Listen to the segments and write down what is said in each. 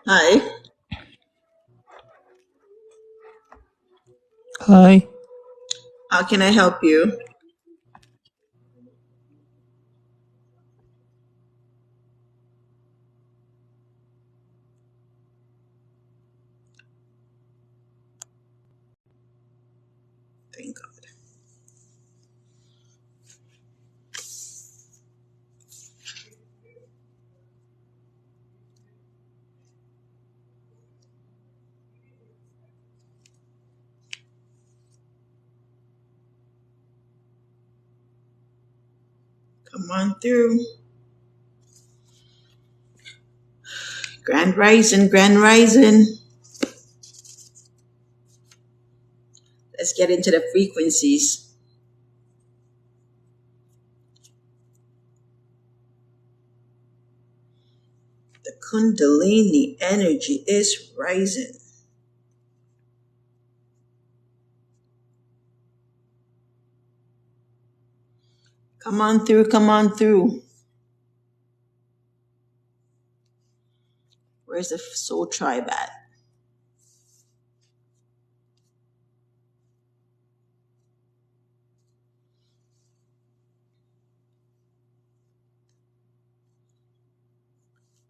Hi, Hi. how can I help you? Thank God. Come on through. Grand Rising, Grand Rising. Let's get into the frequencies. The Kundalini energy is rising. Come on through, come on through. Where's the soul tribe at?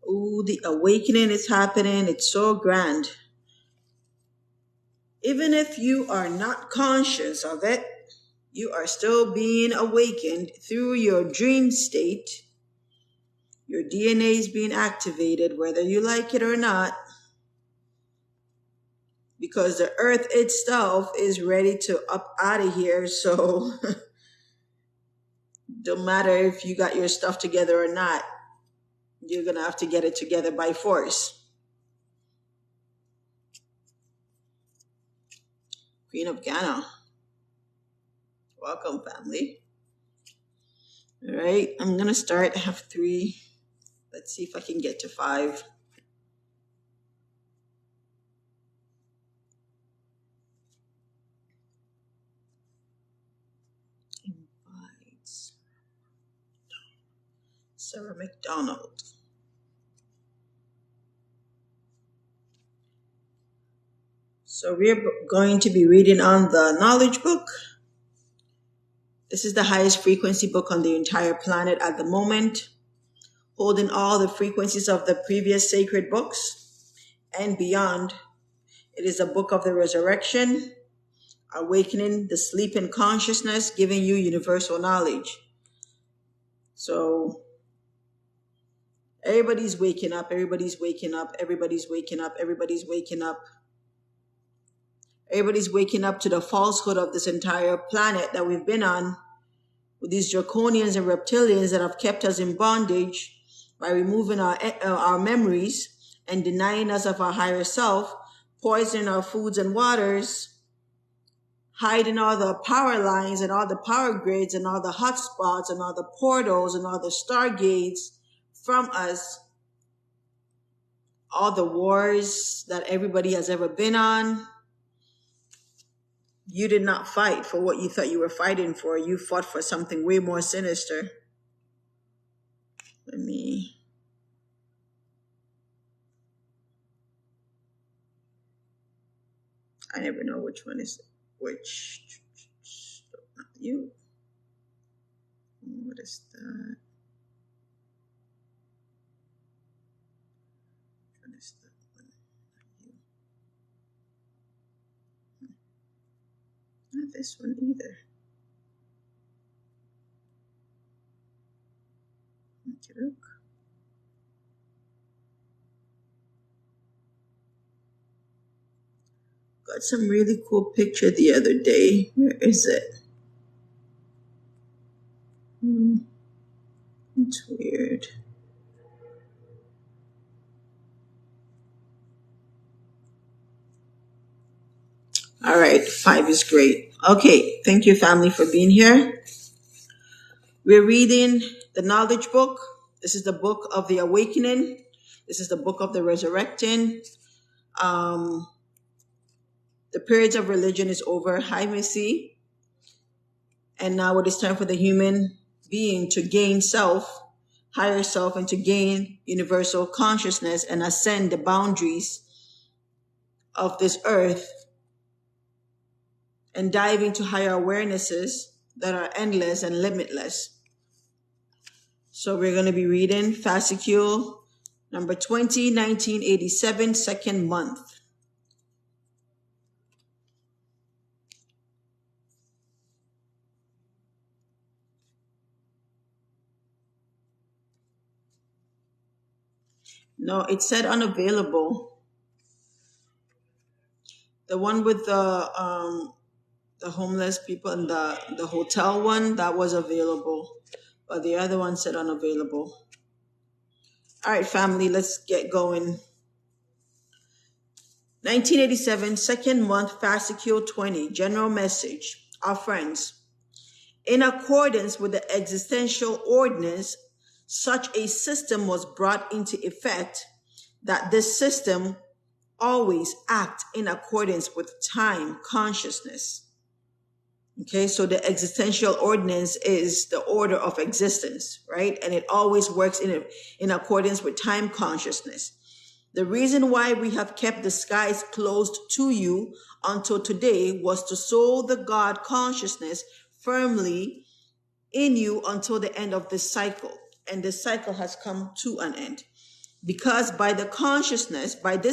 Ooh, the awakening is happening. It's so grand. Even if you are not conscious of it, you are still being awakened through your dream state. Your DNA is being activated, whether you like it or not, because the earth itself is ready to up out of here. So don't matter if you got your stuff together or not, you're gonna have to get it together by force. Queen of Ghana, welcome family. All right, I'm gonna start. I have three. Let's see if I can get to five. Invites Sarah McDonald. So we're going to be reading on the knowledge book. This is the highest frequency book on the entire planet at the moment, holding all the frequencies of the previous sacred books and beyond. It is a book of the resurrection, awakening the sleeping consciousness, giving you universal knowledge. So everybody's waking up, everybody's waking up, everybody's waking up, everybody's waking up. Everybody's waking up to the falsehood of this entire planet that we've been on, with these draconians and reptilians that have kept us in bondage by removing our memories and denying us of our higher self, poisoning our foods and waters, hiding all the power lines and all the power grids and all the hotspots and all the portals and all the stargates from us, all the wars that everybody has ever been on. You did not fight for what you thought you were fighting for. You fought for something way more sinister. Let me. I never know which one is which. Not you. What is that? What is that one? Not you. Not this one either. Look. Got some really cool picture the other day. Where is it? It's weird. All right, five is great. Okay, thank you, family, for being here. We're reading the knowledge book. This is the book of the awakening. This is the book of the resurrecting. Um, the periods of religion is over. Hi, Missy. And now it is time for the human being to gain self higher self and to gain universal consciousness and ascend the boundaries of this earth and dive into higher awarenesses that are endless and limitless. So we're going to be reading Fascicule number 20, 1987, second month. No, it said unavailable. The one with the homeless people and the hotel one, that was available, but the other one said unavailable. All right, family, let's get going. 1987, second month, Fascicule 20, general message. Our friends, in accordance with the existential ordinance, such a system was brought into effect that this system always act in accordance with time consciousness. Okay, so the existential ordinance is the order of existence, right? And it always works in accordance with time consciousness. The reason why we have kept the skies closed to you until today was to sow the God consciousness firmly in you until the end of this cycle. And this cycle has come to an end. Because by this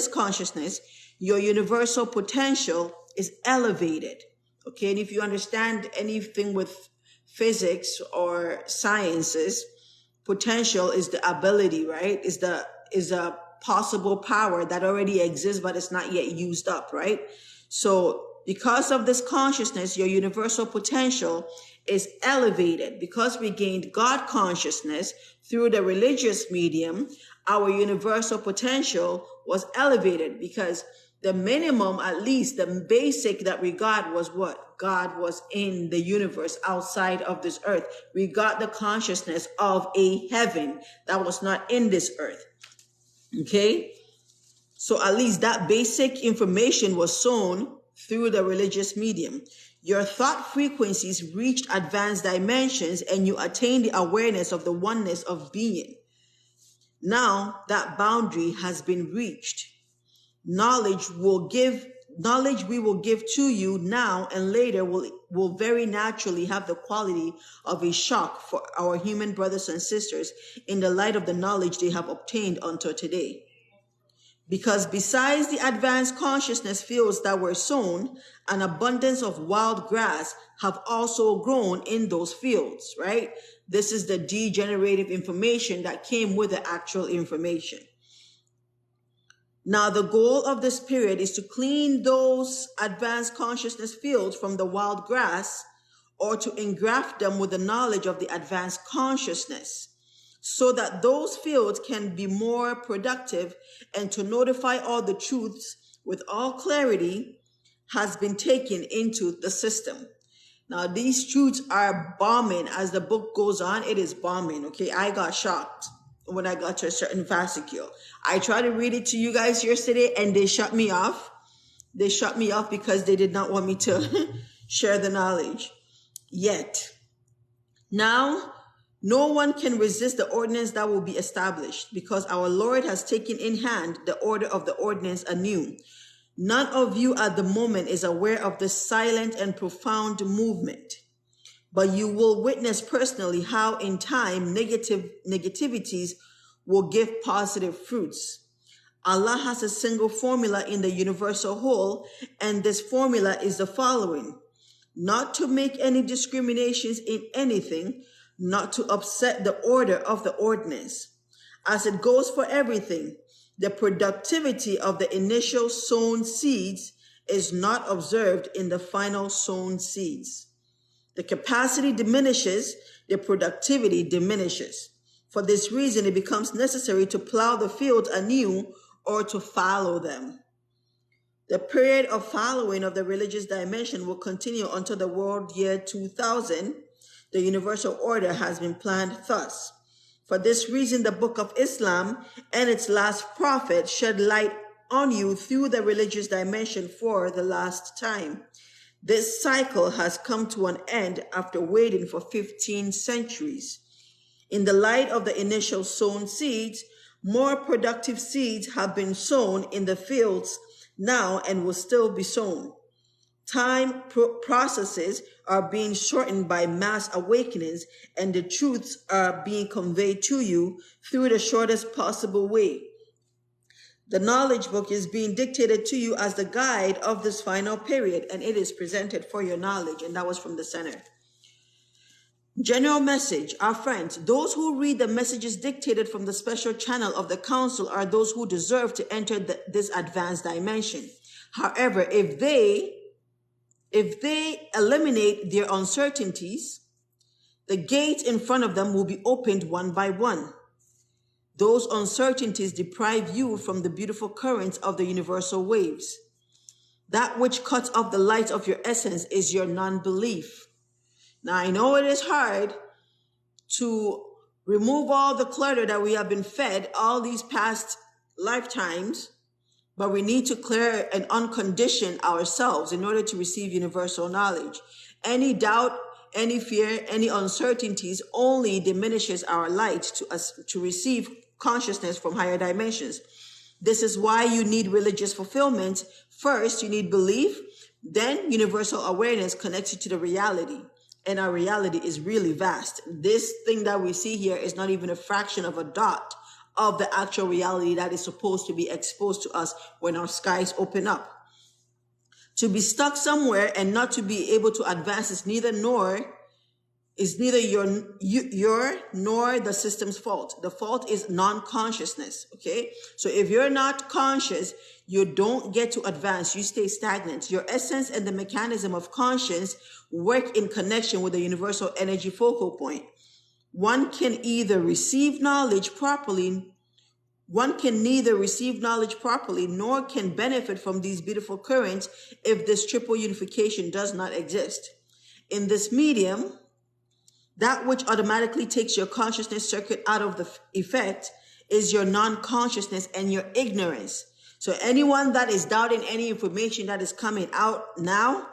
consciousness, your universal potential is elevated. Okay, and if you understand anything with physics or sciences, potential is the ability, right? Is a possible power that already exists, but it's not yet used up, right? So because of this consciousness, your universal potential is elevated. Because we gained God consciousness through the religious medium, our universal potential was elevated because the minimum, at least the basic that we got was what? God was in the universe outside of this earth. We got the consciousness of a heaven that was not in this earth. Okay? So at least that basic information was sown through the religious medium. Your thought frequencies reached advanced dimensions and you attained the awareness of the oneness of being. Now that boundary has been reached. Knowledge we will give to you now and later will very naturally have the quality of a shock for our human brothers and sisters in the light of the knowledge they have obtained until today. Because besides the advanced consciousness fields that were sown, an abundance of wild grass have also grown in those fields, right? This is the degenerative information that came with the actual information. Now, the goal of this period is to clean those advanced consciousness fields from the wild grass or to engraft them with the knowledge of the advanced consciousness so that those fields can be more productive and to notify all the truths with all clarity has been taken into the system. Now, these truths are bombing. As the book goes on, it is bombing, okay? I got shocked when I got to a certain fascicule. I tried to read it to you guys yesterday and they shut me off. They shut me off because they did not want me to share the knowledge yet. Now, no one can resist the ordinance that will be established because our Lord has taken in hand the order of the ordinance anew. None of you at the moment is aware of this silent and profound movement, but you will witness personally how in time negativities will give positive fruits. Allah has a single formula in the universal whole, and this formula is the following: not to make any discriminations in anything, not to upset the order of the ordinance. As it goes for everything, the productivity of the initial sown seeds is not observed in the final sown seeds. The capacity diminishes, the productivity diminishes. For this reason, it becomes necessary to plow the fields anew or to fallow them. The period of following of the religious dimension will continue until the world year 2000. The universal order has been planned thus. For this reason, the book of Islam and its last prophet shed light on you through the religious dimension for the last time. This cycle has come to an end after waiting for 15 centuries. In the light of the initial sown seeds, more productive seeds have been sown in the fields now and will still be sown. Processes are being shortened by mass awakenings, and the truths are being conveyed to you through the shortest possible way. The knowledge book is being dictated to you as the guide of this final period, and it is presented for your knowledge. And that was from the center. General message, our friends, those who read the messages dictated from the special channel of the council are those who deserve to enter this advanced dimension. However, if they eliminate their uncertainties, the gates in front of them will be opened one by one. Those uncertainties deprive you from the beautiful currents of the universal waves. That which cuts off the light of your essence is your non-belief. Now, I know it is hard to remove all the clutter that we have been fed all these past lifetimes, but we need to clear and uncondition ourselves in order to receive universal knowledge. Any doubt, any fear, any uncertainties only diminishes our light to receive consciousness from higher dimensions. This is why you need religious fulfillment. First, you need belief. Then universal awareness connects you to the reality. And our reality is really vast. This thing that we see here is not even a fraction of a dot of the actual reality that is supposed to be exposed to us when our skies open up. To be stuck somewhere and not to be able to advance is neither your nor the system's fault. The fault is non-consciousness, okay? So if you're not conscious, you don't get to advance. You stay stagnant. Your essence and the mechanism of conscience work in connection with the universal energy focal point. One can neither receive knowledge properly nor can benefit from these beautiful currents if this triple unification does not exist. In this medium, that which automatically takes your consciousness circuit out of the effect is your non-consciousness and your ignorance. So anyone that is doubting any information that is coming out now,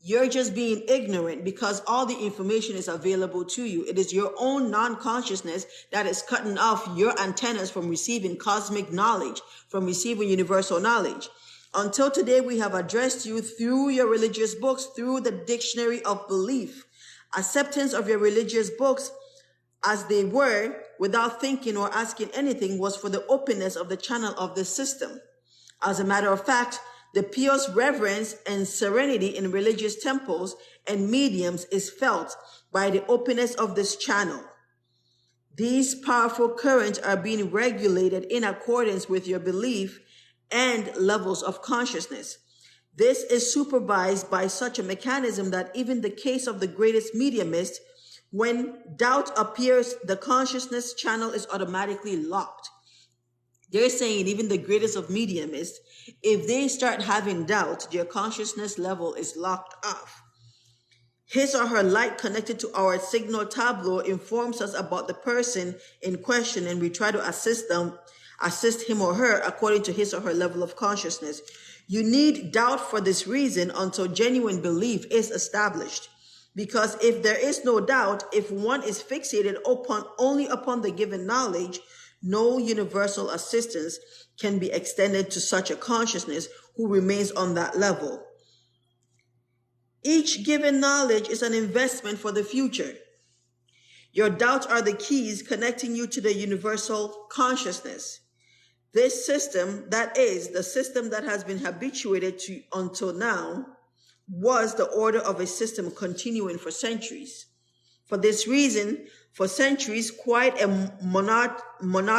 you're just being ignorant because all the information is available to you. It is your own non-consciousness that is cutting off your antennas from receiving cosmic knowledge, from receiving universal knowledge. Until today, we have addressed you through your religious books, through the dictionary of belief. Acceptance of your religious books as they were, without thinking or asking anything, was for the openness of the channel of the system. As a matter of fact, the pious reverence and serenity in religious temples and mediums is felt by the openness of this channel. These powerful currents are being regulated in accordance with your belief and levels of consciousness. This is supervised by such a mechanism that even the case of the greatest mediumist, when doubt appears, the consciousness channel is automatically locked. They're saying even the greatest of mediumists, if they start having doubt, their consciousness level is locked off. His or her light connected to our signal tableau informs us about the person in question, and we try to assist him or her according to his or her level of consciousness. You need doubt for this reason until genuine belief is established. Because if there is no doubt, if one is fixated only upon the given knowledge, no universal assistance can be extended to such a consciousness who remains on that level. Each given knowledge is an investment for the future. Your doubts are the keys connecting you to the universal consciousness. This system, that is, the system that has been habituated to until now, was the order of a system continuing for centuries. For this reason, for centuries, quite a monotonous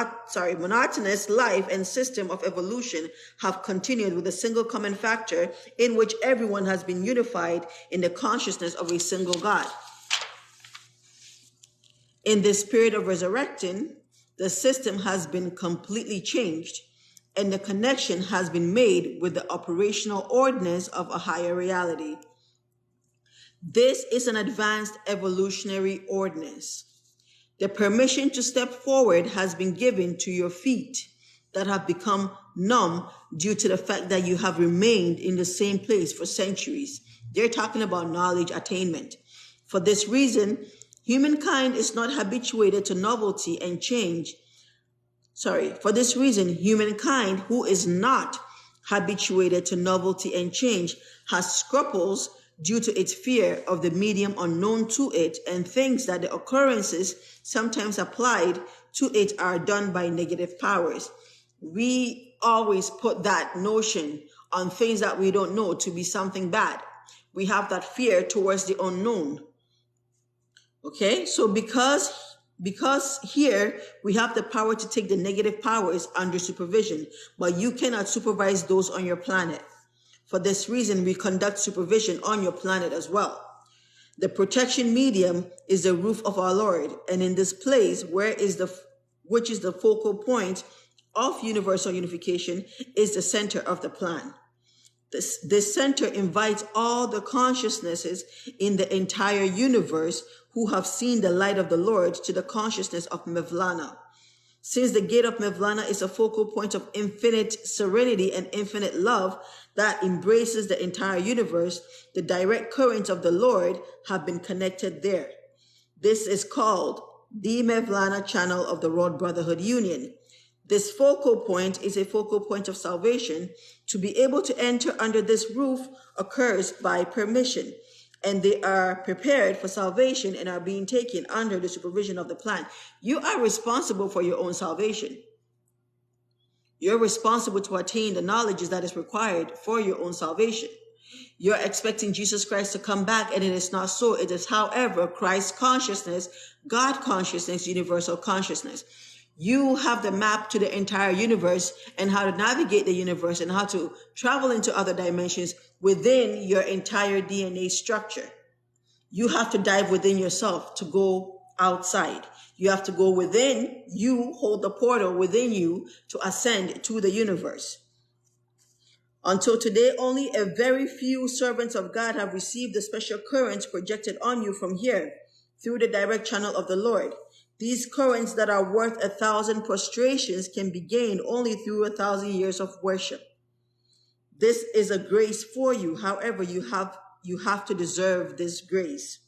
life and system of evolution have continued with a single common factor in which everyone has been unified in the consciousness of a single God. In this period of resurrecting, the system has been completely changed, and the connection has been made with the operational ordinance of a higher reality. This is an advanced evolutionary ordinance. The permission to step forward has been given to your feet that have become numb due to the fact that you have remained in the same place for centuries. They're talking about knowledge attainment. For this reason, Humankind is not habituated to novelty and change. For this reason, humankind who is not habituated to novelty and change has scruples due to its fear of the medium unknown to it and thinks that the occurrences sometimes applied to it are done by negative powers. We always put that notion on things that we don't know to be something bad. We have that fear towards the unknown. Okay, so because here we have the power to take the negative powers under supervision, but you cannot supervise those on your planet. For this reason, we conduct supervision on your planet as well. The protection medium is the roof of our Lord, and in this place, which is the focal point of universal unification, is the center of the plan. This center invites all the consciousnesses in the entire universe who have seen the light of the Lord to the consciousness of Mevlana. Since the gate of Mevlana is a focal point of infinite serenity and infinite love that embraces the entire universe, the direct currents of the Lord have been connected there. This is called the Mevlana channel of the World Brotherhood Union. This focal point is a focal point of salvation. To be able to enter under this roof occurs by permission, and they are prepared for salvation and are being taken under the supervision of the plan. You are responsible for your own salvation. You're responsible to attain the knowledge that is required for your own salvation. You're expecting Jesus Christ to come back, and it is not so. It is, however, Christ consciousness, God consciousness, universal consciousness. You have the map to the entire universe and how to navigate the universe and how to travel into other dimensions within your entire DNA structure. You have to dive within yourself to go outside. You have to go within. You hold the portal within you to ascend to the universe. Until today, only a very few servants of God have received the special currents projected on you from here through the direct channel of the Lord. These currents that are worth 1,000 prostrations can be gained only through 1,000 years of worship. This is a grace for you. However, you have to deserve this grace.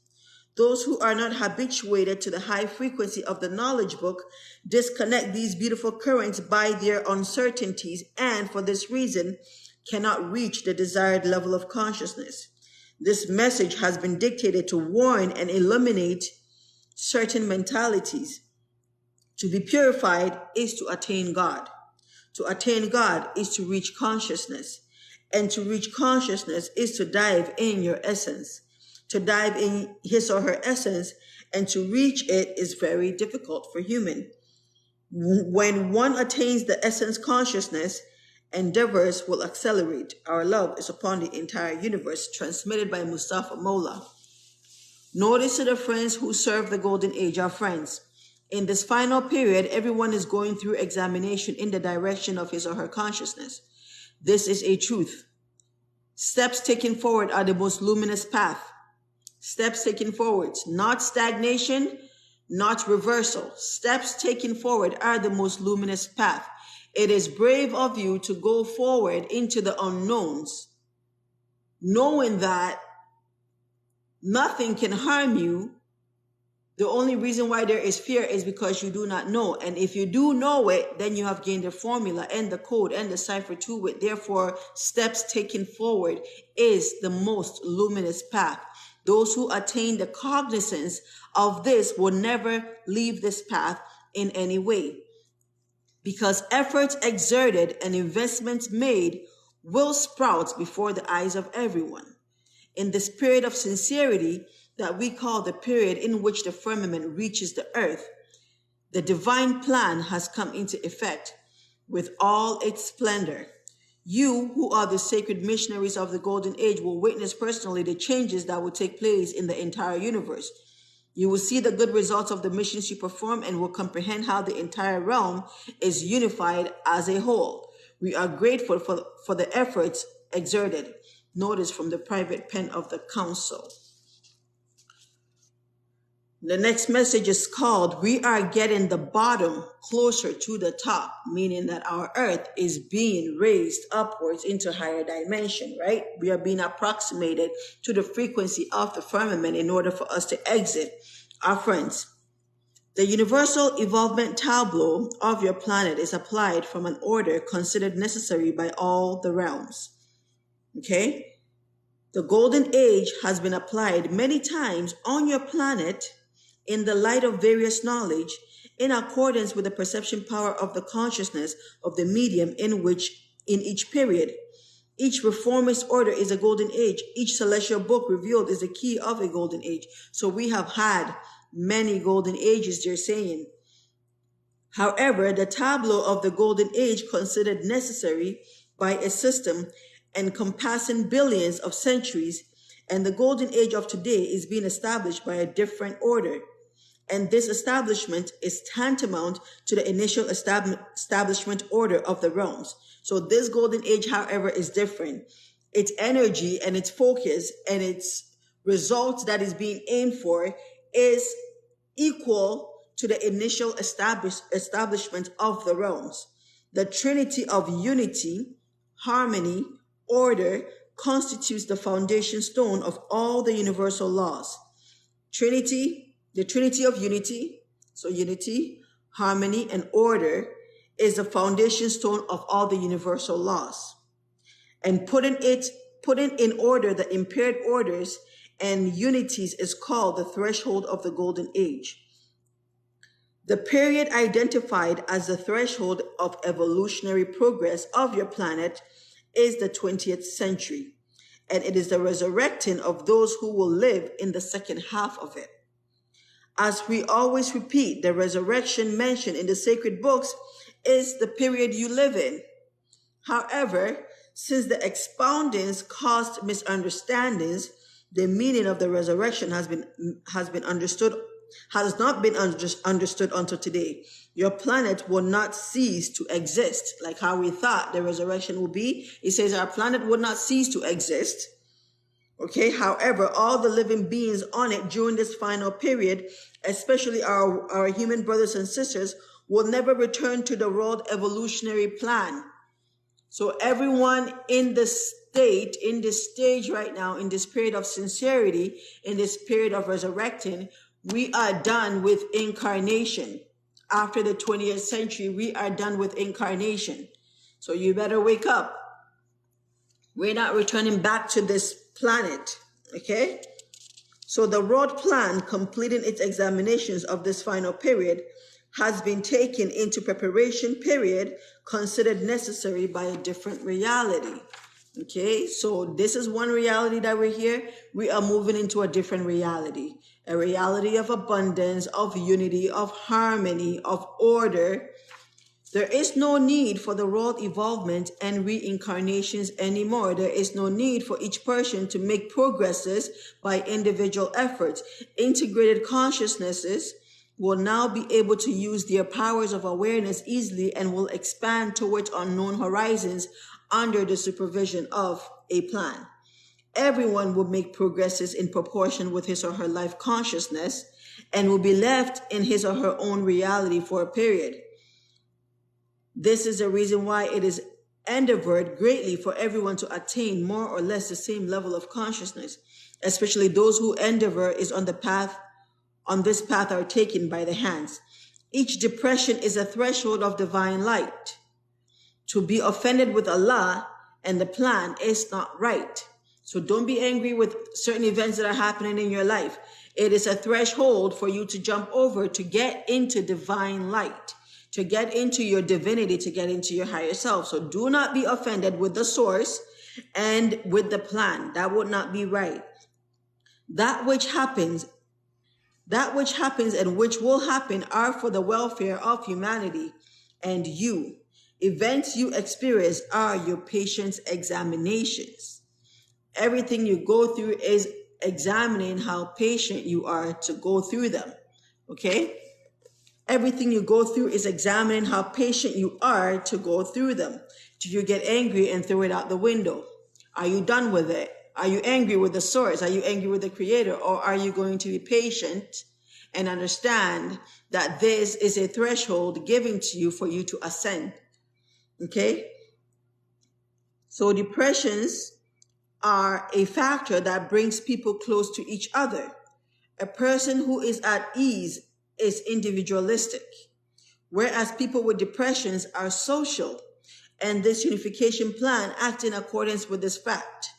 Those who are not habituated to the high frequency of the knowledge book disconnect these beautiful currents by their uncertainties, and for this reason cannot reach the desired level of consciousness. This message has been dictated to warn and eliminate certain mentalities. To be purified is to attain God. To attain God is to reach consciousness. And to reach consciousness is to dive in your essence. To dive in his or her essence and to reach it is very difficult for human. When one attains the essence consciousness, endeavors will accelerate. Our love is upon the entire universe. Transmitted by Mustafa Mola. Notice to the friends who serve the golden age are friends. In this final period, everyone is going through examination in the direction of his or her consciousness. This is a truth. Steps taken forward are the most luminous path. Steps taken forward, not stagnation, not reversal. Steps taken forward are the most luminous path. It is brave of you to go forward into the unknowns, knowing that nothing can harm you. The only reason why there is fear is because you do not know. And if you do know it, then you have gained the formula and the code and the cipher to it. Therefore, steps taken forward is the most luminous path. Those who attain the cognizance of this will never leave this path in any way. Because efforts exerted and investments made will sprout before the eyes of everyone. In this period of sincerity that we call the period in which the firmament reaches the earth, the divine plan has come into effect with all its splendor. You, who are the sacred missionaries of the golden age, will witness personally the changes that will take place in the entire universe. You will see the good results of the missions you perform and will comprehend how the entire realm is unified as a whole. We are grateful for the efforts exerted. Notice from the private pen of the council. The next message is called, we are getting the bottom closer to the top, meaning that our earth is being raised upwards into higher dimension, right? We are being approximated to the frequency of the firmament in order for us to exit Our friends, the universal evolvement tableau of your planet is applied from an order considered necessary by all the realms. Okay? The golden age has been applied many times on your planet in the light of various knowledge in accordance with the perception power of the consciousness of the medium in each period. Each reformist order is a golden age. Each celestial book revealed is a key of a golden age. So we have had many golden ages, they're saying. However, the tableau of the golden age considered necessary by a system encompassing billions of centuries, and the golden age of today is being established by a different order. And this establishment is tantamount to the initial establishment order of the realms. So this golden age, however, is different. Its energy and its focus and its results that is being aimed for is equal to the initial establishment of the realms. The trinity of unity, harmony, order constitutes the foundation stone of all the universal laws. Trinity, the trinity of unity, so unity, harmony, and order is the foundation stone of all the universal laws. And putting in order the impaired orders and unities is called the threshold of the golden age. The period identified as the threshold of evolutionary progress of your planet is the 20th century, and it is the resurrecting of those who will live in the second half of it. As we always repeat, the resurrection mentioned in the sacred books is the period you live in. However, since the expoundings caused misunderstandings, the meaning of the resurrection has not been understood until today. Your planet will not cease to exist, like how we thought the resurrection will be. It says our planet will not cease to exist. Okay, however, all the living beings on it during this final period, especially our human brothers and sisters, will never return to the world evolutionary plan. So everyone in this stage right now, in this period of sincerity, in this period of resurrecting, we are done with incarnation. After the 20th century, we are done with incarnation. So you better wake up. We're not returning back to this planet, okay? So the road plan, completing its examinations of this final period, has been taken into preparation period considered necessary by a different reality. Okay, so this is one reality that we're here. We are moving into a different reality, a reality of abundance, of unity, of harmony, of order. There is no need for the world evolvement and reincarnations anymore. There is no need for each person to make progresses by individual efforts. Integrated consciousnesses will now be able to use their powers of awareness easily and will expand towards unknown horizons under the supervision of a plan. Everyone will make progresses in proportion with his or her life consciousness and will be left in his or her own reality for a period. This is the reason why it is endeavored greatly for everyone to attain more or less the same level of consciousness, especially those who endeavor is on this path are taken by the hands. Each depression is a threshold of divine light. To be offended with Allah and the plan is not right. So don't be angry with certain events that are happening in your life. It is a threshold for you to jump over to get into divine light, to get into your divinity, to get into your higher self. So do not be offended with the source and with the plan. That would not be right. That which happens and which will happen are for the welfare of humanity and you. Events you experience are your patient's examinations. Everything you go through is examining how patient you are to go through them. Okay? Everything you go through is examining how patient you are to go through them. Do you get angry and throw it out the window? Are you done with it? Are you angry with the source? Are you angry with the creator? Or are you going to be patient and understand that this is a threshold given to you for you to ascend? Okay? So depressions are a factor that brings people close to each other. A person who is at ease is individualistic, whereas people with depressions are social. And this unification plan acts in accordance with this fact.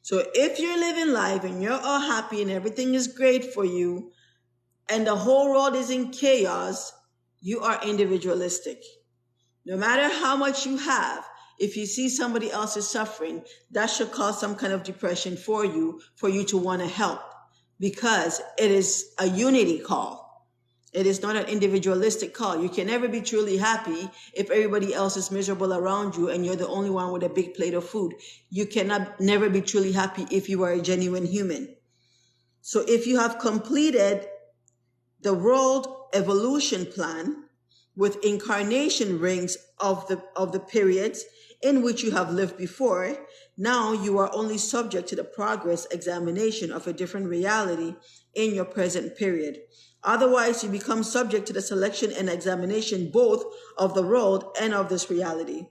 So if you're living life and you're all happy and everything is great for you, and the whole world is in chaos, you are individualistic. No matter how much you have, if you see somebody else is suffering, that should cause some kind of depression for you to want to help, because it is a unity call. It is not an individualistic call. You can never be truly happy if everybody else is miserable around you and you're the only one with a big plate of food. You cannot never be truly happy if you are a genuine human. So if you have completed the world evolution plan with incarnation rings of the periods in which you have lived before, now you are only subject to the progress examination of a different reality in your present period. Otherwise, you become subject to the selection and examination both of the world and of this reality.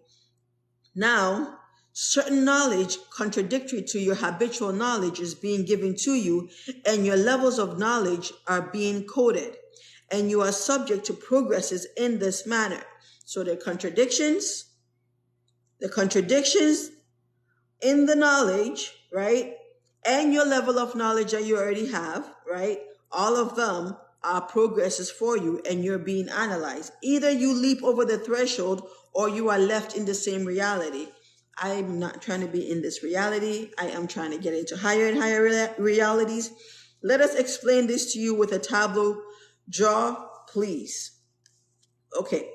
Now, certain knowledge contradictory to your habitual knowledge is being given to you, and your levels of knowledge are being coded, and you are subject to progresses in this manner. So the contradictions in the knowledge, right? And your level of knowledge that you already have, right? All of them are progresses for you, and you're being analyzed. Either you leap over the threshold or you are left in the same reality. I'm not trying to be in this reality. I am trying to get into higher and higher realities. Let us explain this to you with a tableau. Draw, please. Okay.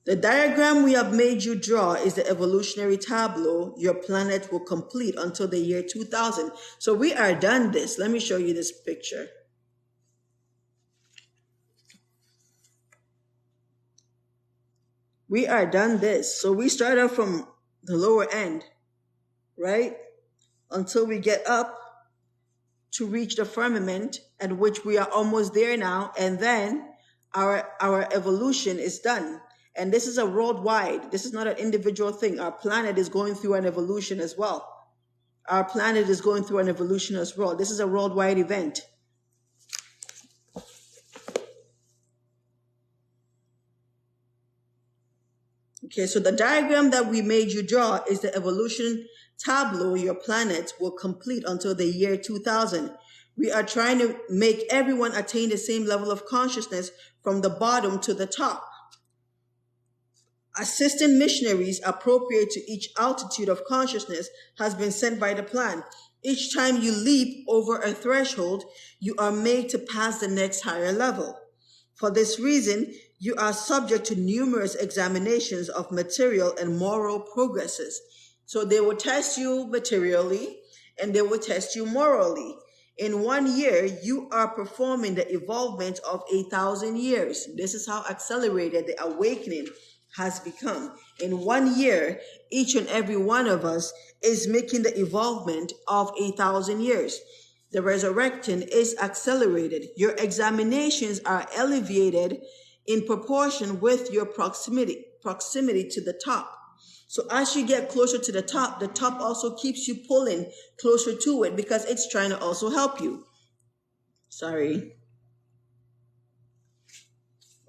The diagram we have made you draw is the evolutionary tableau your planet will complete until the year 2000. So we are done this. Let me show you this picture. We are done this. So we start out from the lower end, right? Until we get up to reach the firmament, at which we are almost there now. And then our evolution is done. And this is a worldwide. This is not an individual thing. Our planet is going through an evolution as well. Our planet is going through an evolution as well. This is a worldwide event. Okay, so the diagram that we made you draw is the evolution tableau your planet will complete until the year 2000. We are trying to make everyone attain the same level of consciousness from the bottom to the top. Assistant missionaries appropriate to each altitude of consciousness has been sent by the plan. Each time you leap over a threshold, you are made to pass the next higher level. For this reason, you are subject to numerous examinations of material and moral progresses. So they will test you materially and they will test you morally. In 1 year, you are performing the evolvement of 1,000 years. This is how accelerated the awakening has become. In 1 year, each and every one of us is making the evolvement of 1,000 years. The resurrecting is accelerated. Your examinations are elevated in proportion with your proximity to the top. So as you get closer to the top also keeps you pulling closer to it because it's trying to also help you. Sorry.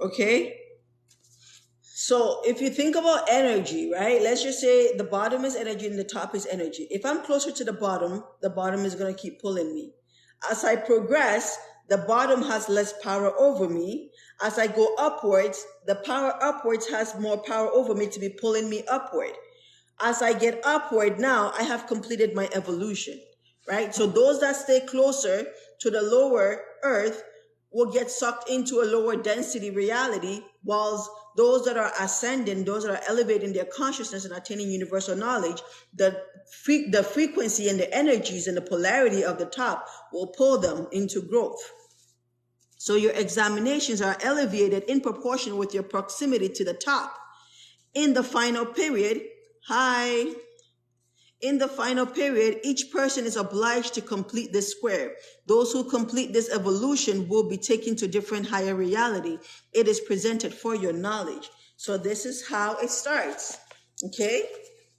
Okay. So if you think about energy, right? Let's just say the bottom is energy and the top is energy. If I'm closer to the bottom is going to keep pulling me. As I progress, the bottom has less power over me. As I go upwards, the power upwards has more power over me to be pulling me upward. As I get upward now, I have completed my evolution, right? So those that stay closer to the lower earth will get sucked into a lower density reality, whilst those that are ascending, those that are elevating their consciousness and attaining universal knowledge, the frequency and the energies and the polarity of the top will pull them into growth. So your examinations are elevated in proportion with your proximity to the top. In the final period, in the final period, each person is obliged to complete this square. Those who complete this evolution will be taken to different higher reality. It is presented for your knowledge. So this is how it starts. Okay?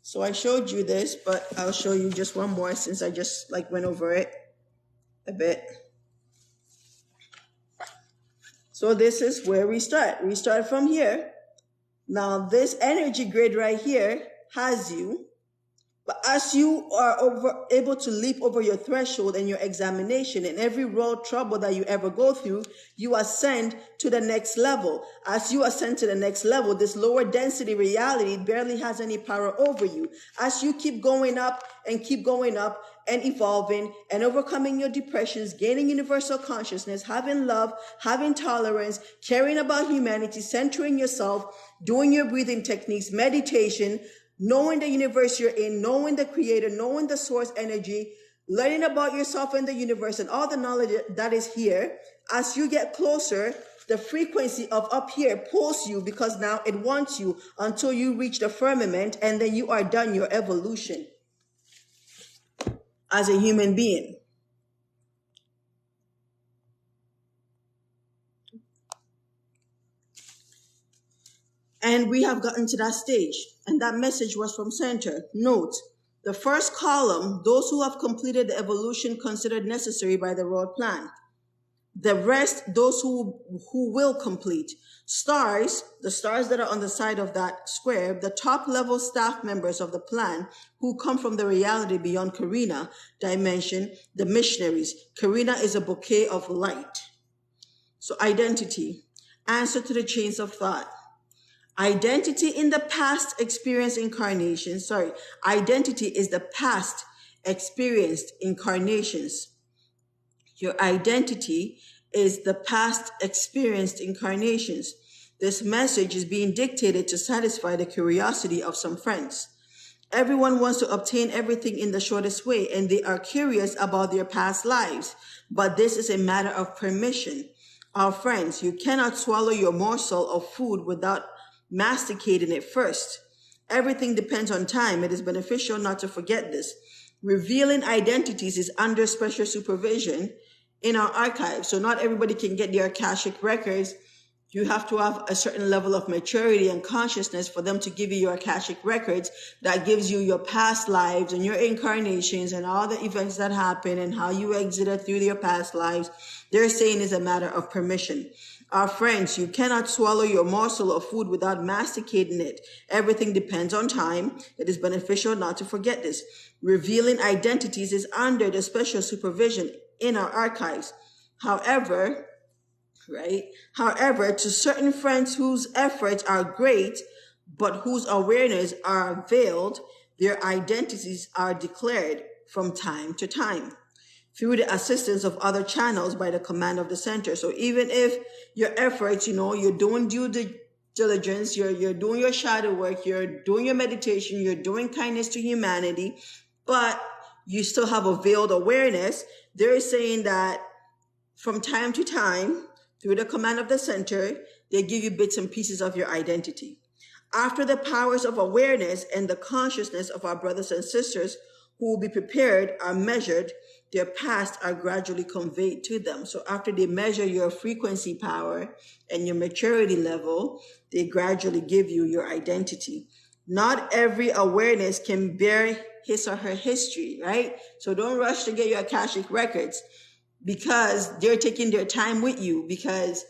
So I showed you this, but I'll show you just one more since I just went over it a bit. So this is where we start. We start from here. Now this energy grid right here has you. But as you are able to leap over your threshold and your examination and every road trouble that you ever go through, you ascend to the next level. As you ascend to the next level, this lower density reality barely has any power over you. As you keep going up and evolving and overcoming your depressions, gaining universal consciousness, having love, having tolerance, caring about humanity, centering yourself, doing your breathing techniques, meditation, knowing the universe you're in, knowing the creator, knowing the source energy, learning about yourself and the universe and all the knowledge that is here. As you get closer, the frequency of up here pulls you because now it wants you until you reach the firmament, and then you are done your evolution as a human being. And we have gotten to that stage, and that message was from center. Note, the first column, those who have completed the evolution considered necessary by the road plan. The rest, those who will complete. Stars, the stars that are on the side of that square, the top level staff members of the plan who come from the reality beyond Karina dimension, the missionaries. Karina is a bouquet of light. So identity, answer to the chains of thought. Identity in the past experienced incarnations. Identity is the past experienced incarnations. Your identity is the past experienced incarnations. This message is being dictated to satisfy the curiosity of some friends. Everyone wants to obtain everything in the shortest way, and they are curious about their past lives. But this is a matter of permission. Our friends, you cannot swallow your morsel of food without masticating it first. Everything depends on time. It is beneficial not to forget this. Revealing identities is under special supervision in our archives. So not everybody can get their Akashic records. You have to have a certain level of maturity and consciousness for them to give you your Akashic records that gives you your past lives and your incarnations and all the events that happen and how you exited through your past lives. They're saying is a matter of permission. Our friends, you cannot swallow your morsel of food without masticating it. Everything depends on time. It is beneficial not to forget this. Revealing identities is under the special supervision in our archives. However, to certain friends whose efforts are great, but whose awareness are veiled, their identities are declared from time to time through the assistance of other channels by the command of the center. So even if your efforts, you're doing due diligence, you're doing your shadow work, you're doing your meditation, you're doing kindness to humanity, but you still have a veiled awareness, they're saying that from time to time, through the command of the center, they give you bits and pieces of your identity. After the powers of awareness and the consciousness of our brothers and sisters who will be prepared are measured, their past are gradually conveyed to them. So after they measure your frequency power and your maturity level, they gradually give you your identity. Not every awareness can bear his or her history, right? So don't rush to get your Akashic records because they're taking their time with you, because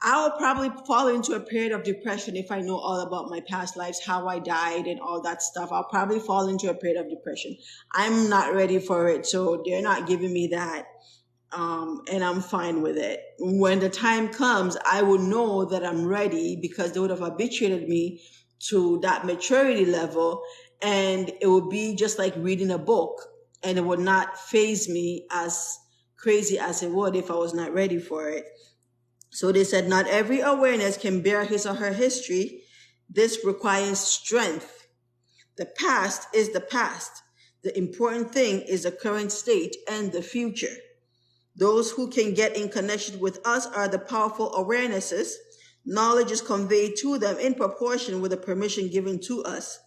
I'll probably fall into a period of depression if I know all about my past lives, how I died and all that stuff. I'll probably fall into a period of depression. I'm not ready for it. So they're not giving me that. And I'm fine with it. When the time comes, I will know that I'm ready because they would have habituated me to that maturity level. And it would be just like reading a book, and it would not faze me as crazy as it would if I was not ready for it. So they said, not every awareness can bear his or her history. This requires strength. The past is the past. The important thing is the current state and the future. Those who can get in connection with us are the powerful awarenesses. Knowledge is conveyed to them in proportion with the permission given to us,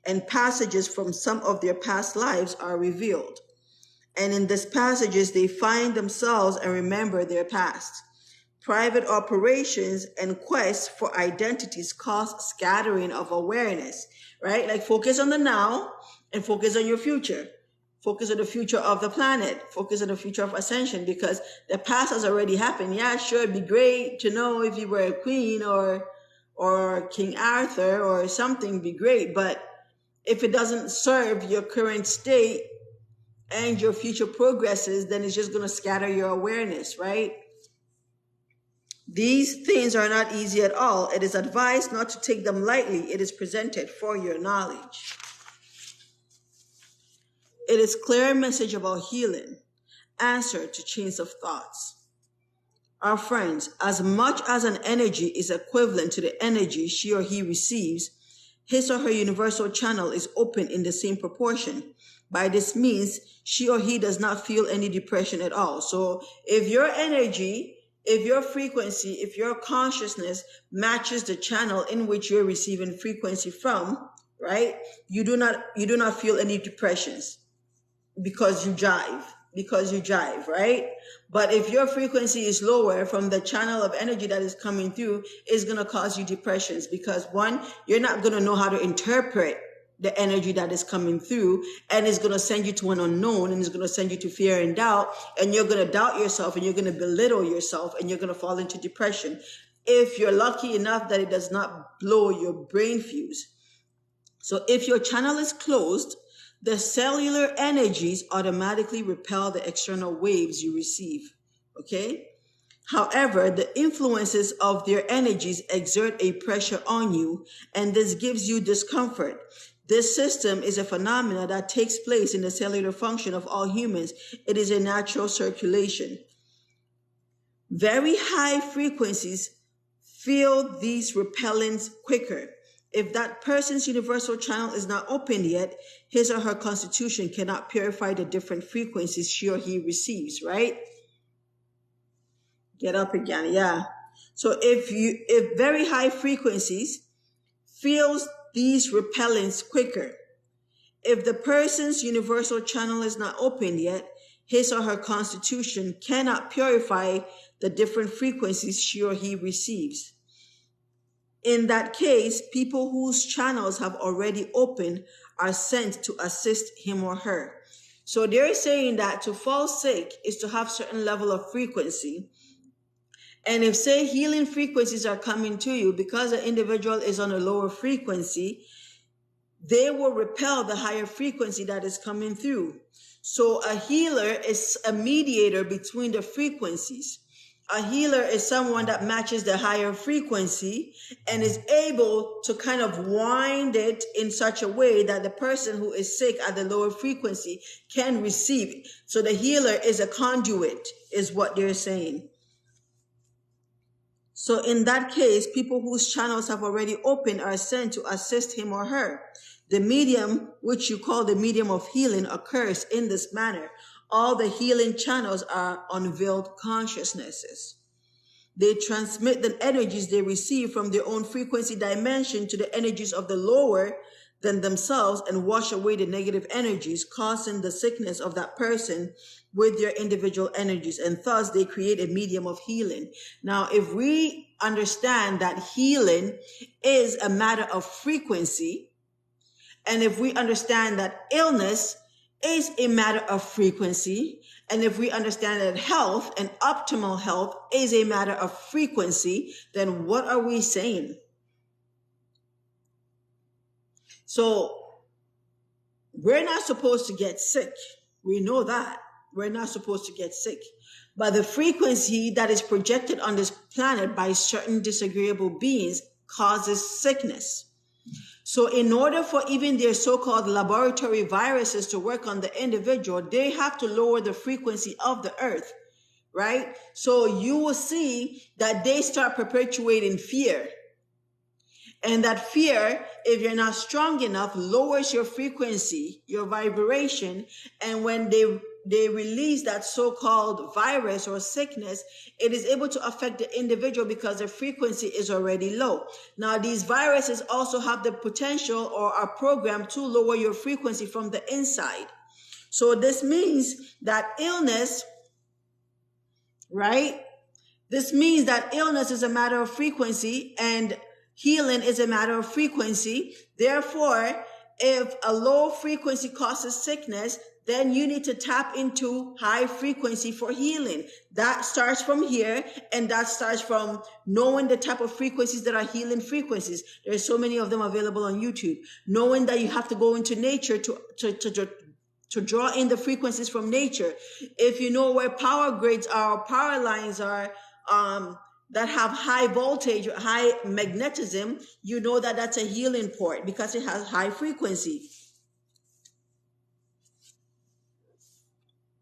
and passages from some of their past lives are revealed. And in these passages, they find themselves and remember their past. Private operations and quests for identities cause scattering of awareness, right? Like focus on the now and focus on your future. Focus on the future of the planet. Focus on the future of ascension, because the past has already happened. Yeah, sure, it'd be great to know if you were a queen or King Arthur or something, be great. But if it doesn't serve your current state and your future progresses, then it's just going to scatter your awareness, right? These things are not easy at all. It is advised not to take them lightly. It is presented for your knowledge. It is clear message about healing, answer to chains of thoughts. Our friends, as much as an energy is equivalent to the energy she or he receives, his or her universal channel is open in the same proportion. By this means, she or he does not feel any depression at all. So if your energy, if your frequency, if your consciousness matches the channel in which you're receiving frequency from, right? You do not feel any depressions because you jive, right? But if your frequency is lower from the channel of energy that is coming through, it's going to cause you depressions, because one, you're not going to know how to interpret the energy that is coming through, and it's going to send you to an unknown, and it's going to send you to fear and doubt, and you're going to doubt yourself, and you're going to belittle yourself, and you're going to fall into depression if you're lucky enough that it does not blow your brain fuse. So if your channel is closed, the cellular energies automatically repel the external waves you receive, okay? However, the influences of their energies exert a pressure on you, and this gives you discomfort. This system is a phenomenon that takes place in the cellular function of all humans. It is a natural circulation. Very high frequencies feel these repellents quicker. If that person's universal channel is not opened yet, his or her constitution cannot purify the different frequencies she or he receives, right? Get up again, yeah. So if very high frequencies feels these repellents quicker, if the person's universal channel is not opened yet, his or her constitution cannot purify the different frequencies she or he receives. In that case, people whose channels have already opened are sent to assist him or her. So they're saying that to fall sick is to have certain level of frequency. And if, say, healing frequencies are coming to you, because the individual is on a lower frequency, they will repel the higher frequency that is coming through. So a healer is a mediator between the frequencies. A healer is someone that matches the higher frequency and is able to kind of wind it in such a way that the person who is sick at the lower frequency can receive. So the healer is a conduit, is what they're saying. So in that case, people whose channels have already opened are sent to assist him or her. The medium, which you call the medium of healing, occurs in this manner. All the healing channels are unveiled consciousnesses. They transmit the energies they receive from their own frequency dimension to the energies of the lower than themselves and wash away the negative energies, causing the sickness of that person with their individual energies. And thus they create a medium of healing. Now, if we understand that healing is a matter of frequency, and if we understand that illness is a matter of frequency, and if we understand that health and optimal health is a matter of frequency, then what are we saying? So we're not supposed to get sick. We know that. We're not supposed to get sick. But the frequency that is projected on this planet by certain disagreeable beings causes sickness. So in order for even their so-called laboratory viruses to work on the individual, they have to lower the frequency of the earth, right? So you will see that they start perpetuating fear. And that fear, if you're not strong enough, lowers your frequency, your vibration. And when they release that so-called virus or sickness, it is able to affect the individual because the frequency is already low. Now, these viruses also have the potential or are programmed to lower your frequency from the inside. So this means that illness, right? This means that illness is a matter of frequency and healing is a matter of frequency. Therefore, if a low frequency causes sickness, then you need to tap into high frequency for healing. That starts from here, and that starts from knowing the type of frequencies that are healing frequencies. There's so many of them available on YouTube. Knowing that you have to go into nature to draw in the frequencies from nature. If you know where power grids are, power lines are, that have high voltage, high magnetism, you know that that's a healing port because it has high frequency.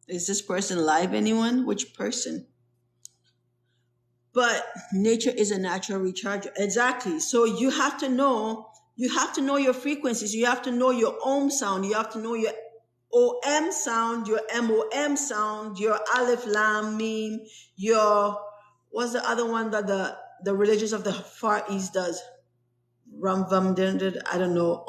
Is this person live, anyone? Which person? But nature is a natural recharger. Exactly. So you have to know your frequencies. You have to know your ohm sound. You have to know your OM sound, your MOM sound, your Aleph Lam Mim, your, what's the other one that the religions of the Far East does? Ram Vam, I don't know,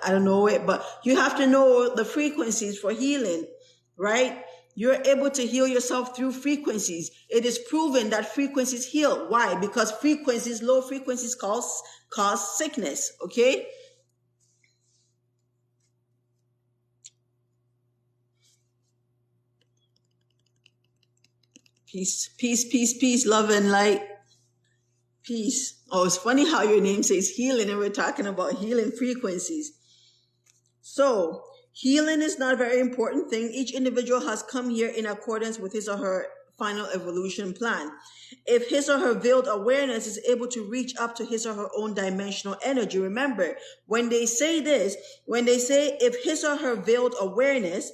I don't know it, but you have to know the frequencies for healing, right? You're able to heal yourself through frequencies. It is proven that frequencies heal. Why? Because frequencies, low frequencies cause sickness, okay? Peace, peace, peace, peace, love and light. Peace. Oh, it's funny how your name says healing and we're talking about healing frequencies. So, healing is not a very important thing. Each individual has come here in accordance with his or her final evolution plan. If his or her veiled awareness is able to reach up to his or her own dimensional energy, remember, when they say this, when they say if his or her veiled awareness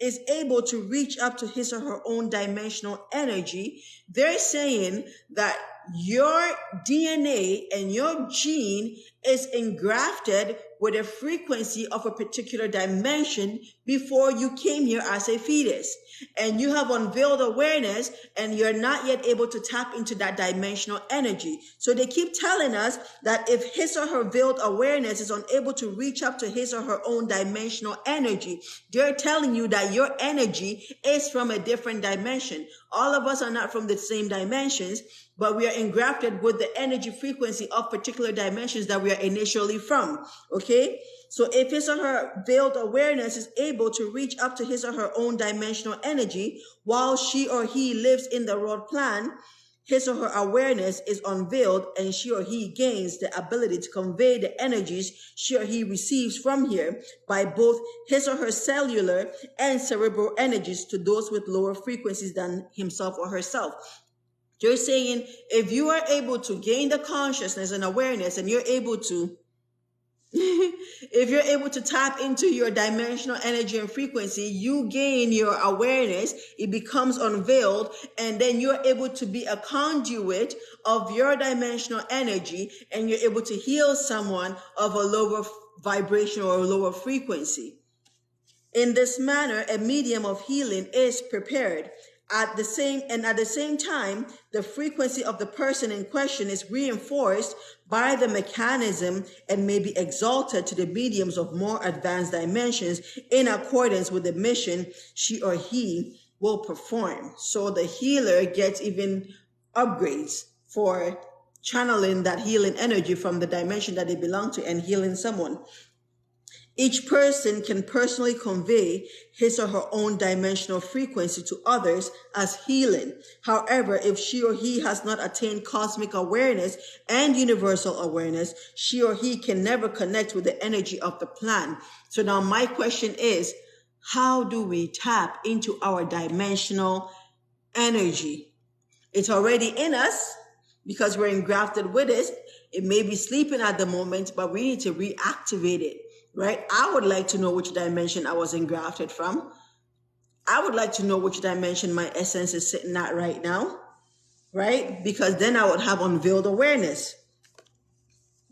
is able to reach up to his or her own dimensional energy, they're saying that your DNA and your gene is engrafted with a frequency of a particular dimension before you came here as a fetus. And you have unveiled awareness and you're not yet able to tap into that dimensional energy. So they keep telling us that if his or her veiled awareness is unable to reach up to his or her own dimensional energy, they're telling you that your energy is from a different dimension. All of us are not from the same dimensions, but we are engrafted with the energy frequency of particular dimensions that we are initially from. Okay? So if his or her veiled awareness is able to reach up to his or her own dimensional energy while she or he lives in the road plan, his or her awareness is unveiled and she or he gains the ability to convey the energies she or he receives from here by both his or her cellular and cerebral energies to those with lower frequencies than himself or herself. You're saying if you are able to gain the consciousness and awareness and you're able to if you're able to tap into your dimensional energy and frequency, you gain your awareness, it becomes unveiled, and then you're able to be a conduit of your dimensional energy, and you're able to heal someone of a lower vibration or a lower frequency. In this manner, a medium of healing is prepared. At the same time, the frequency of the person in question is reinforced by the mechanism and may be exalted to the mediums of more advanced dimensions in accordance with the mission she or he will perform. So the healer gets even upgrades for channeling that healing energy from the dimension that they belong to and healing someone. Each person can personally convey his or her own dimensional frequency to others as healing. However, if she or he has not attained cosmic awareness and universal awareness, she or he can never connect with the energy of the plan. So now my question is, how do we tap into our dimensional energy? It's already in us because we're engrafted with it. It may be sleeping at the moment, but we need to reactivate it. Right? I would like to know which dimension I was engrafted from. I would like to know which dimension my essence is sitting at right now. Right? Because then I would have unveiled awareness.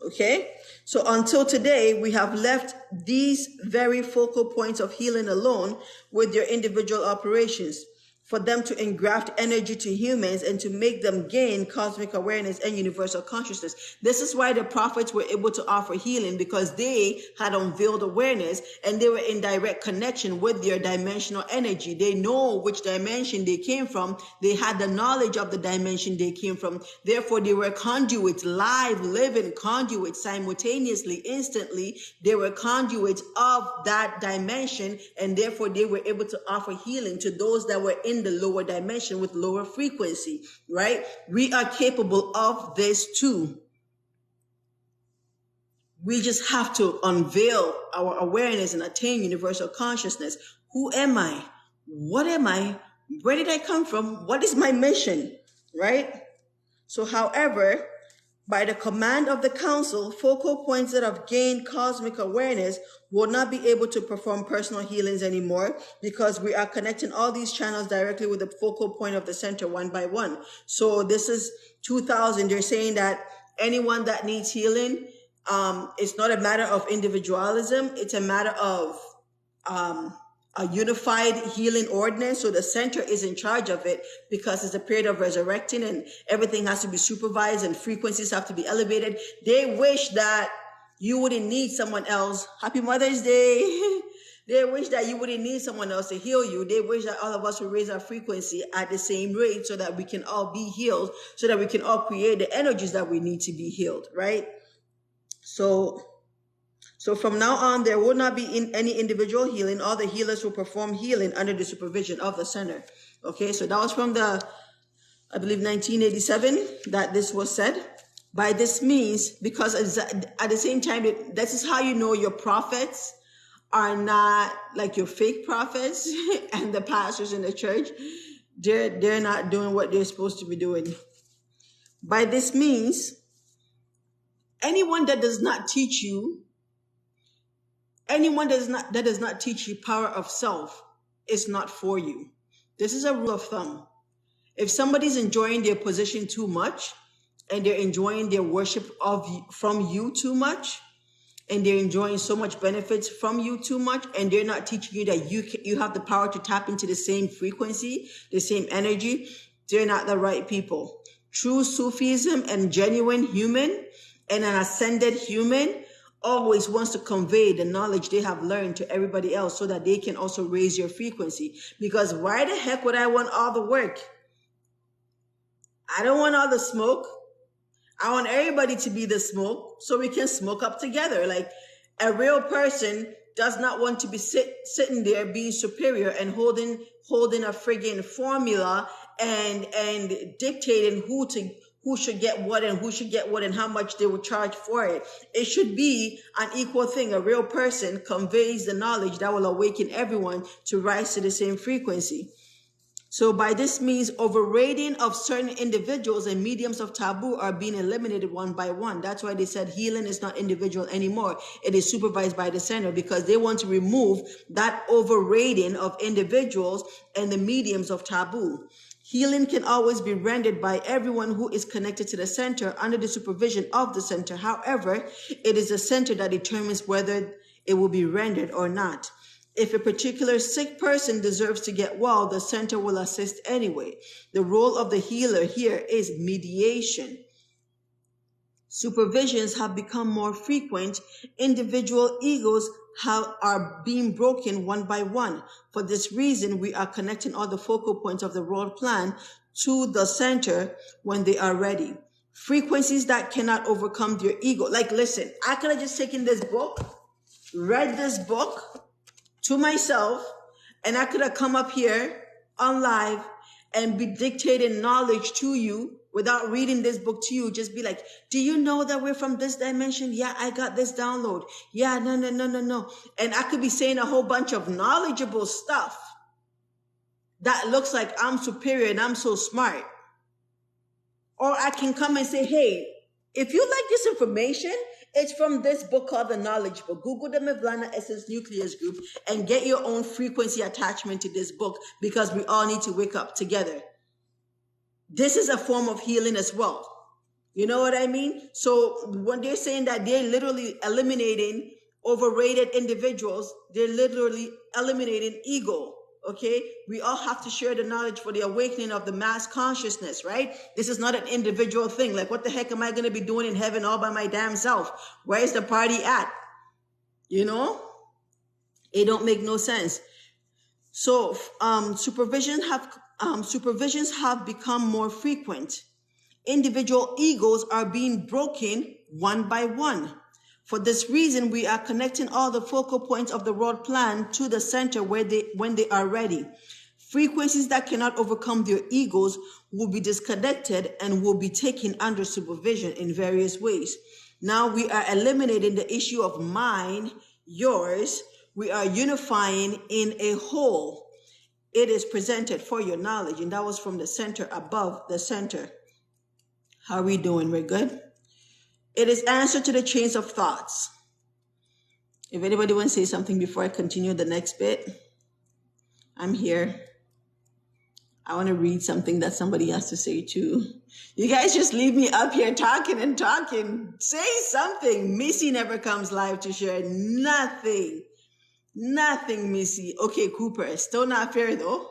Okay? So until today, we have left these very focal points of healing alone with your individual operations. for them to engraft energy to humans and to make them gain cosmic awareness and universal consciousness. This is why the prophets were able to offer healing, because they had unveiled awareness and they were in direct connection with their dimensional energy. They know which dimension they came from. They had the knowledge of the dimension they came from. Therefore, they were conduits, live, living conduits simultaneously, instantly. They were conduits of that dimension, and therefore they were able to offer healing to those that were in the lower dimension with lower frequency, right? We are capable of this too. We just have to unveil our awareness and attain universal consciousness. Who am I? What am I? Where did I come from? What is my mission, right? So, however, by the command of the council, focal points that have gained cosmic awareness will not be able to perform personal healings anymore, because we are connecting all these channels directly with the focal point of the center one by one. So this is 2000. They're saying that anyone that needs healing, it's not a matter of individualism. It's a matter of a unified healing ordinance. So the center is in charge of it, because it's a period of resurrecting and everything has to be supervised and frequencies have to be elevated. They wish that you wouldn't need someone else. Happy Mother's Day. They wish that you wouldn't need someone else to heal you. They wish that all of us would raise our frequency at the same rate so that we can all be healed, so that we can all create the energies that we need to be healed, right? So from now on, there will not be any individual healing. All the healers will perform healing under the supervision of the center. Okay, so that was from I believe 1987 that this was said. By this means, because at the same time, this is how you know your prophets are not like your fake prophets and the pastors in the church. They're not doing what they're supposed to be doing. By this means, anyone that does not teach you power of self is not for you. This is a rule of thumb. If somebody's enjoying their position too much, and they're enjoying their worship from you too much, and they're enjoying so much benefits from you too much, and they're not teaching you that you have the power to tap into the same frequency, the same energy, they're not the right people. True Sufism and genuine human and an ascended human always wants to convey the knowledge they have learned to everybody else so that they can also raise your frequency. Because why the heck would I want all the work? I don't want all the smoke. I want everybody to be the smoke so we can smoke up together. Like, a real person does not want to be sitting there being superior and holding a friggin' formula and dictating who should get what and who should get what and how much they will charge for it. It should be an equal thing. A real person conveys the knowledge that will awaken everyone to rise to the same frequency. So by this means, overrating of certain individuals and mediums of taboo are being eliminated one by one. That's why they said healing is not individual anymore. It is supervised by the center, because they want to remove that overrating of individuals and the mediums of taboo. Healing can always be rendered by everyone who is connected to the center under the supervision of the center. However, it is the center that determines whether it will be rendered or not. If a particular sick person deserves to get well, the center will assist anyway. The role of the healer here is mediation. Supervisions have become more frequent. Individual egos are being broken one by one. For this reason, we are connecting all the focal points of the world plan to the center when they are ready. Frequencies that cannot overcome their ego. Like, listen, I could have just taken this book, read this book to myself, and I could have come up here on live and be dictating knowledge to you without reading this book to you. Just be like, do you know that we're from this dimension? Yeah, I got this download. Yeah, no. And I could be saying a whole bunch of knowledgeable stuff that looks like I'm superior and I'm so smart. Or I can come and say, hey, if you like this information, it's from this book called The Knowledge Book. Google the Mevlana Essence Nucleus Group and get your own frequency attachment to this book, because we all need to wake up together. This is a form of healing as well. You know what I mean? So when they're saying that they're literally eliminating overrated individuals, they're literally eliminating ego. Okay, we all have to share the knowledge for the awakening of the mass consciousness, right? This is not an individual thing. Like, what the heck am I going to be doing in heaven all by my damn self? Where's the party at? You know, it don't make no sense. So, supervisions have become more frequent. Individual egos are being broken one by one. For this reason, we are connecting all the focal points of the world plan to the center when they are ready. Frequencies that cannot overcome their egos will be disconnected and will be taken under supervision in various ways. Now we are eliminating the issue of mine, yours. We are unifying in a whole. It is presented for your knowledge, and that was from the center above the center. How are we doing? We're good? It is answer to the chains of thoughts. If anybody wants to say something before I continue the next bit, I'm here. I want to read something that somebody has to say too. You guys just leave me up here talking and talking. Say something. Missy never comes live to share nothing. Nothing, Missy. Okay, Cooper. Still not fair though.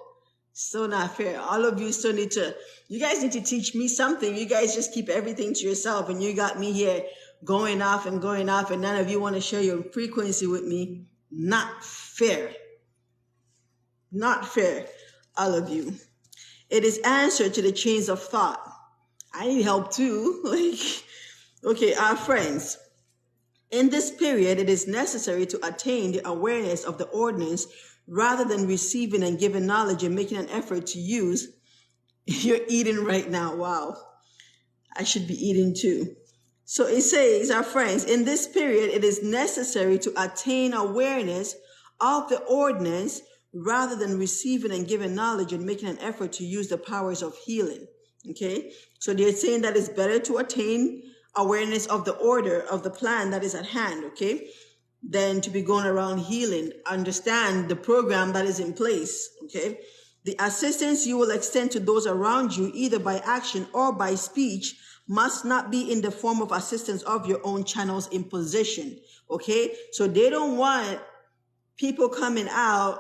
Still not fair. All of you still you guys need to teach me something. You guys just keep everything to yourself, and you got me here going off, and none of you want to share your frequency with me. Not fair. Not fair. All of you. It is answer to the chains of thought. I need help too. Okay, our friends. In this period, it is necessary to attain the awareness of the ordinance rather than receiving and giving knowledge and making an effort to use. You're eating right now. Wow. I should be eating too. So it says, our friends, in this period, it is necessary to attain awareness of the ordinance rather than receiving and giving knowledge and making an effort to use the powers of healing. Okay. So they're saying that it's better to attain awareness of the order of the plan that is at hand. Okay. Than to be going around healing. Understand the program that is in place. Okay. The assistance you will extend to those around you, either by action or by speech, must not be in the form of assistance of your own channel's imposition. Okay. So they don't want people coming out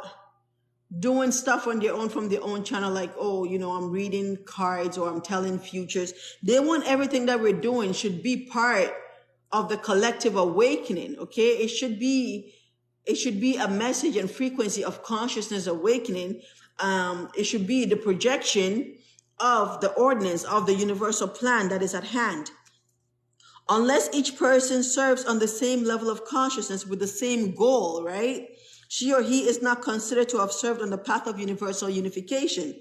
doing stuff on their own from their own channel, like, oh, I'm reading cards or I'm telling futures. They want everything that we're doing should be part of the collective awakening. Okay. It should be a message and frequency of consciousness awakening. It should be the projection of the ordinance of the universal plan that is at hand. Unless each person serves on the same level of consciousness with the same goal, right? She or he is not considered to have served on the path of universal unification,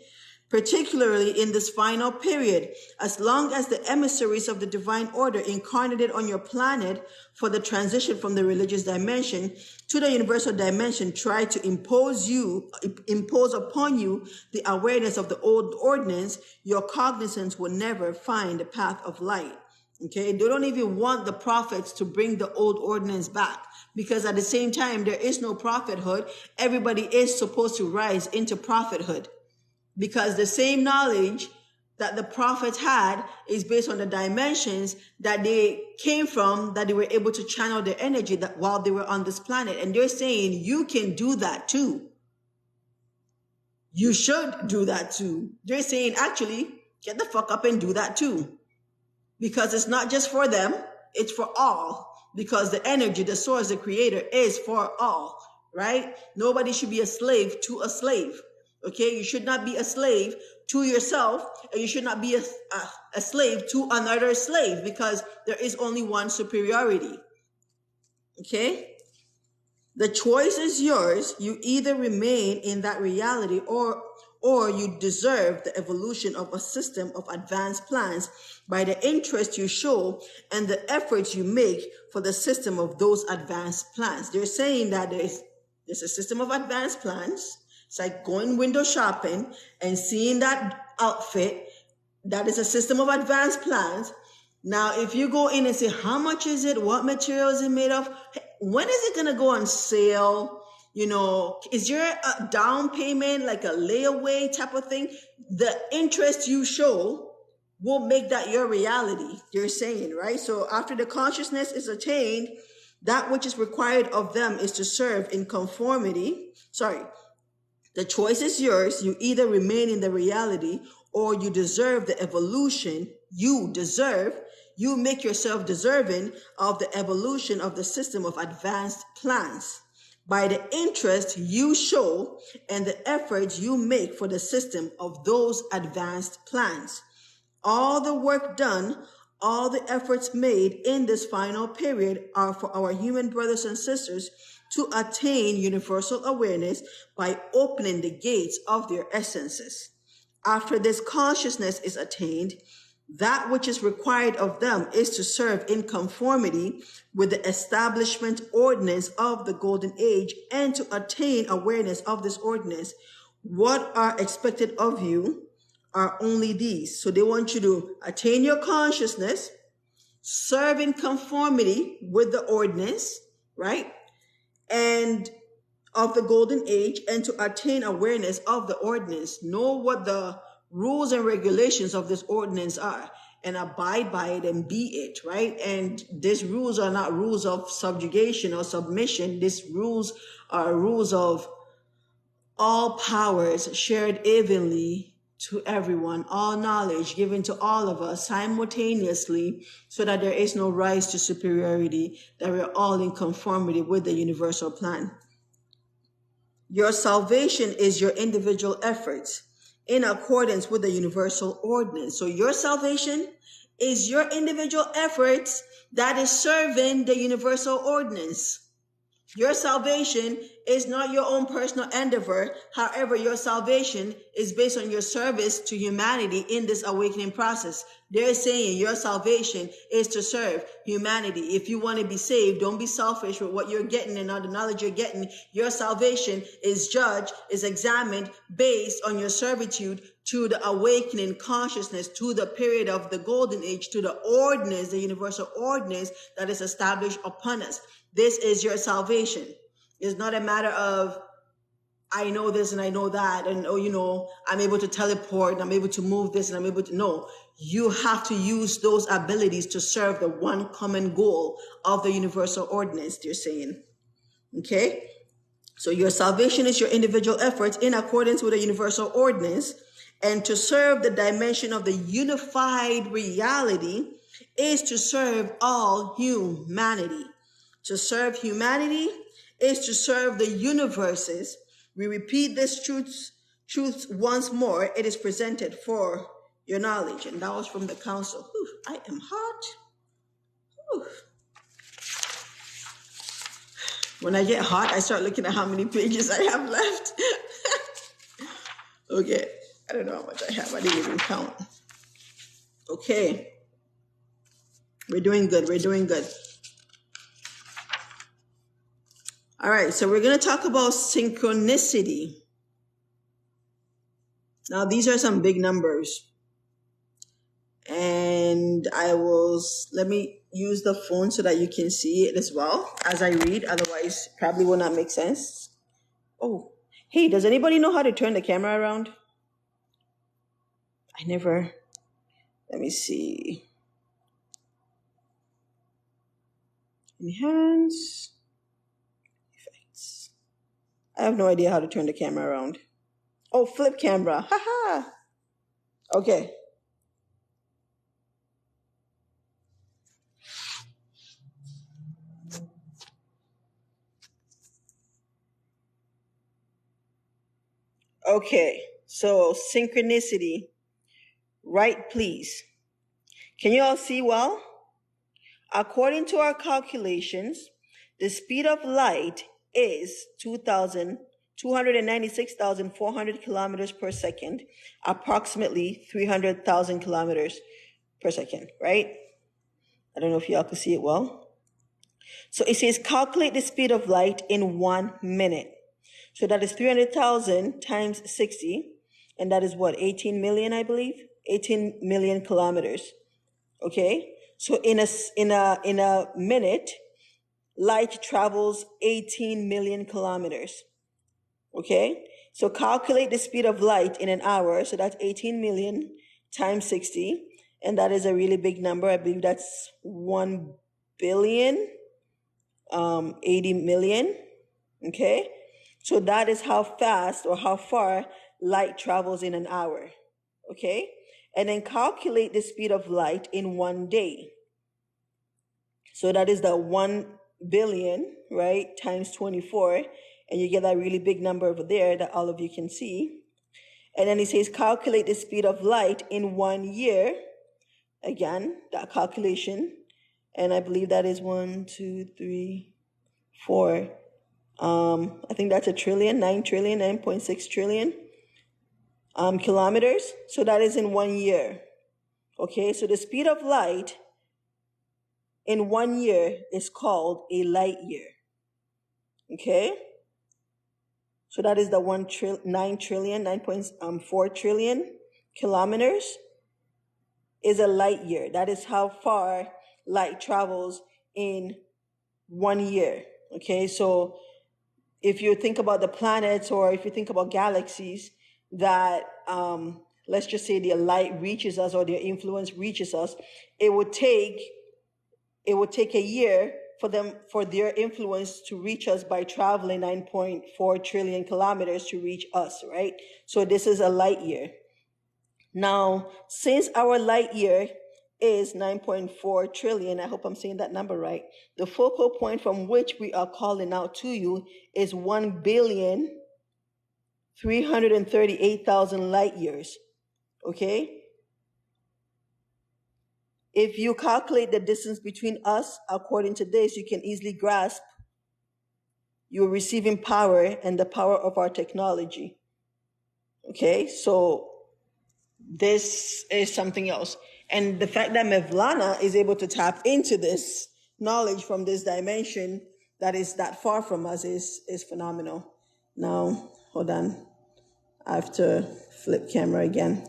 particularly in this final period. As long as the emissaries of the divine order incarnated on your planet for the transition from the religious dimension to the universal dimension try to impose upon you the awareness of the old ordinance, your cognizance will never find the path of light. Okay, they don't even want the prophets to bring the old ordinance back, because at the same time, there is no prophethood. Everybody is supposed to rise into prophethood, because the same knowledge that the prophets had is based on the dimensions that they came from, that they were able to channel their energy that while they were on this planet. And they're saying you can do that too. You should do that too. They're saying, actually, get the fuck up and do that too. Because it's not just for them, it's for all. Because the energy, the source, the creator is for all, right? Nobody should be a slave to a slave. Okay, you should not be a slave to yourself, and you should not be a slave to another slave, because there is only one superiority. Okay? The choice is yours. You either remain in that reality or you deserve the evolution of a system of advanced plans by the interest you show and the efforts you make for the system of those advanced plans. They're saying that there's a system of advanced plans. It's like going window shopping and seeing that outfit. That is a system of advanced plans. Now, if you go in and say, how much is it? What material is it made of? When is it going to go on sale? Is there a down payment, like a layaway type of thing? The interest you show will make that your reality, you're saying, right? So after the consciousness is attained, that which is required of them is to serve in conformity. The The choice is yours. You either remain in the reality or you deserve the evolution you deserve. You make yourself deserving of the evolution of the system of advanced plans by the interest you show and the efforts you make for the system of those advanced plans. All the work done, all the efforts made in this final period are for our human brothers and sisters to attain universal awareness by opening the gates of their essences. After this consciousness is attained, that which is required of them is to serve in conformity with the establishment ordinance of the golden age and to attain awareness of this ordinance. What are expected of you are only these. So they want you to attain your consciousness, serve in conformity with the ordinance, right? And of the golden age, and to attain awareness of the ordinance. Know what the rules and regulations of this ordinance are and abide by it and be it, right? And these rules are not rules of subjugation or submission. These rules are rules of all powers shared evenly to everyone, all knowledge given to all of us simultaneously, so that there is no rise to superiority, that we're all in conformity with the universal plan. Your salvation is your individual efforts in accordance with the universal ordinance. So your salvation is your individual efforts that is serving the universal ordinance. Your salvation is not your own personal endeavor. However, your salvation is based on your service to humanity in this awakening process. They're saying your salvation is to serve humanity. If you want to be saved, don't be selfish with what you're getting and all the knowledge you're getting. Your salvation is judged, is examined based on your servitude to the awakening consciousness, to the period of the golden age, to the ordinance, the universal ordinance that is established upon us. This is your salvation. It's not a matter of, I know this and I know that, and I'm able to teleport and I'm able to move this and I'm able to, no. You have to use those abilities to serve the one common goal of the universal ordinance, they're saying. Okay? So your salvation is your individual efforts in accordance with the universal ordinance, and to serve the dimension of the unified reality is to serve all humanity. To serve humanity is to serve the universes. We repeat this truth once more. It is presented for your knowledge. And that was from the council. Whew, I am hot. Whew. When I get hot, I start looking at how many pages I have left. Okay. I don't know how much I have. I didn't even count. Okay. We're doing good. We're doing good. All right, so we're going to talk about synchronicity. Now, these are some big numbers. And let me use the phone so that you can see it as well as I read. Otherwise, probably will not make sense. Oh, hey, does anybody know how to turn the camera around? Let me see. Enhance. I have no idea how to turn the camera around. Oh, flip camera. Haha. Okay. Okay. So synchronicity. Right, please. Can you all see well? According to our calculations, the speed of light is 296,400 kilometers per second, approximately 300,000 kilometers per second, right? I don't know if y'all can see it well. So it says calculate the speed of light in 1 minute. So that is 300,000 times 60, and that is what, 18 million, I believe? 18 million kilometers. Okay? So in a minute, light travels 18 million kilometers. Okay? So calculate the speed of light in an hour. So that's 18 million times 60. And that is a really big number. I believe that's 1 billion, 80 million. Okay? So that is how fast or how far light travels in an hour. Okay? And then calculate the speed of light in 1 day. So that is the 1 billion, right, times 24. And you get that really big number over there that all of you can see. And then it says calculate the speed of light in 1 year. Again, that calculation. And I believe that is 1, 2, 3, 4. I think that's a trillion, 9 trillion, 9.6 trillion kilometers. So that is in 1 year. Okay, so the speed of light in 1 year is called a light year. Okay, so that is the 9 trillion, 9.4 trillion kilometers is a light year. That is how far light travels in 1 year. Okay, so if you think about the planets or if you think about galaxies that let's just say their light reaches us or their influence reaches us, it would take a year for their influence to reach us by traveling 9.4 trillion kilometers to reach us, right? So this is a light year. Now, since our light year is 9.4 trillion, I hope I'm saying that number right, the focal point from which we are calling out to you is 1,338,000 light years. Okay? If you calculate the distance between us according to this, you can easily grasp you're receiving power and the power of our technology. Okay? So this is something else. And the fact that Mevlana is able to tap into this knowledge from this dimension that is that far from us is phenomenal. Now, hold on. I have to flip camera again.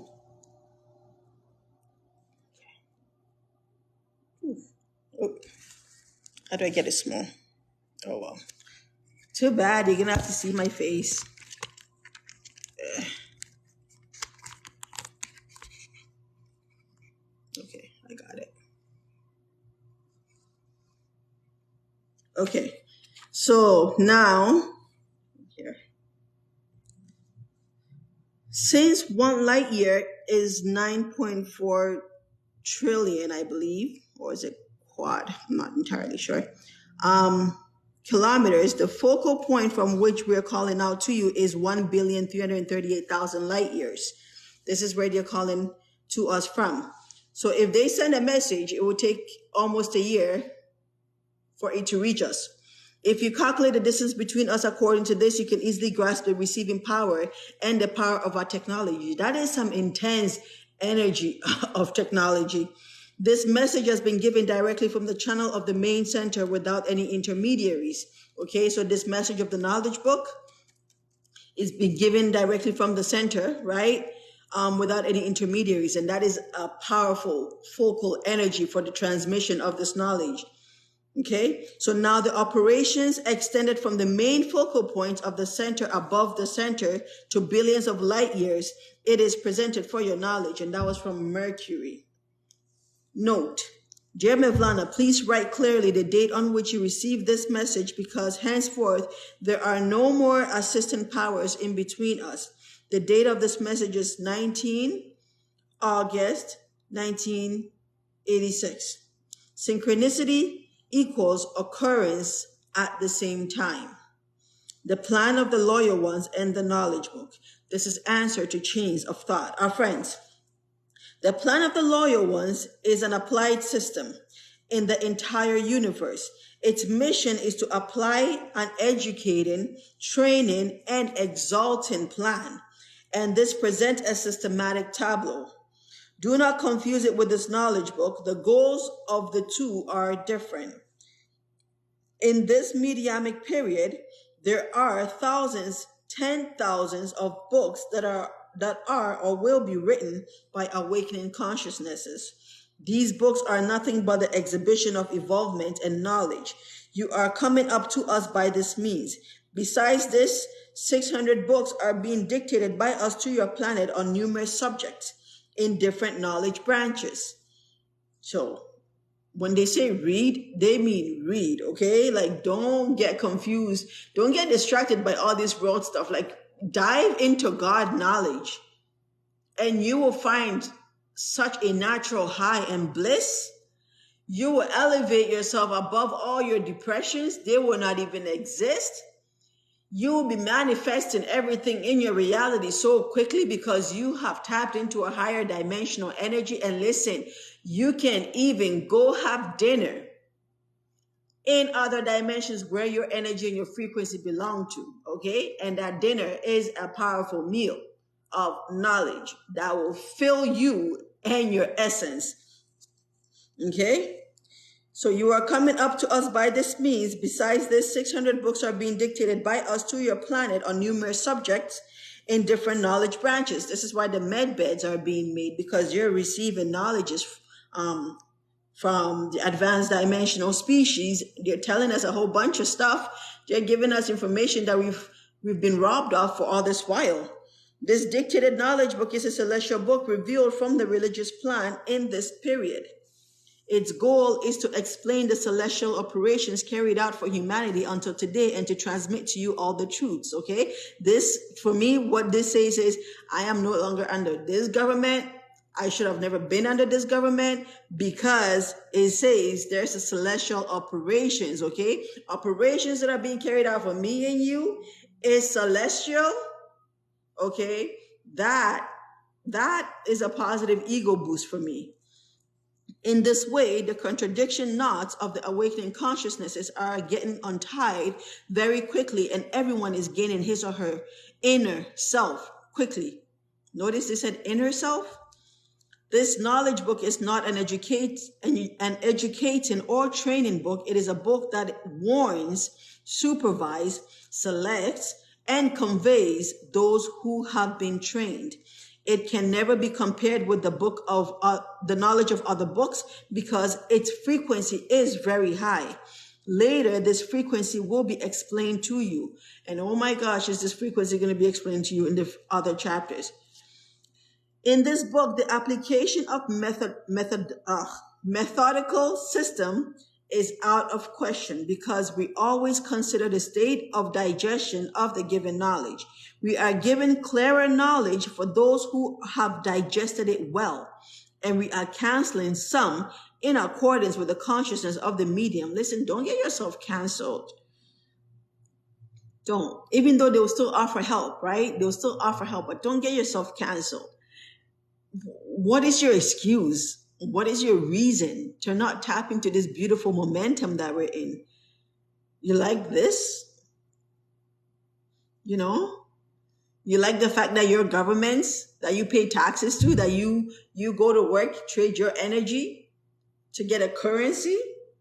Oh, how do I get it small? Oh, well. Too bad. You're going to have to see my face. Okay, I got it. Okay, so now, here. Since 1 light year is 9.4 trillion, I believe, or is it quad? I'm not entirely sure. Kilometers, the focal point from which we're calling out to you is 1,338,000 light years. This is where they're calling to us from. So if they send a message, it would take almost a year for it to reach us. If you calculate the distance between us according to this, you can easily grasp the receiving power and the power of our technology. That is some intense energy of technology. This message has been given directly from the channel of the main center without any intermediaries. Okay, so this message of the knowledge book is being given directly from the center, right? Without any intermediaries. And that is a powerful focal energy for the transmission of this knowledge. Okay, so now the operations extended from the main focal point of the center above the center to billions of light years. It is presented for your knowledge, and that was from Mercury. Note, dear Mevlana, please write clearly the date on which you received this message, because henceforth there are no more assistant powers in between us. The date of this message is 19 August 1986. Synchronicity equals occurrence at the same time. The plan of the loyal ones and the knowledge book. This is answer to chains of thought. Our friends, the plan of the loyal ones is an applied system in the entire universe. Its mission is to apply an educating, training, and exalting plan. And this presents a systematic tableau. Do not confuse it with this knowledge book. The goals of the two are different. In this mediamic period, there are thousands, 10,000s of books that are or will be written by awakening consciousnesses. These books are nothing but the exhibition of evolvement and knowledge. You are coming up to us by this means. Besides this, 600 books are being dictated by us to your planet on numerous subjects in different knowledge branches. So When they say read, they mean read, okay? Like, don't get confused. Don't get distracted by all this world stuff. Like, dive into God knowledge, and you will find such a natural high and bliss. You will elevate yourself above all your depressions. They will not even exist. You will be manifesting everything in your reality so quickly because you have tapped into a higher dimensional energy. And listen, you can even go have dinner in other dimensions where your energy and your frequency belong to, okay? And that dinner is a powerful meal of knowledge that will fill you and your essence, okay? So you are coming up to us by this means. Besides this, 600 books are being dictated by us to your planet on numerous subjects in different knowledge branches. This is why the med beds are being made, because you're receiving knowledges from the advanced dimensional species. They're telling us a whole bunch of stuff. They're giving us information that we've been robbed of for all this while. This dictated knowledge book is a celestial book revealed from the religious plan in this period. Its goal is to explain the celestial operations carried out for humanity until today and to transmit to you all the truths, okay? This, for me, what this says is, I am no longer under this government. I should have never been under this government, because it says there's a celestial operations, okay? Operations that are being carried out for me and you is celestial, okay? That is a positive ego boost for me. In this way, the contradiction knots of the awakening consciousnesses are getting untied very quickly, and everyone is gaining his or her inner self quickly. Notice they said inner self. This knowledge book is not an educating or training book. It is a book that warns, supervises, selects, and conveys those who have been trained. It can never be compared with the book of the knowledge of other books, because its frequency is very high. Later, this frequency will be explained to you. And oh my gosh, is this frequency going to be explained to you in the other chapters? In this book, the application of methodical system is out of question, because we always consider the state of digestion of the given knowledge. We are given clearer knowledge for those who have digested it well, and we are canceling some in accordance with the consciousness of the medium. Listen, don't get yourself canceled. Don't. Even though they will still offer help, right? They'll still offer help, but don't get yourself canceled. What is your excuse? What is your reason to not tap into this beautiful momentum that we're in? You like this? You know? You like the fact that your governments, that you pay taxes to, that you go to work, trade your energy to get a currency.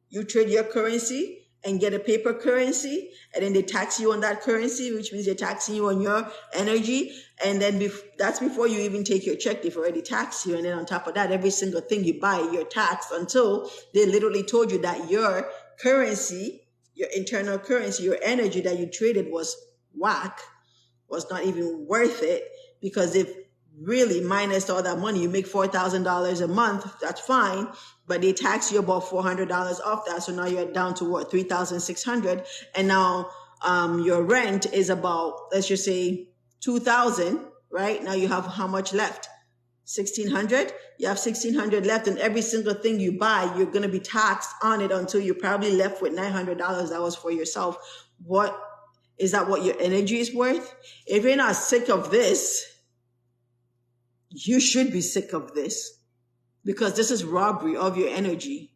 You trade your currency and get a paper currency, and then they tax you on that currency, which means they're taxing you on your energy. And then that's before you even take your check. They've already taxed you. And then on top of that, every single thing you buy, you're taxed, until they literally told you that your currency, your internal currency, your energy that you traded was whack, was not even worth it. Because if really minus all that money, you make $4,000 a month, that's fine. But they tax you about $400 off that. So now you're down to what, $3,600. And now your rent is about, let's just say, $2,000, right? Now you have how much left? $1,600. You have $1,600 left, and every single thing you buy, you're going to be taxed on it until you're probably left with $900 that was for yourself. What is that? What your energy is worth? If you're not sick of this, you should be sick of this, because this is robbery of your energy.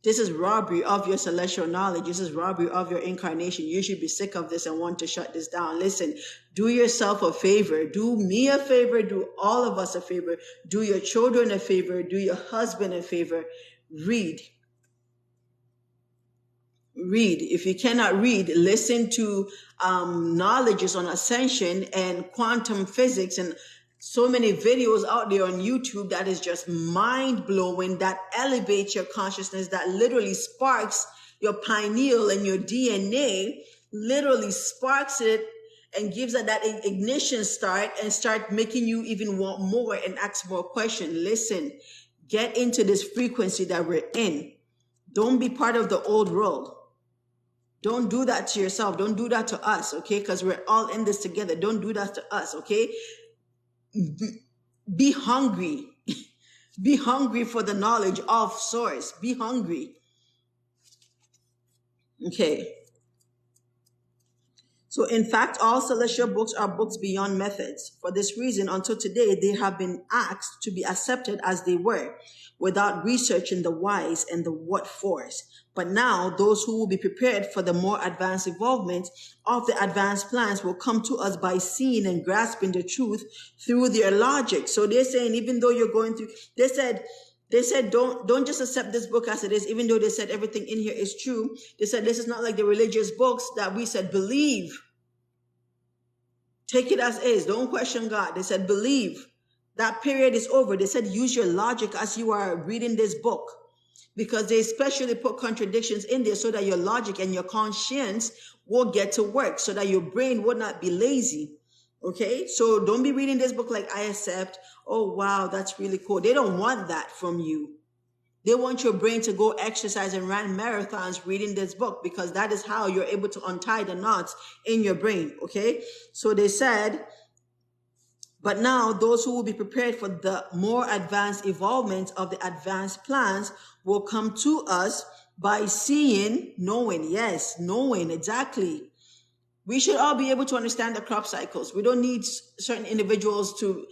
This is robbery of your celestial knowledge. This is robbery of your incarnation. You should be sick of this and want to shut this down. Listen, do yourself a favor. Do me a favor. Do all of us a favor. Do your children a favor. Do your husband a favor. Read. Read. If you cannot read, listen to knowledges on ascension and quantum physics, and so many videos out there on YouTube that is just mind-blowing, that elevates your consciousness, that literally sparks your pineal and your DNA, literally sparks it and gives it that ignition start, and start making you even want more and ask more questions. Listen, get into this frequency that we're in. Don't be part of the old world. Don't do that to yourself. Don't do that to us, okay? Because we're all in this together. Don't do that to us, okay? Be hungry. Be hungry for the knowledge of source. Be hungry. Okay. So in fact, all celestial books are books beyond methods. For this reason, until today, they have been asked to be accepted as they were, without researching the whys and the what fors. But now, those who will be prepared for the more advanced evolvement of the advanced plans will come to us by seeing and grasping the truth through their logic. So they're saying, even though you're going through, they said, don't just accept this book as it is, even though they said everything in here is true. They said, this is not like the religious books that we said, believe. Take it as is. Don't question God. They said, believe. That period is over. They said, use your logic as you are reading this book, because they especially put contradictions in there so that your logic and your conscience will get to work, so that your brain would not be lazy. Okay, so don't be reading this book like I accept. Oh, wow, that's really cool. They don't want that from you. They want your brain to go exercise and run marathons reading this book, because that is how you're able to untie the knots in your brain. Okay, so they said, but now those who will be prepared for the more advanced evolvement of the advanced plans will come to us by seeing, knowing. Yes, knowing exactly. We should all be able to understand the crop cycles. We don't need certain individuals to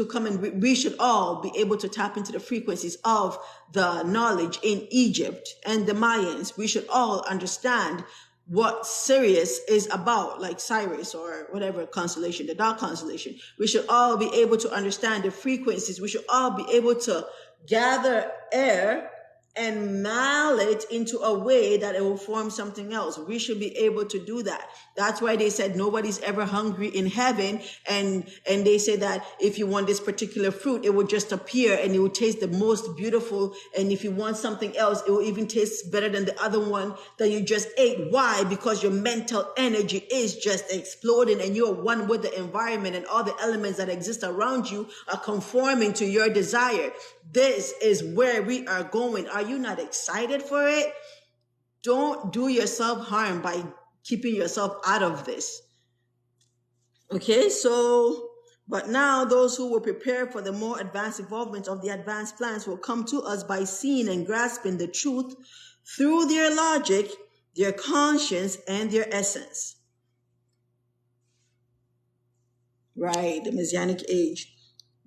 come and we should all be able to tap into the frequencies of the knowledge in Egypt and the Mayans. We should all understand what Sirius is about, like Cyrus or whatever constellation, the dark constellation. We should all be able to understand the frequencies. We should all be able to gather air and mail it into a way that it will form something else. We should be able to do that. That's why they said nobody's ever hungry in heaven. And they say that if you want this particular fruit, it will just appear and it will taste the most beautiful. And if you want something else, it will even taste better than the other one that you just ate. Why? Because your mental energy is just exploding and you're one with the environment, and all the elements that exist around you are conforming to your desire. This is where we are going. Are you not excited for it? Don't do yourself harm by keeping yourself out of this. Okay, so, but now those who will prepare for the more advanced evolvement of the advanced plans will come to us by seeing and grasping the truth through their logic, their conscience, and their essence. Right, the Messianic age.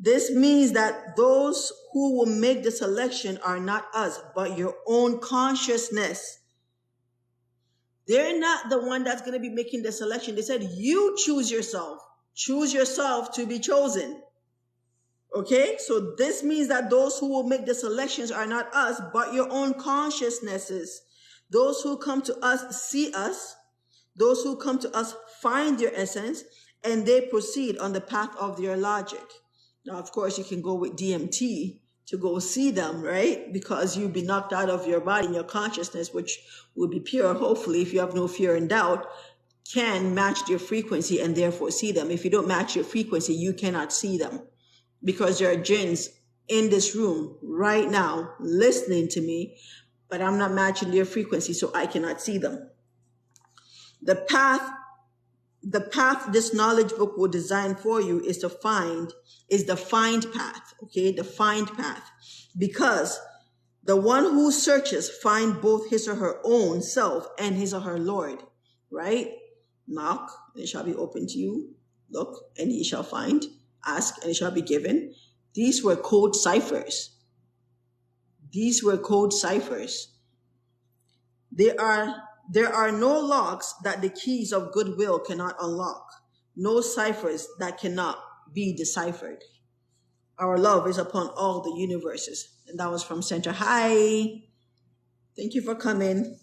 This means that those who will make the selection are not us, but your own consciousness. They're not the one that's going to be making the selection. They said, you choose yourself. Choose yourself to be chosen. Okay, so this means that those who will make the selections are not us, but your own consciousnesses. Those who come to us see us. Those who come to us find their essence, and they proceed on the path of their logic. Now, of course, you can go with DMT to go see them, right? Because you'll be knocked out of your body, and your consciousness, which will be pure, hopefully, if you have no fear and doubt, can match their frequency and therefore see them. If you don't match your frequency, you cannot see them, because there are jinns in this room right now listening to me, but I'm not matching their frequency, so I cannot see them. The path this knowledge book will design for you is the find path, okay? The find path. Because the one who searches find both his or her own self and his or her Lord, right? Knock, and it shall be open to you. Look, and ye shall find. Ask, and it shall be given. These were code ciphers. These were code ciphers. There are no locks that the keys of goodwill cannot unlock. No ciphers that cannot be deciphered. Our love is upon all the universes. And that was from Center. Hi. Thank you for coming.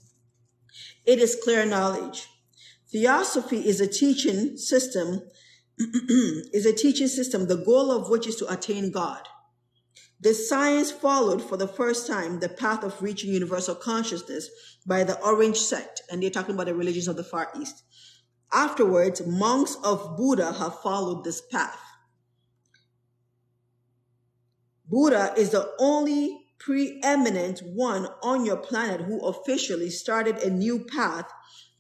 It is clear knowledge. Theosophy is a teaching system, the goal of which is to attain God. This science followed for the first time the path of reaching universal consciousness by the Orange sect, and they're talking about the religions of the Far East. Afterwards, monks of Buddha have followed this path. Buddha is the only preeminent one on your planet who officially started a new path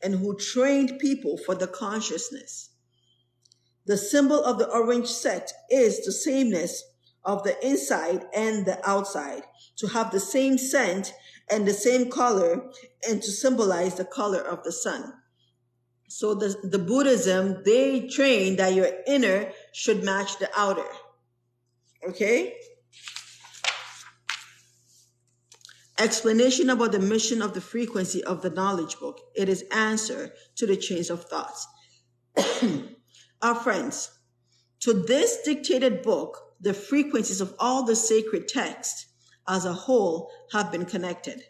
and who trained people for the consciousness. The symbol of the orange sect is the sameness of the inside and the outside, to have the same scent and the same color, and to symbolize the color of the sun. So the Buddhism, they train that your inner should match the outer. Okay? Explanation about the mission of the frequency of the knowledge book. It is answer to the chains of thoughts. Our friends, to this dictated book, the frequencies of all the sacred texts as a whole have been connected.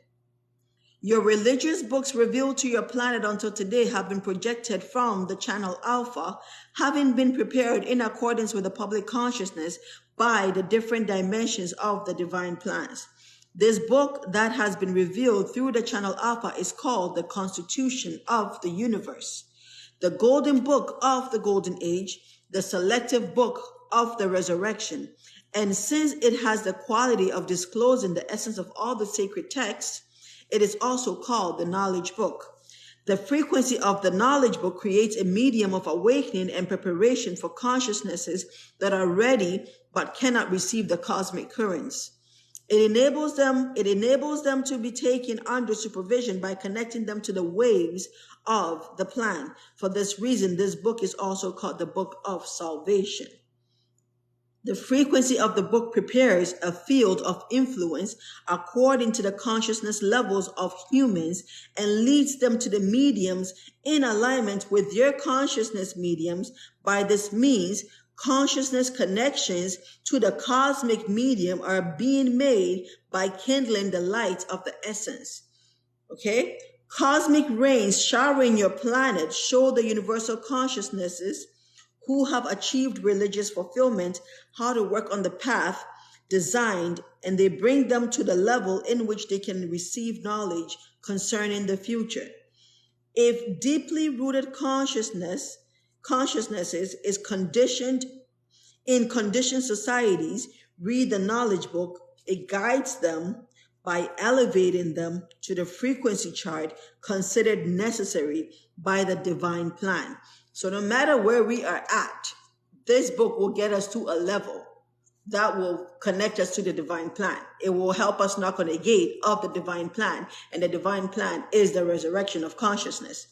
Your religious books revealed to your planet until today have been projected from the channel Alpha, having been prepared in accordance with the public consciousness by the different dimensions of the divine plans. This book that has been revealed through the channel Alpha is called the Constitution of the Universe, the Golden Book of the Golden Age, the Selective Book of the Resurrection. And since it has the quality of disclosing the essence of all the sacred texts, it is also called the Knowledge Book. The frequency of the Knowledge Book creates a medium of awakening and preparation for consciousnesses that are ready but cannot receive the cosmic currents. It enables them to be taken under supervision by connecting them to the waves of the plan. For this reason, this book is also called the Book of Salvation. The frequency of the book prepares a field of influence according to the consciousness levels of humans and leads them to the mediums in alignment with their consciousness mediums. By this means, consciousness connections to the cosmic medium are being made by kindling the light of the essence. Okay? Cosmic rains showering your planet show the universal consciousnesses who have achieved religious fulfillment how to work on the path designed, and they bring them to the level in which they can receive knowledge concerning the future. If deeply rooted consciousnesses is conditioned in conditioned societies, read the knowledge book. It guides them by elevating them to the frequency chart considered necessary by the divine plan. So no matter where we are at, this book will get us to a level that will connect us to the divine plan. It will help us knock on the gate of the divine plan, and the divine plan is the resurrection of consciousness.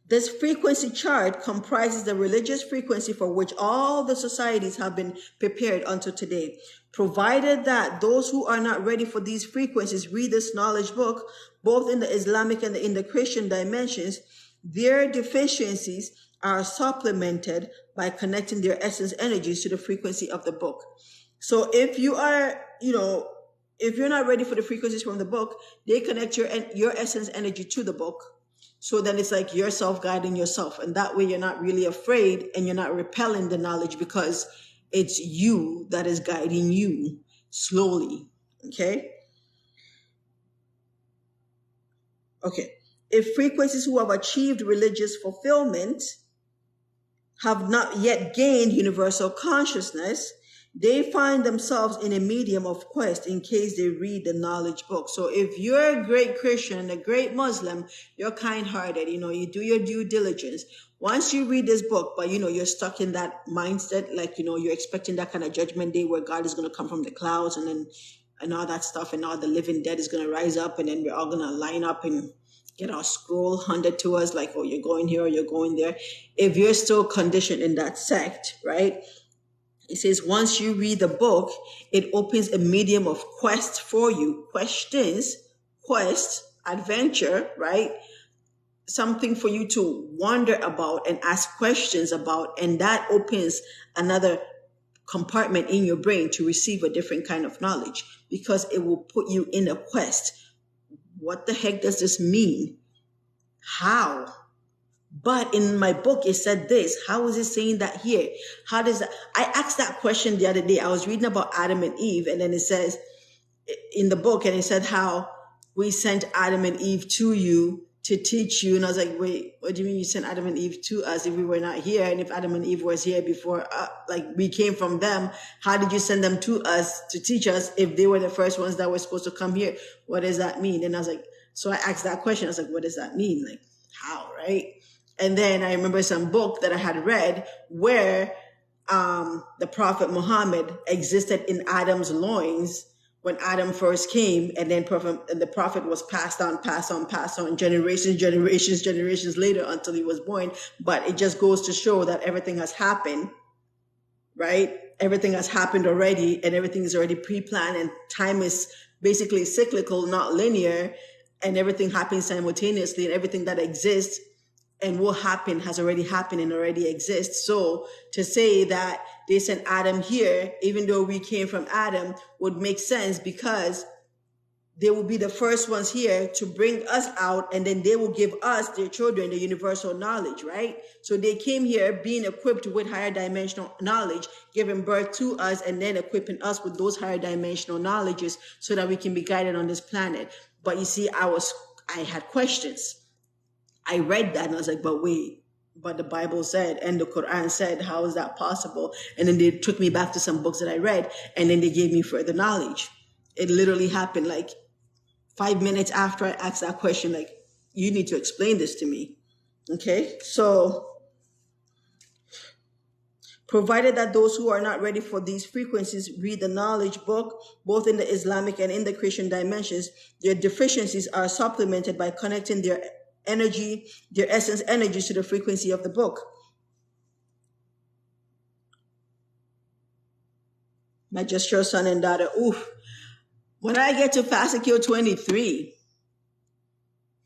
This frequency chart comprises the religious frequency for which all the societies have been prepared until today. Provided that those who are not ready for these frequencies read this knowledge book, both in the Islamic and in the Christian dimensions, their deficiencies are supplemented by connecting their essence energies to the frequency of the book. So if you are, if you're not ready for the frequencies from the book, they connect your essence energy to the book. So then it's like you're self-guiding yourself. And that way you're not really afraid and you're not repelling the knowledge, because it's you that is guiding you slowly. Okay? Okay. If frequencies who have achieved religious fulfillment have not yet gained universal consciousness, they find themselves in a medium of quest in case they read the knowledge book. So if you're a great Christian, a great Muslim, you're kind-hearted, you do your due diligence. Once you read this book, but you're stuck in that mindset, like, you're expecting that kind of judgment day where God is going to come from the clouds and all that stuff, and all the living dead is going to rise up, and then we're all going to line up and get our scroll handed to us like, oh, you're going here or you're going there. If you're still conditioned in that sect, right? It says once you read the book, it opens a medium of quest for you. Questions, quest, adventure, right? Something for you to wonder about and ask questions about. And that opens another compartment in your brain to receive a different kind of knowledge, because it will put you in a quest. What the heck does this mean? How? But in my book, it said this. How is it saying that here? How does that? I asked that question the other day. I was reading about Adam and Eve, and then it says in the book, and it said how we sent Adam and Eve to you to teach you. And I was like, wait, what do you mean you sent Adam and Eve to us if we were not here? And if Adam and Eve was here before, like we came from them, how did you send them to us to teach us if they were the first ones that were supposed to come here? What does that mean? And I was like, so I asked that question. I was like, what does that mean? Like, how, right? And then I remember some book that I had read where the Prophet Muhammad existed in Adam's loins when Adam first came, and then the prophet was passed on, generations later until he was born. But it just goes to show that everything has happened, right? Everything has happened already, and everything is already pre-planned, and time is basically cyclical, not linear, and everything happens simultaneously, and everything that exists and will happen has already happened and already exists. So to say that they sent Adam here, even though we came from Adam, would make sense because they will be the first ones here to bring us out, and then they will give us, their children, the universal knowledge, right? So they came here being equipped with higher dimensional knowledge, giving birth to us, and then equipping us with those higher dimensional knowledges so that we can be guided on this planet. But you see, I had questions. I read that and I was like, but wait, but the Bible said, and the Quran said, how is that possible? And then they took me back to some books that I read, and then they gave me further knowledge. It literally happened like 5 minutes after I asked that question, like, you need to explain this to me. Okay. So provided that those who are not ready for these frequencies read the knowledge book, both in the Islamic and in the Christian dimensions, their deficiencies are supplemented by connecting their energy, their essence energy to the frequency of the book. My just your son and daughter. Oof. When I get to Fascicule 23,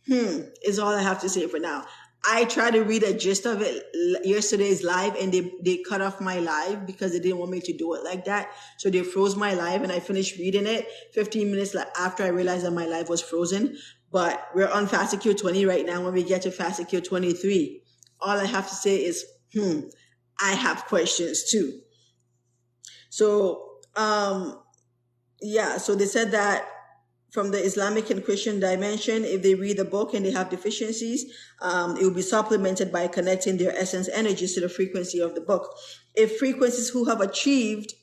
is all I have to say for now. I tried to read a gist of it yesterday's live, and they cut off my live because they didn't want me to do it like that. So they froze my live, and I finished reading it 15 minutes after I realized that my live was frozen. But we're on Fascicule 20 right now. When we get to Fascicule 23, all I have to say is, I have questions too. So, so they said that from the Islamic and Christian dimension, if they read the book and they have deficiencies, it will be supplemented by connecting their essence energies to the frequency of the book. If frequencies who have achieved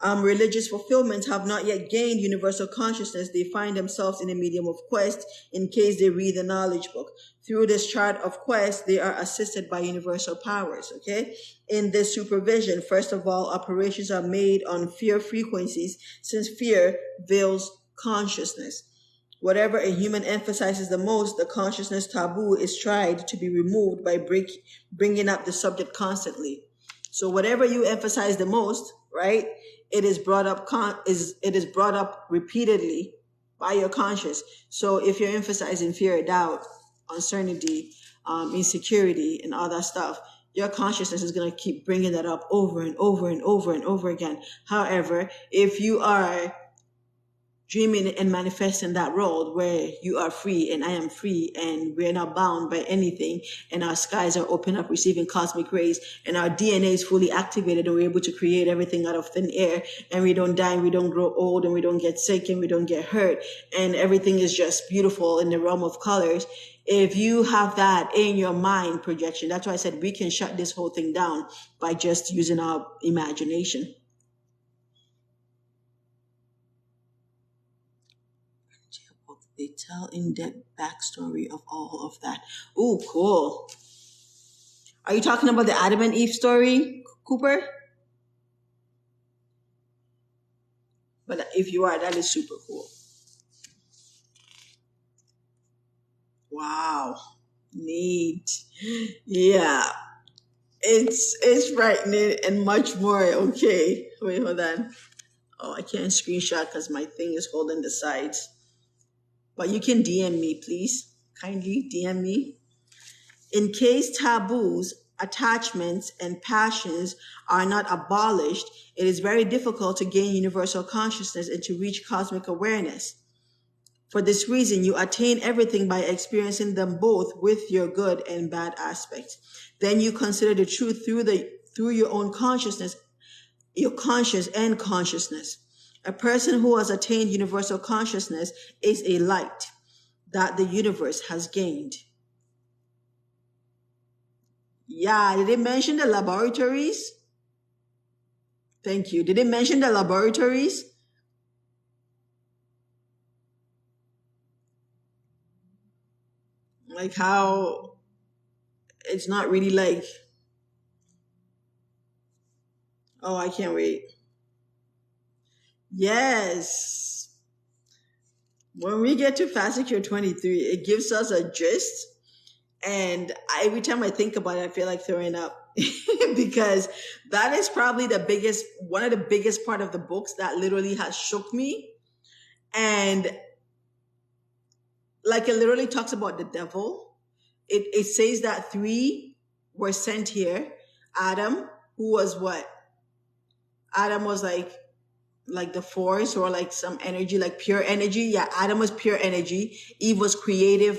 religious fulfillment have not yet gained universal consciousness, they find themselves in a medium of quest in case they read the knowledge book. Through this chart of quest, they are assisted by universal powers, okay? In this supervision, first of all, operations are made on fear frequencies, since fear veils consciousness. Whatever a human emphasizes the most, the consciousness taboo is tried to be removed by bringing up the subject constantly. So whatever you emphasize the most, right, it is brought up repeatedly by your conscious. So if you're emphasizing fear, doubt, uncertainty, insecurity, and all that stuff, your consciousness is going to keep bringing that up over and over and over and over again. However, if you are dreaming and manifesting that world where you are free and I am free and we're not bound by anything, and our skies are open up receiving cosmic rays, and our DNA is fully activated, and we're able to create everything out of thin air, and we don't die and we don't grow old and we don't get sick and we don't get hurt, and everything is just beautiful in the realm of colors. If you have that in your mind projection, that's why I said we can shut this whole thing down by just using our imagination. They tell in-depth backstory of all of that. Ooh, cool. Are you talking about the Adam and Eve story, Cooper? But if you are, that is super cool. Wow. Neat. Yeah. It's frightening and much more. Okay. Wait, hold on. Oh, I can't screenshot because my thing is holding the sides. But you can DM me, please. Kindly DM me. In case taboos, attachments, and passions are not abolished, it is very difficult to gain universal consciousness and to reach cosmic awareness. For this reason, you attain everything by experiencing them both with your good and bad aspects. Then you consider the truth through your own consciousness, your conscious and consciousness. A person who has attained universal consciousness is a light. that the universe has gained. Yeah, did it mention the laboratories? Thank you. Did it mention the laboratories? Like how it's not really like, oh, I can't wait. Yes. When we get to Fascicule 23, it gives us a gist. And every time I think about it, I feel like throwing up because that is probably one of the biggest part of the books that literally has shook me. And like it literally talks about the devil. It says that three were sent here. Adam, who was what? Adam was like the force or like some energy, like pure energy. Yeah, Adam was pure energy. Eve was creative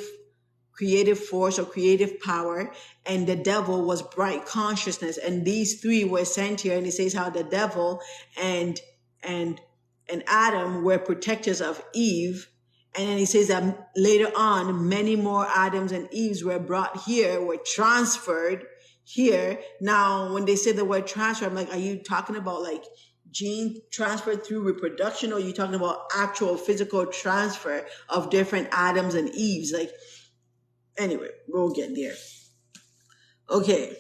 force or creative power, and the devil was bright consciousness. And these three were sent here, and it says how the devil and and and Adam were protectors of Eve. And then he says that later on, many more Adams and Eves were brought here, were transferred here. Now, when they say the word transfer, I'm like, are you talking about like gene transfer through reproduction, or are you talking about actual physical transfer of different Adams and Eves? Like, anyway, we'll get there. Okay.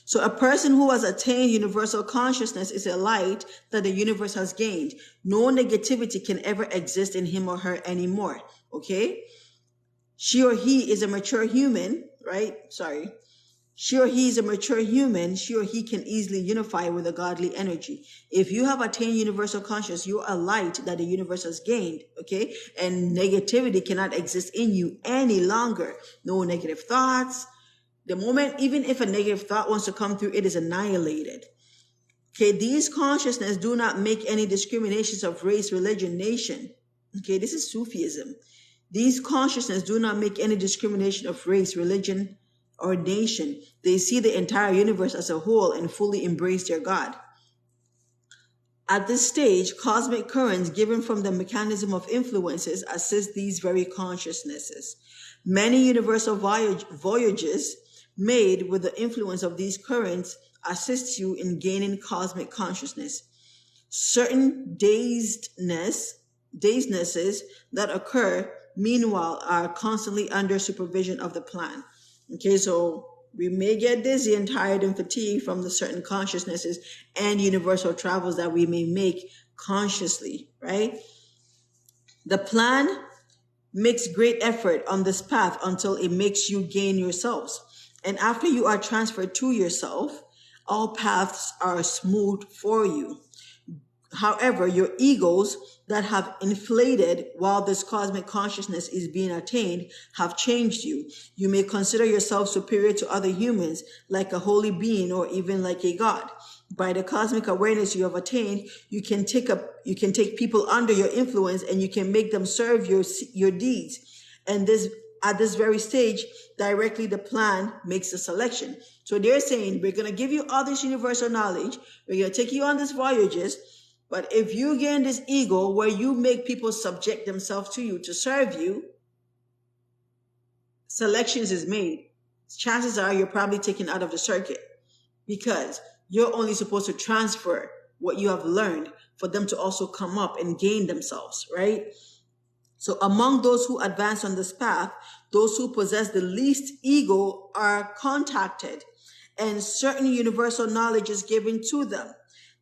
So a person who has attained universal consciousness is a light that the universe has gained. No negativity can ever exist in him or her anymore. Okay? She or he is a mature human, right? Sorry. She or he is a mature human. She or he can easily unify with a godly energy. If you have attained universal consciousness, you are a light that the universe has gained. Okay? And negativity cannot exist in you any longer. No negative thoughts. The moment, even if a negative thought wants to come through, it is annihilated. Okay, these consciousness do not make any discriminations of race, religion, nation. Okay, this is Sufism. These consciousness do not make any discrimination of race, religion, or nation. They see the entire universe as a whole and fully embrace their God. At this stage, cosmic currents given from the mechanism of influences assist these very consciousnesses. Many universal voyages made with the influence of these currents assist you in gaining cosmic consciousness. Certain dazednesses that occur, meanwhile, are constantly under supervision of the plan. Okay, so we may get dizzy and tired and fatigued from the certain consciousnesses and universal travels that we may make consciously, right? The plan makes great effort on this path until it makes you gain yourselves. And after you are transferred to yourself, all paths are smooth for you. However, your egos that have inflated while this cosmic consciousness is being attained have changed you. You may consider yourself superior to other humans, like a holy being or even like a god. By the cosmic awareness you have attained, you can take people under your influence and you can make them serve your deeds. And at this very stage, directly the plan makes the selection. So they're saying, we're going to give you all this universal knowledge. We're going to take you on these voyages. But if you gain this ego where you make people subject themselves to you to serve you, selections is made. Chances are you're probably taken out of the circuit because you're only supposed to transfer what you have learned for them to also come up and gain themselves, right? So among those who advance on this path, those who possess the least ego are contacted, and certain universal knowledge is given to them.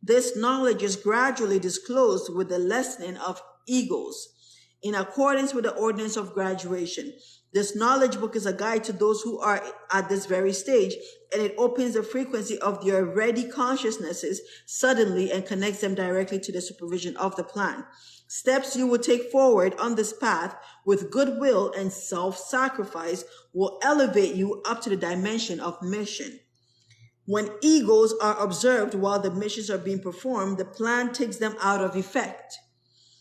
This knowledge is gradually disclosed with the lessening of egos, in accordance with the ordinance of graduation. This knowledge book is a guide to those who are at this very stage, and it opens the frequency of their ready consciousnesses suddenly and connects them directly to the supervision of the plan. Steps you will take forward on this path with goodwill and self-sacrifice will elevate you up to the dimension of mission. When egos are observed while the missions are being performed, the plan takes them out of effect.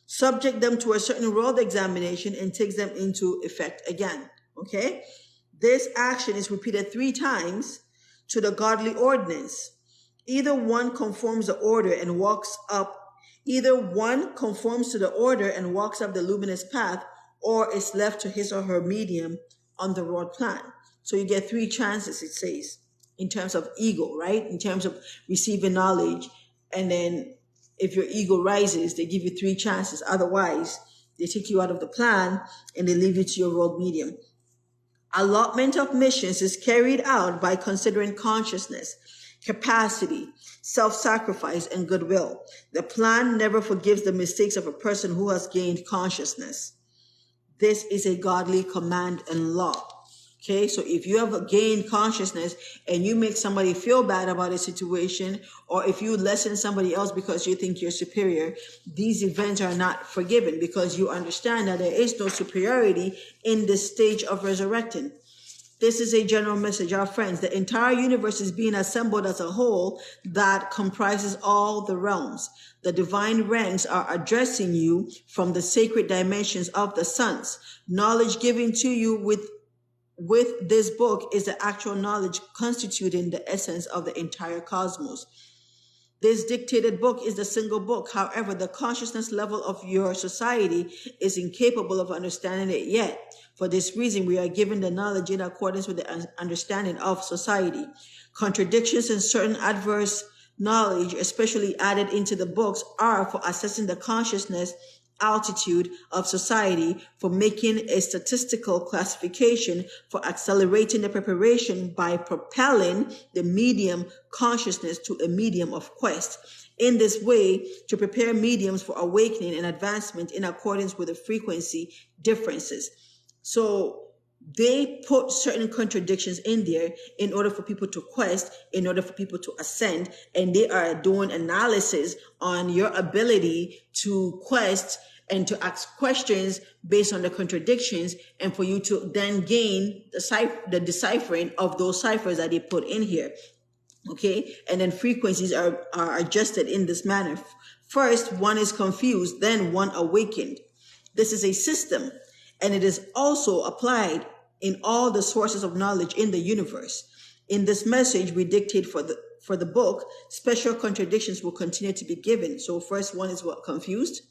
Subject them to a certain world examination and takes them into effect again. Okay? This action is repeated 3 times to the godly ordinance. Either one conforms to the order and walks up the luminous path, or it's left to his or her medium on the road plan. So you get 3 chances, it says, in terms of ego, right? In terms of receiving knowledge. And then if your ego rises, they give you 3 chances. Otherwise, they take you out of the plan and they leave you to your road medium. Allotment of missions is carried out by considering consciousness, capacity, self-sacrifice, and goodwill. The plan never forgives the mistakes of a person who has gained consciousness. This is a godly command and law. Okay, so if you have gained consciousness and you make somebody feel bad about a situation, or if you lessen somebody else because you think you're superior, these events are not forgiven because you understand that there is no superiority in this stage of resurrecting. This is a general message, our friends. The entire universe is being assembled as a whole that comprises all the realms. The divine ranks are addressing you from the sacred dimensions of the suns. Knowledge given to you with this book is the actual knowledge constituting the essence of the entire cosmos. This dictated book is the single book. However, the consciousness level of your society is incapable of understanding it yet. For this reason, we are given the knowledge in accordance with the understanding of society. Contradictions and certain adverse knowledge, especially added into the books, are for assessing the consciousness altitude of society, for making a statistical classification, for accelerating the preparation by propelling the medium consciousness to a medium of quest. In this way, to prepare mediums for awakening and advancement in accordance with the frequency differences. So they put certain contradictions in there in order for people to quest, in order for people to ascend, and they are doing analysis on your ability to quest and to ask questions based on the contradictions, and for you to then gain the deciphering of those ciphers that they put in here. Okay, and then frequencies are adjusted in this manner. First, one is confused, then one awakened. This is a system, and it is also applied in all the sources of knowledge in the universe. In this message we dictate for the book, special contradictions will continue to be given. So first one is what? Confused.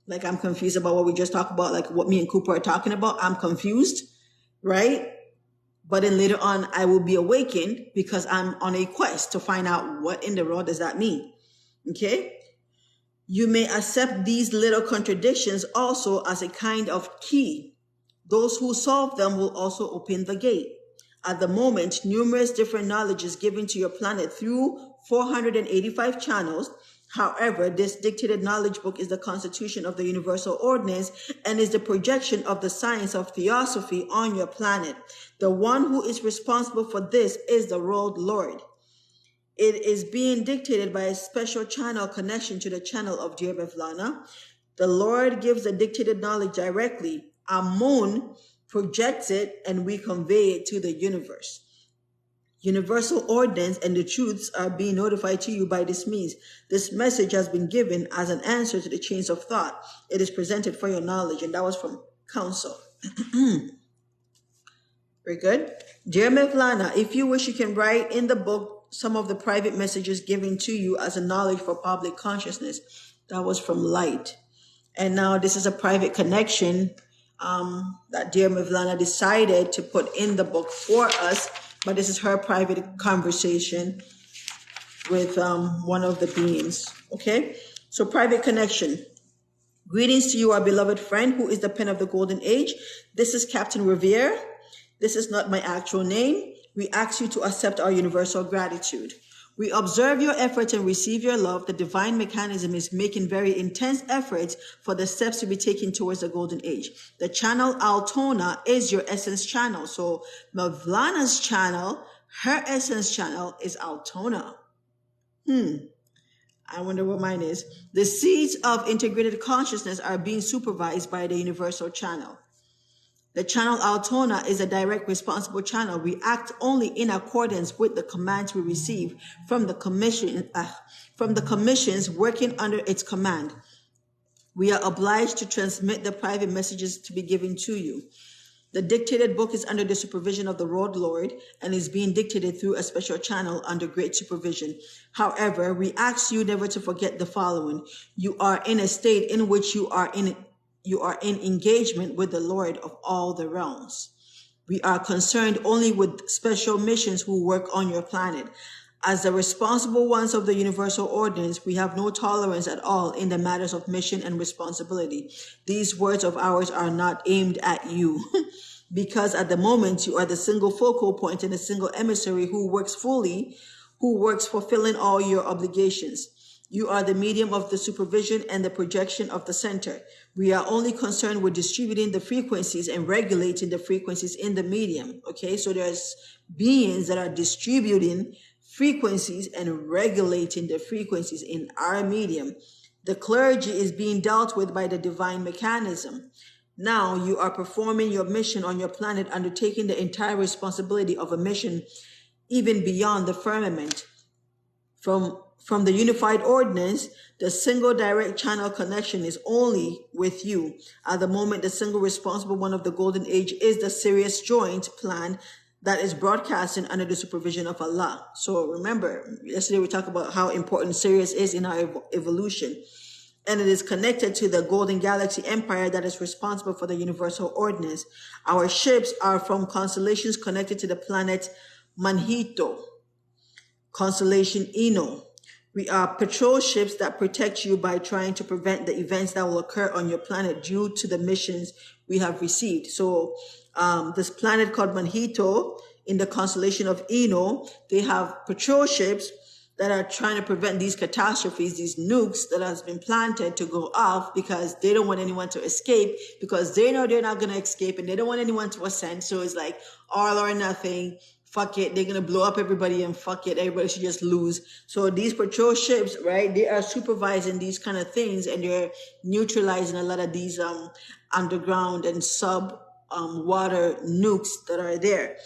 Like, I'm confused about what we just talked about, like what me and Cooper are talking about. I'm confused, right? But then later on, I will be awakened because I'm on a quest to find out what in the world does that mean. Okay? You may accept these little contradictions also as a kind of key. Those who solve them will also open the gate. At the moment, numerous different knowledge is given to your planet through 485 channels. However, this dictated knowledge book is the constitution of the universal ordinance and is the projection of the science of theosophy on your planet. The one who is responsible for this is the world Lord. It is being dictated by a special channel connection to the channel of Dear Bevlana. The Lord gives the dictated knowledge directly. Amun projects it and we convey it to the universe. Universal ordinance and the truths are being notified to you by this means. This message has been given as an answer to the chains of thought. It is presented for your knowledge, and that was from Council. Very good. Dear Mevlana, if you wish, you can write in the book some of the private messages given to you as a knowledge for public consciousness. That was from Light. And now this is a private connection that Dear Mevlana decided to put in the book for us. But this is her private conversation with one of the beings. Okay? So private connection. Greetings to you, our beloved friend, who is the pen of the golden age. This is Captain Revere. This is not my actual name. We ask you to accept our universal gratitude. We observe your efforts and receive your love. The divine mechanism is making very intense efforts for the steps to be taken towards the golden age. The channel Altona is your essence channel. So Mevlana's channel, her essence channel is Altona. I wonder what mine is. The seeds of integrated consciousness are being supervised by the universal channel. The channel Altona is a direct responsible channel. We act only in accordance with the commands we receive from the commissions working under its command. We are obliged to transmit the private messages to be given to you. The dictated book is under the supervision of the Road Lord and is being dictated through a special channel under great supervision. However, we ask you never to forget the following. You are in a state in which you are in you are in engagement with the Lord of all the realms. We are concerned only with special missions who work on your planet. As the responsible ones of the universal ordinance, we have no tolerance at all in the matters of mission and responsibility. These words of ours are not aimed at you, because at the moment you are the single focal point and a single emissary who works fulfilling all your obligations. You are the medium of the supervision and the projection of the center. We are only concerned with distributing the frequencies and regulating the frequencies in the medium. Okay, so there's beings that are distributing frequencies and regulating the frequencies in our medium. The clergy is being dealt with by the divine mechanism. Now you are performing your mission on your planet, undertaking the entire responsibility of a mission even beyond the firmament. From the unified ordinance, the single direct channel connection is only with you. At the moment, the single responsible one of the golden age is the Sirius joint plan that is broadcasting under the supervision of Allah. So remember, yesterday we talked about how important Sirius is in our evolution. And it is connected to the Golden Galaxy Empire that is responsible for the universal ordinance. Our ships are from constellations connected to the planet Manhito, constellation Ino. We are patrol ships that protect you by trying to prevent the events that will occur on your planet due to the missions we have received. So this planet called Manhito in the constellation of Ino, they have patrol ships that are trying to prevent these catastrophes, these nukes that has been planted to go off, because they don't want anyone to escape, because they know they're not going to escape and they don't want anyone to ascend. So it's like all or nothing. Fuck it, they're going to blow up everybody and fuck it, everybody should just lose. So these patrol ships, right, they are supervising these kind of things, and they're neutralizing a lot of these underground and sub water nukes that are there.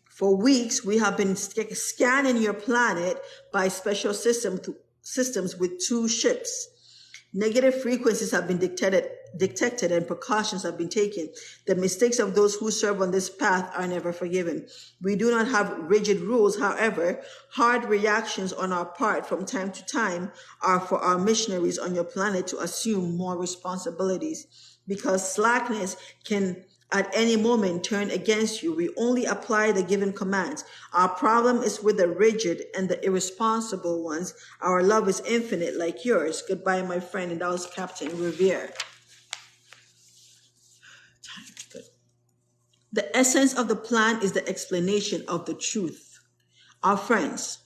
For weeks, we have been scanning your planet by special systems with 2 ships. Negative frequencies have been detected and precautions have been taken. The mistakes of those who serve on this path are never forgiven. We do not have rigid rules. However, hard reactions on our part from time to time are for our missionaries on your planet to assume more responsibilities. Because slackness can at any moment turn against you, we only apply the given commands. Our problem is with the rigid and the irresponsible ones. Our love is infinite like yours. Goodbye, my friend. And that was Captain Revere. Good. The essence of the plan is the explanation of the truth. Our friends,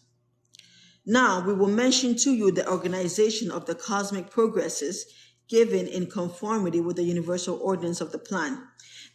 now we will mention to you the organization of the cosmic progresses given in conformity with the universal ordinance of the plan.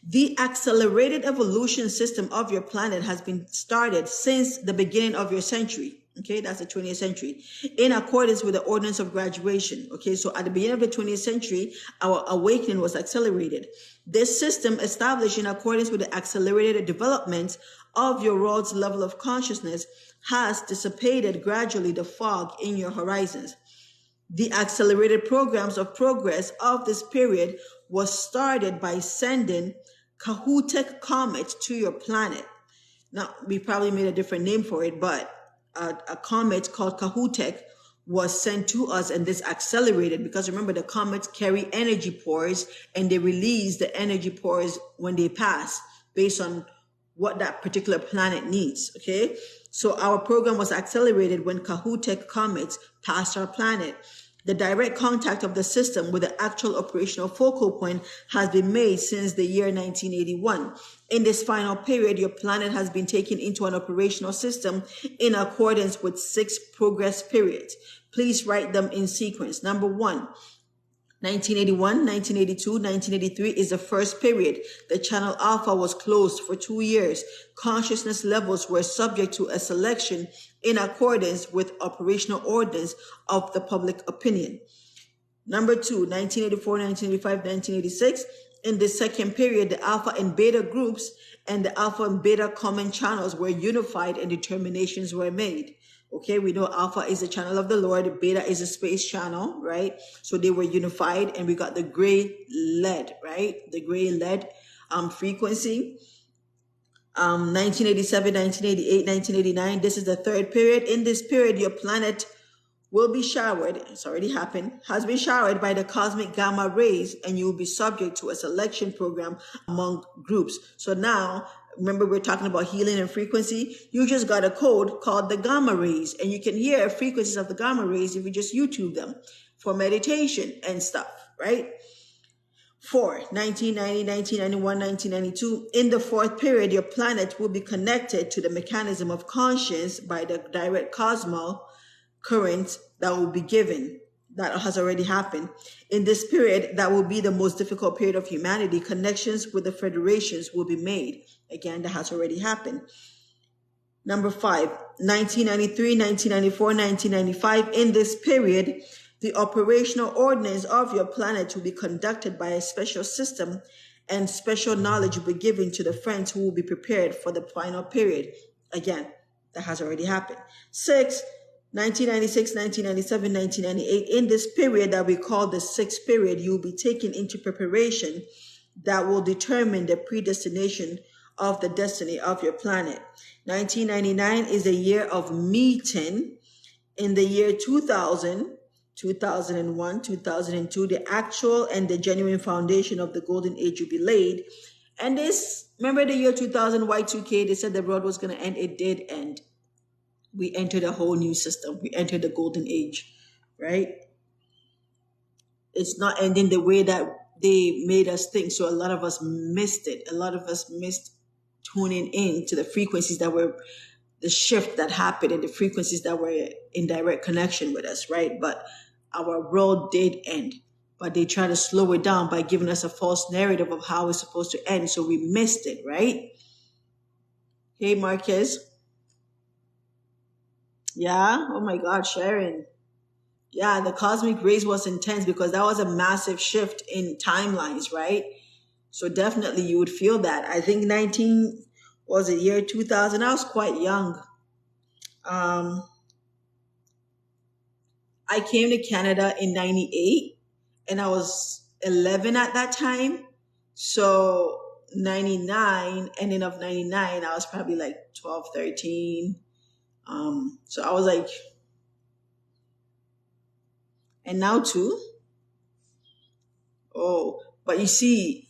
The accelerated evolution system of your planet has been started since the beginning of your century. Okay, that's the 20th century, in accordance with the ordinance of graduation. Okay, so at the beginning of the 20th century, our awakening was accelerated. This system, established in accordance with the accelerated development of your world's level of consciousness, has dissipated gradually the fog in your horizons. The accelerated programs of progress of this period was started by sending Kahutek comets to your planet. Now, we probably made a different name for it, but a comet called Kahutek was sent to us, and this accelerated, because remember, the comets carry energy pores and they release the energy pores when they pass based on what that particular planet needs. Okay, so our program was accelerated when Kahutek comets passed our planet. The direct contact of the system with the actual operational focal point has been made since the year 1981. In this final period, your planet has been taken into an operational system in accordance with 6 progress periods. Please write them in sequence. Number 1, 1981, 1982, 1983 is the first period. The channel Alpha was closed for 2 years. Consciousness levels were subject to a selection in accordance with operational ordinance of the public opinion. Number 2, 1984, 1985, 1986. In the second period, the Alpha and Beta groups and the Alpha and Beta common channels were unified and determinations were made. Okay, we know Alpha is the channel of the Lord, Beta is a space channel, right? So they were unified, and we got the gray lead, right? The gray lead frequency. 1987, 1988, 1989. This is the third period. In this period, your planet will be showered, it's already happened, has been showered by the cosmic gamma rays, and you will be subject to a selection program among groups. So now, remember we're talking about healing and frequency? You just got a code called the gamma rays, and you can hear frequencies of the gamma rays if you just YouTube them for meditation and stuff, right? 4, 1990, 1991, 1992. In the fourth period, your planet will be connected to the mechanism of conscience by the direct cosmos current that will be given. That has already happened. In this period, that will be the most difficult period of humanity. Connections with the federations will be made. Again, that has already happened. Number 5, 1993, 1994, 1995. In this period, the operational ordinance of your planet will be conducted by a special system, and special knowledge will be given to the friends who will be prepared for the final period. Again, that has already happened. 6, 1996, 1997, 1998. In this period that we call the sixth period, you will be taken into preparation that will determine the predestination of the destiny of your planet. 1999 is a year of meeting. In the year 2000, 2001, 2002, the actual and the genuine foundation of the golden age will be laid. And this, remember the year 2000, Y2K, they said the world was going to end. It did end. We entered a whole new system. We entered the golden age, right? It's not ending the way that they made us think. So a lot of us missed it. A lot of us missed tuning in to the frequencies that were the shift that happened and the frequencies that were in direct connection with us, right? But our world did end. But they try to slow it down by giving us a false narrative of how it's supposed to end. So we missed it, right? Hey, Marquez. Yeah. Oh my God, Sharon. Yeah, the cosmic rays was intense because that was a massive shift in timelines, right? So definitely you would feel that. I think was it year 2000? I was quite young. I came to Canada in 98 and I was 11 at that time. So 99, ending of 99, I was probably like 12, 13. So I was like, and now too. Oh, but you see,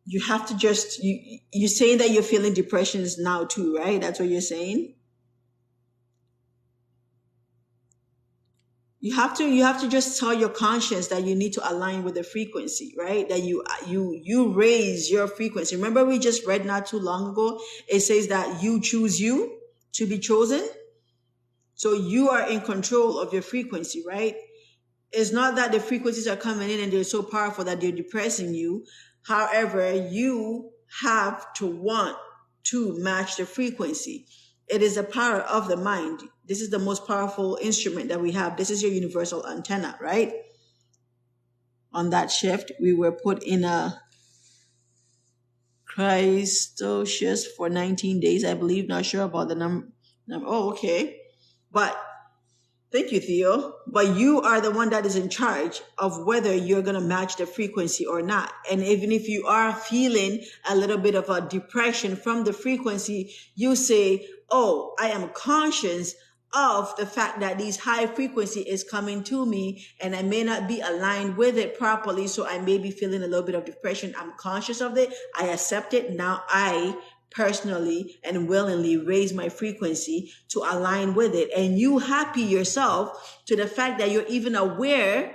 you have to just, you're saying that you're feeling depressions now too, right? That's what you're saying. You have to just tell your conscience that you need to align with the frequency, right? That you raise your frequency. Remember we just read not too long ago, it says that you choose you to be chosen. So you are in control of your frequency, right? It's not that the frequencies are coming in and they're so powerful that they're depressing you. However, you have to want to match the frequency. It is the power of the mind. This is the most powerful instrument that we have. This is your universal antenna, right? On that shift, we were put in a Christosius for 19 days, I believe. Not sure about the number. Oh, okay. But thank you, Theo. But you are the one that is in charge of whether you're going to match the frequency or not. And even if you are feeling a little bit of a depression from the frequency, you say, oh, I am conscious of the fact that this high frequency is coming to me and I may not be aligned with it properly. So I may be feeling a little bit of depression. I'm conscious of it. I accept it. Now I personally and willingly raise my frequency to align with it. And you happy yourself to the fact that you're even aware,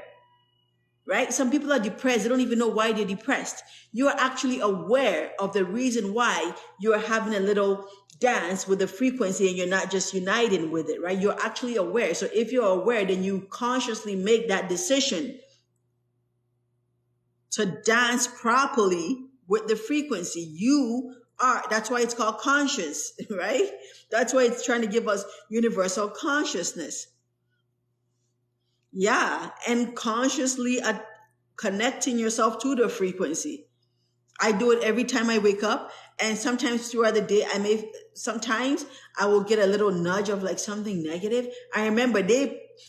right? Some people are depressed. They don't even know why they're depressed. You are actually aware of the reason why you're having a little dance with the frequency and you're not just uniting with it, right? You're actually aware. So if you're aware, then you consciously make that decision to dance properly with the frequency. That's why it's called conscious, right? That's why it's trying to give us universal consciousness. Yeah. And consciously connecting yourself to the frequency. I do it every time I wake up. And sometimes throughout the day, sometimes I will get a little nudge of like something negative. I remember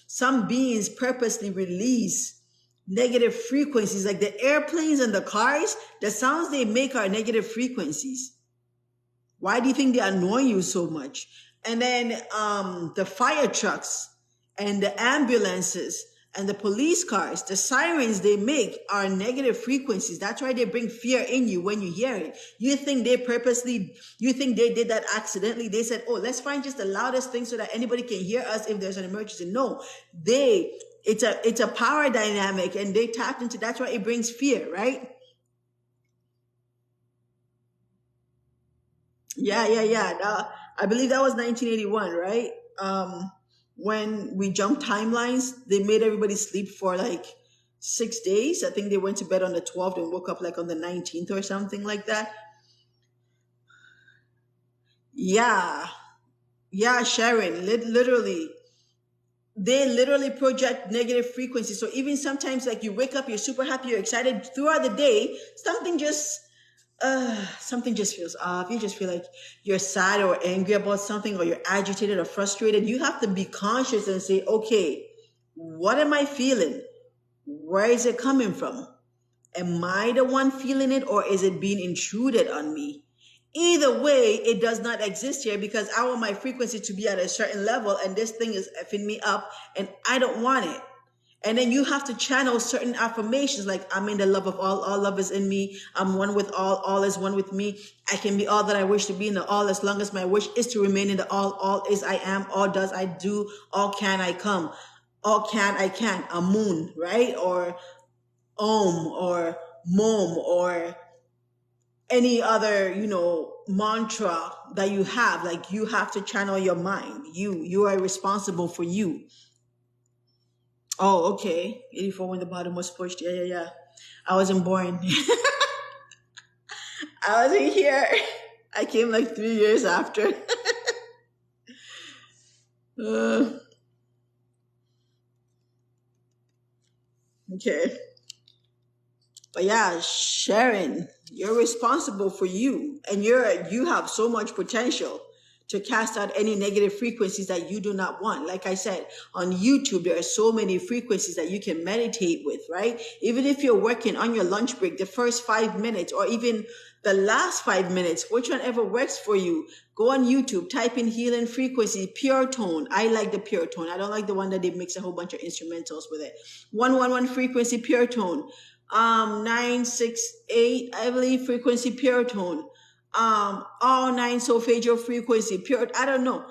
some beings purposely release negative frequencies, like the airplanes and the cars, the sounds they make are negative frequencies. Why do you think they annoy you so much? And then the fire trucks, and the ambulances and the police cars, the sirens they make are negative frequencies. That's why they bring fear in you when you hear it. You think they purposely, you think they did that accidentally. They said, oh, let's find just the loudest thing so that anybody can hear us if there's an emergency. No, it's a power dynamic and they tapped into, that's why it brings fear, right? Yeah. I believe that was 1981, right? When we jumped timelines, they made everybody sleep for like 6 days. I think they went to bed on the 12th and woke up like on the 19th or something like that. Yeah, yeah, Sharon, literally. They literally project negative frequencies. So even sometimes, like you wake up, you're super happy, you're excited throughout the day, something just feels off. You just feel like you're sad or angry about something, or you're agitated or frustrated. You have to be conscious and say, okay, what am I feeling? Where is it coming from? Am I the one feeling it, or is it being intruded on me? Either way, it does not exist here because I want my frequency to be at a certain level and this thing is effing me up and I don't want it. And then you have to channel certain affirmations like, I'm in the love of all love is in me. I'm one with all is one with me. I can be all that I wish to be in the all as long as my wish is to remain in the all is I am, all does I do, all can I come, all can I can, a moon, right? Or om or mom or any other, mantra that you have. Like you have to channel your mind. You are responsible for you. Oh, okay. 84 when the bottom was pushed. Yeah. I wasn't born. I wasn't here. I came like 3 years after. uh, okay. But yeah, Sharon, you're responsible for you, and you have so much potential to cast out any negative frequencies that you do not want. Like I said, on YouTube, there are so many frequencies that you can meditate with, right? Even if you're working on your lunch break, the first 5 minutes or even the last 5 minutes, which one ever works for you, go on YouTube, type in healing frequency, pure tone. I like the pure tone. I don't like the one that they mix a whole bunch of instrumentals with it. 111 frequency, pure tone. 968, I believe, frequency, pure tone. All nine solfeggio frequency, pure, I don't know.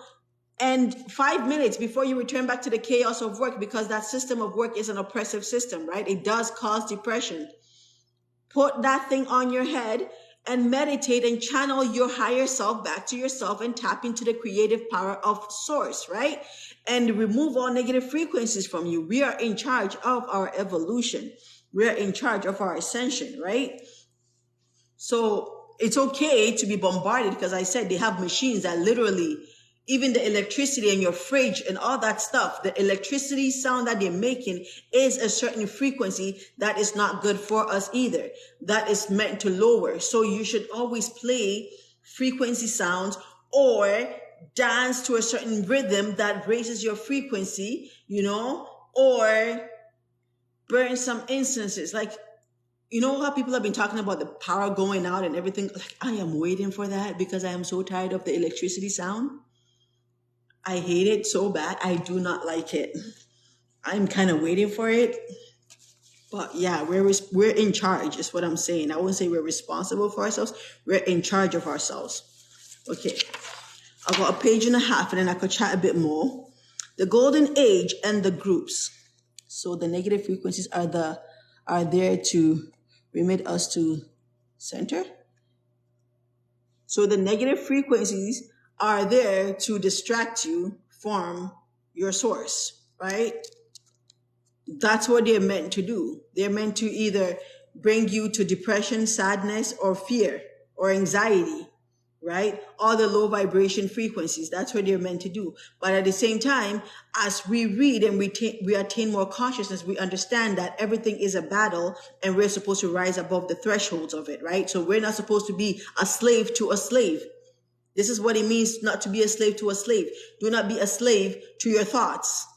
And 5 minutes before you return back to the chaos of work, because that system of work is an oppressive system, right? It does cause depression. Put that thing on your head and meditate and channel your higher self back to yourself and tap into the creative power of source, right? And remove all negative frequencies from you. We are in charge of our evolution. We are in charge of our ascension, right? So it's okay to be bombarded because I said they have machines that literally, even the electricity in your fridge and all that stuff, the electricity sound that they're making is a certain frequency that is not good for us either. That is meant to lower. So you should always play frequency sounds or dance to a certain rhythm that raises your frequency, or burn some incenses. Like, how people have been talking about the power going out and everything? Like, I am waiting for that because I am so tired of the electricity sound. I hate it so bad. I do not like it. I'm kind of waiting for it. But yeah, we're in charge is what I'm saying. I wouldn't say we're responsible for ourselves. We're in charge of ourselves. Okay. I've got a page and a half and then I could chat a bit more. The golden age and the groups. So the negative frequencies are there to remit us to center. So the negative frequencies are there to distract you from your source, right? That's what they're meant to do. They're meant to either bring you to depression, sadness, or fear, or anxiety, right? All the low vibration frequencies. That's what they're meant to do. But at the same time, as we read and we attain more consciousness, we understand that everything is a battle and we're supposed to rise above the thresholds of it, right? So we're not supposed to be a slave to a slave. This is what it means not to be a slave to a slave. Do not be a slave to your thoughts.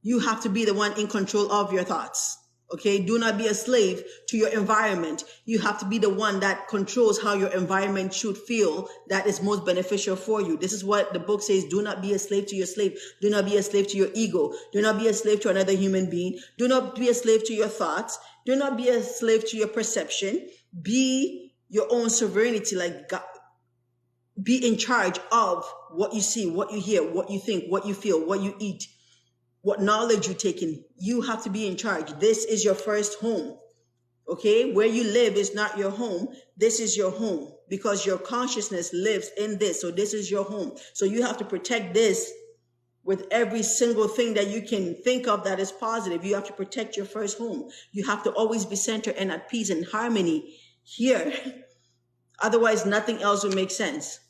You have to be the one in control of your thoughts. Okay, do not be a slave to your environment. You have to be the one that controls how your environment should feel that is most beneficial for you. This is what the book says. Do not be a slave to your slave. Do not be a slave to your ego. Do not be a slave to another human being. Do not be a slave to your thoughts. Do not be a slave to your perception. Be your own sovereignty, like God. Be in charge of what you see, what you hear, what you think, what you feel, what you eat, what knowledge you take in. You have to be in charge. This is your first home. Okay, where you live is not your home. This is your home because your consciousness lives in this. So this is your home. So you have to protect this with every single thing that you can think of that is positive. You have to protect your first home. You have to always be centered and at peace and harmony here. Otherwise, nothing else will make sense.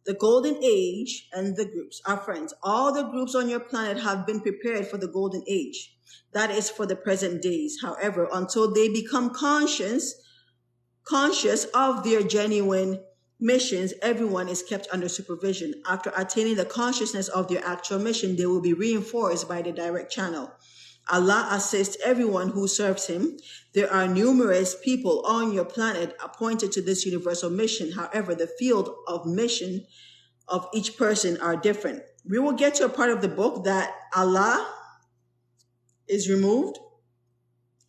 The golden age and the groups. Our friends, all the groups on your planet have been prepared for the golden age. That is for the present days. However, until they become conscious of their genuine missions, everyone is kept under supervision. After attaining the consciousness of their actual mission, they will be reinforced by the direct channel. Allah assists everyone who serves him. There are numerous people on your planet appointed to this universal mission. However, the field of mission of each person are different. We will get to a part of the book that Allah is removed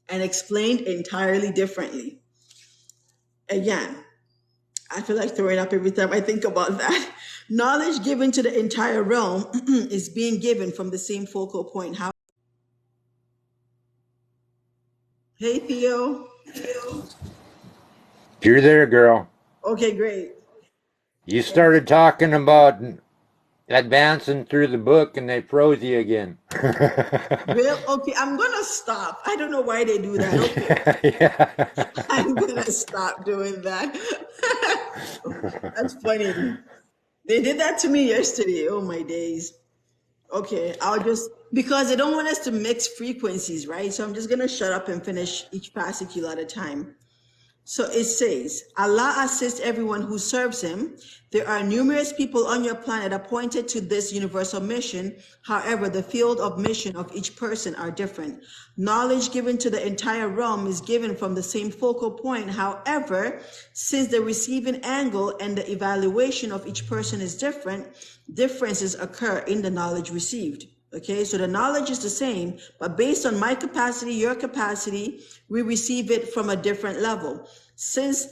and explained entirely differently. Again, I feel like throwing up every time I think about that. Knowledge given to the entire realm is being given from the same focal point. Hey, Theo. You're there, girl. Okay, great. You started talking about advancing through the book and they froze you again. Real? Okay, I'm going to stop. I don't know why they do that. Okay. Yeah. I'm going to stop doing that. That's funny. They did that to me yesterday. Oh, my days. Okay, because they don't want us to mix frequencies, right? So I'm just going to shut up and finish each fascicule at a time. So it says, Allah assists everyone who serves him. There are numerous people on your planet appointed to this universal mission. However, the field of mission of each person are different. Knowledge given to the entire realm is given from the same focal point. However, since the receiving angle and the evaluation of each person is different, differences occur in the knowledge received. Okay, so the knowledge is the same, but based on my capacity, your capacity, we receive it from a different level. Since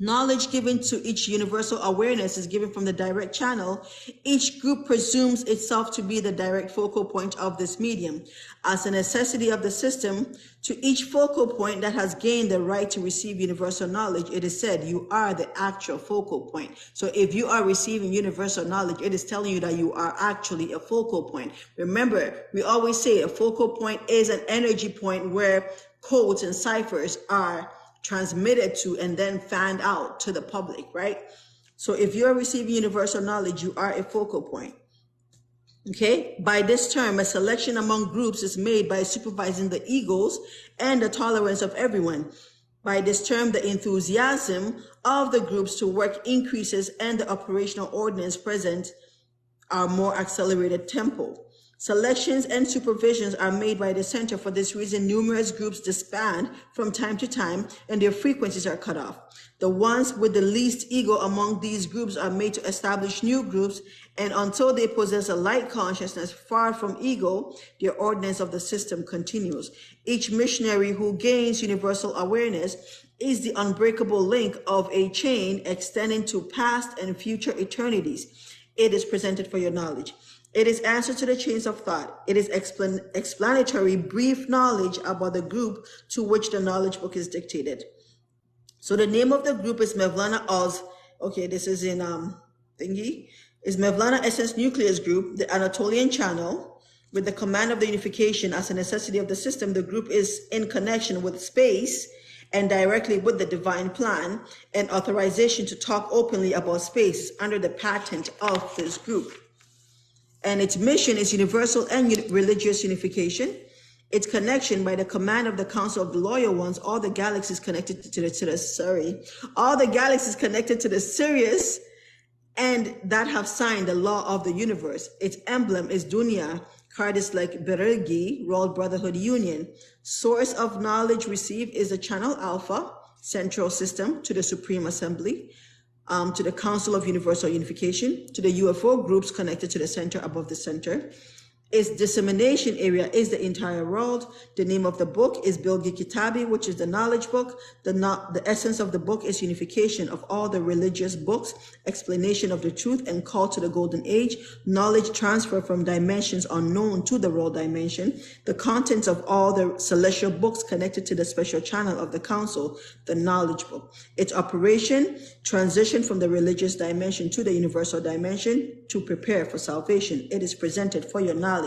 knowledge given to each universal awareness is given from the direct channel, each group presumes itself to be the direct focal point of this medium. As a necessity of the system, to each focal point that has gained the right to receive universal knowledge, it is said, you are the actual focal point. So if you are receiving universal knowledge, it is telling you that you are actually a focal point. Remember, we always say a focal point is an energy point where codes and ciphers are transmitted to and then fanned out to the public, right? So if you're receiving universal knowledge, you are a focal point. Okay, by this term, a selection among groups is made by supervising the egos and the tolerance of everyone. By this term, the enthusiasm of the groups to work increases and the operational ordinance present are more accelerated tempo. Selections and supervisions are made by the center. For this reason, numerous groups disband from time to time and their frequencies are cut off. The ones with the least ego among these groups are made to establish new groups, and until they possess a light consciousness far from ego, the ordinance of the system continues. Each missionary who gains universal awareness is the unbreakable link of a chain extending to past and future eternities. It is presented for your knowledge. It is answer to the chains of thought. It is explanatory, brief knowledge about the group to which the knowledge book is dictated. So the name of the group is Mevlana Oz. Okay, this is in thingy. Is Mevlana Essence Nucleus Group, the Anatolian channel, with the command of the unification as a necessity of the system. The group is in connection with space and directly with the divine plan, and authorization to talk openly about space is under the patent of this group. And its mission is universal and religious unification. Its connection by the command of the Council of the Loyal Ones, all the galaxies connected to the Sirius, and that have signed the law of the universe. Its emblem is Dunya, cardis like Beregi, World Brotherhood Union. Source of knowledge received is the channel Alpha, central system to the Supreme Assembly, to the Council of Universal Unification, to the UFO groups connected to the center above the center. Its dissemination area is the entire world. The name of the book is Bilgi Kitabi, which is the knowledge book. The essence of the book is unification of all the religious books, explanation of the truth and call to the golden age, knowledge transfer from dimensions unknown to the world dimension, the contents of all the celestial books connected to the special channel of the council, the knowledge book. Its operation, transition from the religious dimension to the universal dimension to prepare for salvation. It is presented for your knowledge.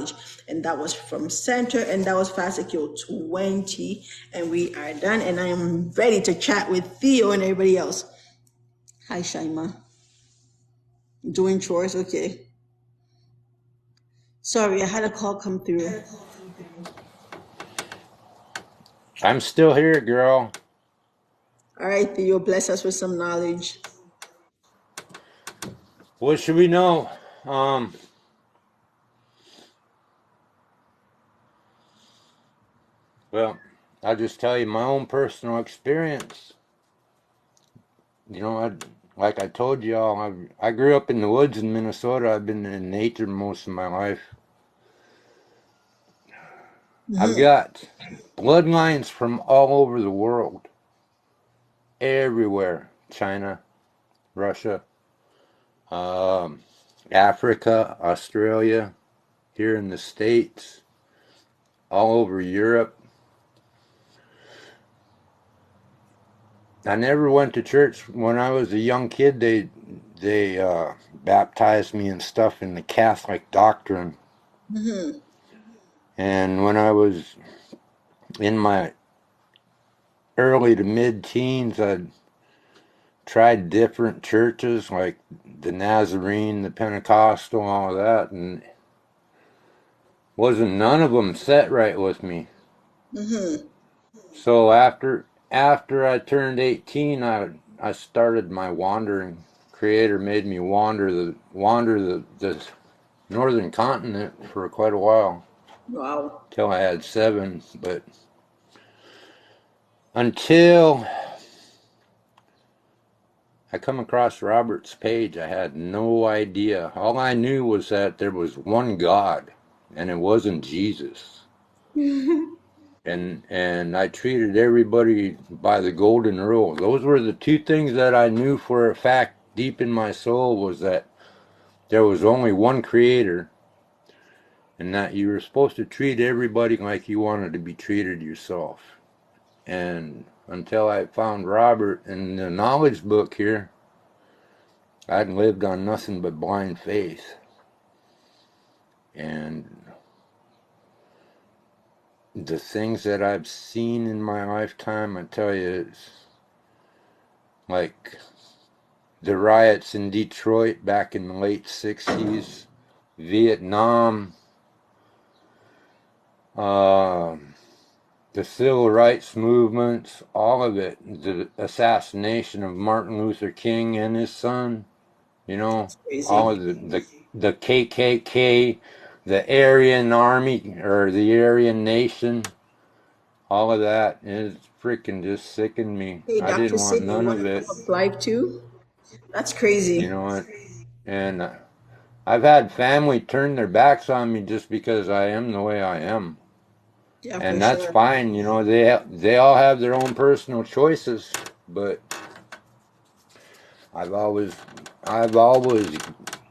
And that was from Center, and that was Fascicule 20. And we are done, and I am ready to chat with Theo and everybody else. Hi, Shaima. Doing chores? Okay. Sorry, I had a call come through. I'm still here, girl. All right, Theo, bless us with some knowledge. What should we know? Well, I'll just tell you my own personal experience. You know, like I told y'all, I grew up in the woods in Minnesota. I've been in nature most of my life. I've got bloodlines from all over the world. Everywhere. China, Russia, Africa, Australia, here in the States, all over Europe. I never went to church. When I was a young kid, they baptized me and stuff in the Catholic doctrine. And when I was in my early to mid-teens, I tried different churches like the Nazarene, the Pentecostal, all of that, and wasn't none of them set right with me. So after I turned 18, I started my wandering. Creator made me wander the northern continent for quite a while. Wow. Till I had 7, but until I come across Robert's page, I had no idea. All I knew was that there was one God, and it wasn't Jesus. And I treated everybody by the golden rule. Those were the two things that I knew for a fact deep in my soul, was that there was only one creator, and that you were supposed to treat everybody like you wanted to be treated yourself. And until I found Robert in the knowledge book here, I'd lived on nothing but blind faith. And the things that I've seen in my lifetime, I tell you, it's like the riots in Detroit back in the late 60s, Vietnam, the civil rights movements, all of it, the assassination of Martin Luther King and his son, you know, all of the KKK, the Aryan Army, or the Aryan Nation, all of that is freaking just sickened me. Hey, I Dr. didn't want Sidney, none what of it, of life too? That's you crazy. know. And I've had family turn their backs on me just because I am the way I am. Yeah, for And that's sure. fine, you know. They all have their own personal choices, but I've always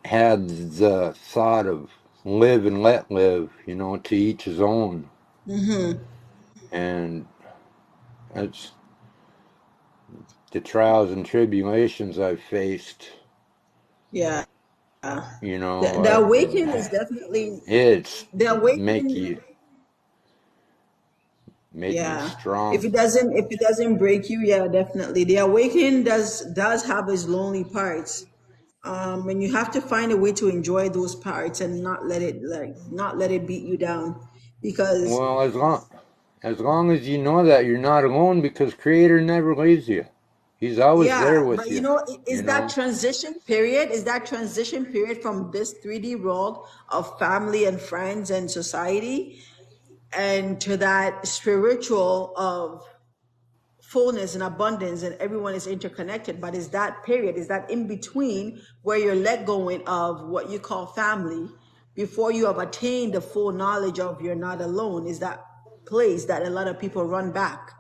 had the thought of live and let live, you know, to each his own. And that's the trials and tribulations I've faced, Yeah. you The know. awakening is definitely It's the make awakening. you made me Yeah. If strong. it doesn't break you, yeah, definitely. The awakening does have its lonely parts. And you have to find a way to enjoy those parts and not let it beat you down. Because Well, as long as you know that you're not alone, because Creator never leaves you. He's always there Yeah, with but you you, know, you is that know? transition period? Is that transition period from this 3D world of family and friends and society and to that spiritual of fullness and abundance and everyone is interconnected, but is that period, is that in between where you're let going of what you call family before you have attained the full knowledge of you're not alone, is that place that a lot of people run back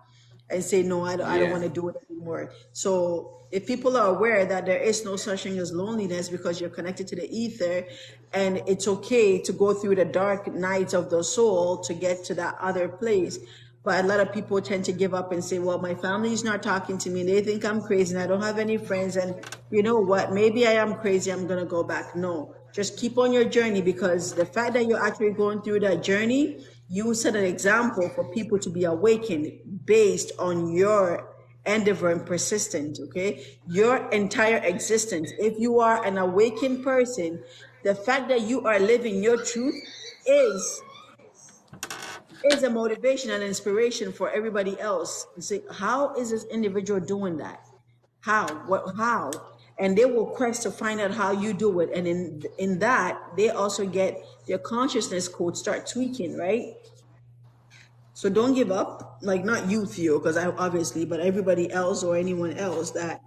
and say, no, I don't want Yeah. to do it anymore. So if people are aware that there is no such thing as loneliness because you're connected to the ether, and it's okay to go through the dark nights of the soul to get to that other place. But a lot of people tend to give up and say, well, my family's not talking to me. They think I'm crazy and I don't have any friends. And you know what? Maybe I am crazy. I'm going to go back. No, just keep on your journey, because the fact that you're actually going through that journey, you set an example for people to be awakened based on your endeavor and persistent. Okay. Your entire existence. If you are an awakened person, the fact that you are living your truth is is a motivation and inspiration for everybody else to say, how is this individual doing that? How? What? How? And they will quest to find out how you do it. And in that, they also get their consciousness code start tweaking, right? So don't give up. Like not you, Theo, because I obviously, but everybody else or anyone else that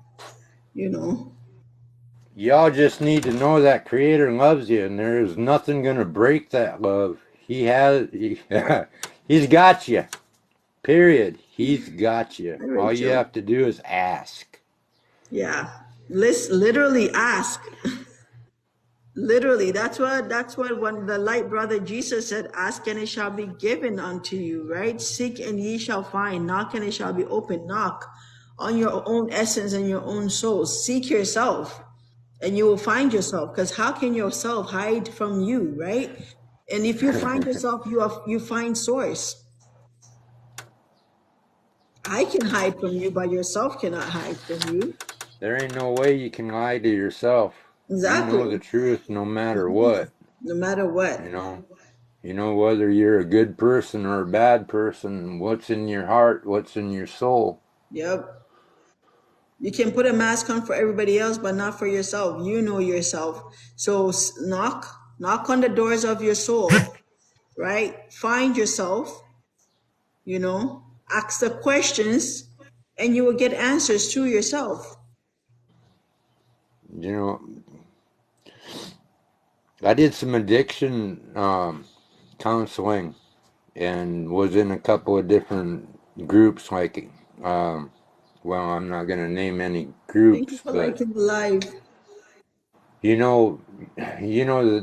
you know. Y'all just need to know that Creator loves you, and there is nothing going to break that love. He's got you. Period. He's got you. Hi, All you Rachel. have to do is ask. Yeah. Let's literally ask. Literally, that's what when the light brother Jesus said, ask and it shall be given unto you, right? Seek and ye shall find, knock and it shall be open. Knock on your own essence and your own soul. Seek yourself and you will find yourself. Because how can yourself hide from you, right? And if you find yourself, you find source. I can hide from you, but yourself cannot hide from you. There ain't no way you can lie to yourself. You know the Exactly. truth no matter what. No matter what. You know. You know whether you're a good person or a bad person, what's in your heart, what's in your soul. Yep. You can put a mask on for everybody else, but not for yourself. You know yourself. So knock on the doors of your soul, right? Find yourself, ask the questions, and you will get answers to yourself. You know, I did some addiction counseling and was in a couple of different groups, like, um, well, I'm not going to name any Thank you groups, for but liking the live. you know, you know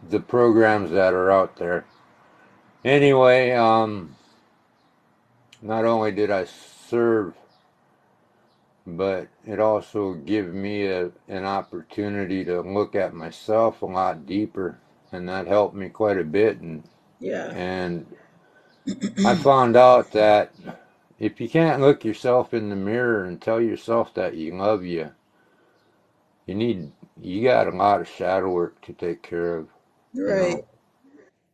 the programs that are out there. Anyway, not only did I serve, but it also gave me an opportunity to look at myself a lot deeper, and that helped me quite a bit. Yeah, And I found out that if you can't look yourself in the mirror and tell yourself that you love you need you got a lot of shadow work to take care of, you right. know.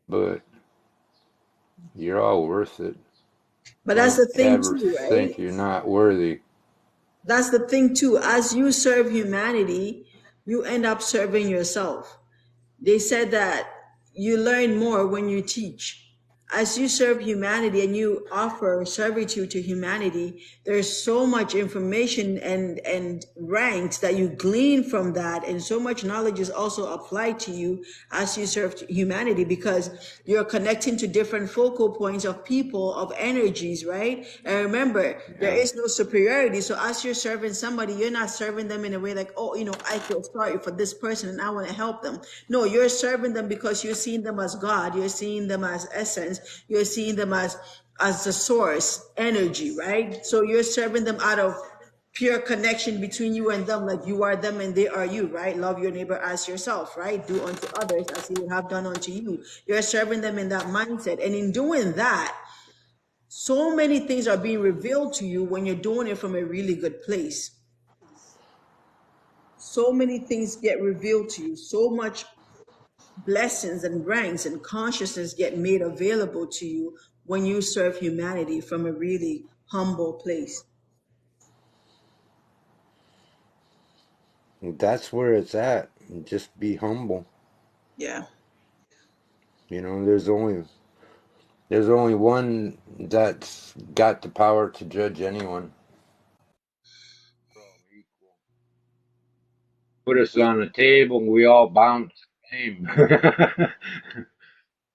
But you're all worth it. But that's Don't the thing ever too, think right? you're not worthy. That's the thing too. As you serve humanity, you end up serving yourself. They said that you learn more when you teach. As you serve humanity and you offer servitude to humanity, there's so much information and ranks that you glean from that, and so much knowledge is also applied to you as you serve humanity, because you're connecting to different focal points of people, of energies, right? And remember, there Yeah. is no superiority. So as you're serving somebody, you're not serving them in a way like, oh, I feel sorry for this person and I want to help them. No, you're serving them because you're seeing them as God, you're seeing them as essence, you're seeing them as the source energy, right? So you're serving them out of pure connection between you and them, like you are them and they are you, right? Love your neighbor as yourself, right? Do unto others as you would have done unto you. You're serving them in that mindset. And in doing that, so many things are being revealed to you when you're doing it from a really good place. So many things get revealed to you. So much blessings and ranks and consciousness get made available to you when you serve humanity from a really humble place. That's where it's at. Just be humble. Yeah. You know, there's only one that's got the power to judge anyone. We're all equal. Put us on a table and we all bounce the same.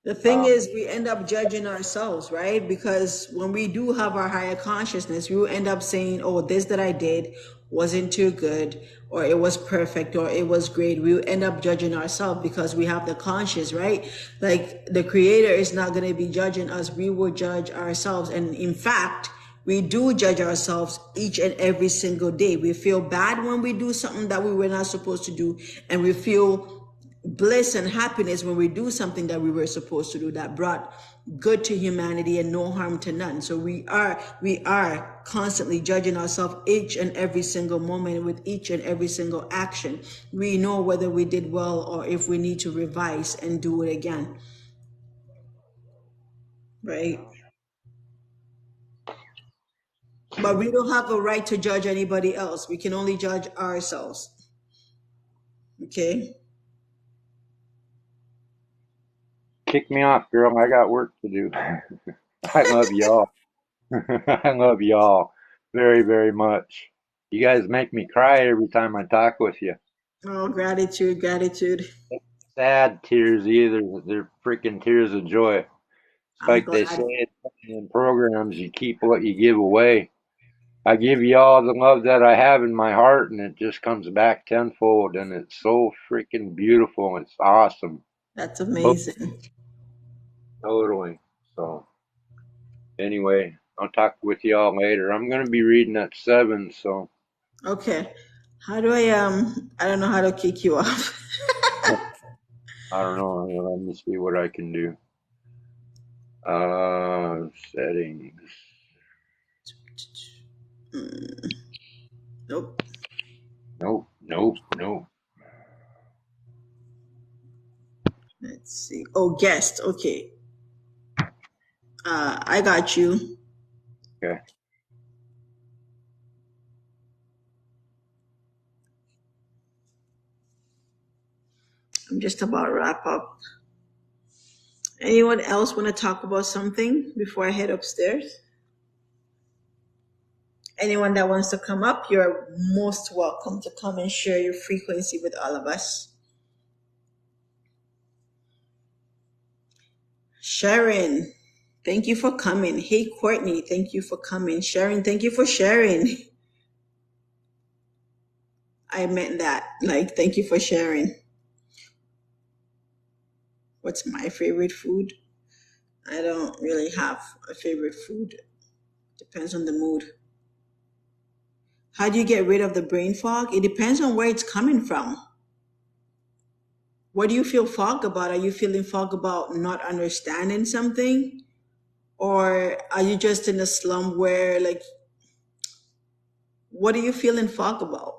The thing uh, is, we end up judging ourselves, right? Because when we do have our higher consciousness, we will end up saying, oh, this that I did wasn't too good, or it was perfect, or it was great. We will end up judging ourselves because we have the conscious, right? Like the creator is not going to be judging us. We will judge ourselves. And in fact, we do judge ourselves each and every single day. We feel bad when we do something that we were not supposed to do, and we feel bliss and happiness when we do something that we were supposed to do that brought good to humanity and no harm to none. So we are constantly judging ourselves each and every single moment with each and every single action. We know whether we did well or if we need to revise and do it again, right? But we don't have a right to judge anybody else. We can only judge ourselves. Okay. Kick me off, girl. I got work to do. I love y'all. I love y'all very, very much. You guys make me cry every time I talk with you. Oh, gratitude, gratitude. Sad tears either. They're freaking tears of joy. It's I'm like they glad. say in programs, you keep what you give away. I give you all the love that I have in my heart, and it just comes back tenfold, and it's so freaking beautiful. It's awesome. That's Oh, amazing. totally. So, anyway, I'll talk with y'all later. I'm gonna be reading at 7, so Okay. How do I don't know how to kick you off. I don't know. Let me see what I can do. Settings. Nope. Nope, nope, nope. Let's see. Oh, guest. Okay. I got you. Okay. I'm just about to wrap up. Anyone else want to talk about something before I head upstairs? Anyone that wants to come up, you're most welcome to come and share your frequency with all of us. Sharon, thank you for coming. Hey, Courtney, thank you for coming. Sharon, thank you for sharing. I meant that. Like, thank you for sharing. What's my favorite food? I don't really have a favorite food. Depends on the mood. How do you get rid of the brain fog? It depends on where it's coming from. What do you feel fog about? Are you feeling fog about not understanding something? Or are you just in a slump where, like, what are you feeling fog about?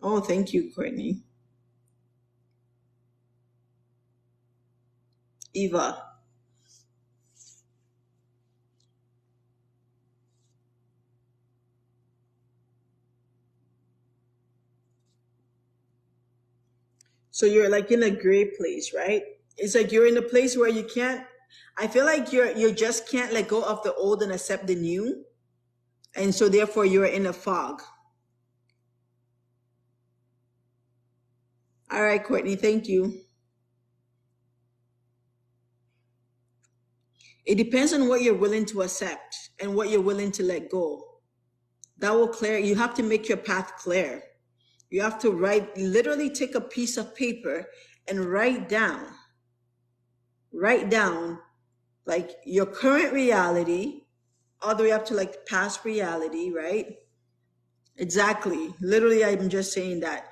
Oh, thank you, Courtney. Eva. So you're like in a gray place, right? It's like you're in a place where you can't, I feel like you just can't let go of the old and accept the new. And so therefore you're in a fog. All right, Courtney, thank you. It depends on what you're willing to accept and what you're willing to let go. That will clear, you have to make your path clear. You have to literally take a piece of paper and write down like your current reality, all the way up to like past reality, right? Exactly. Literally, I'm just saying that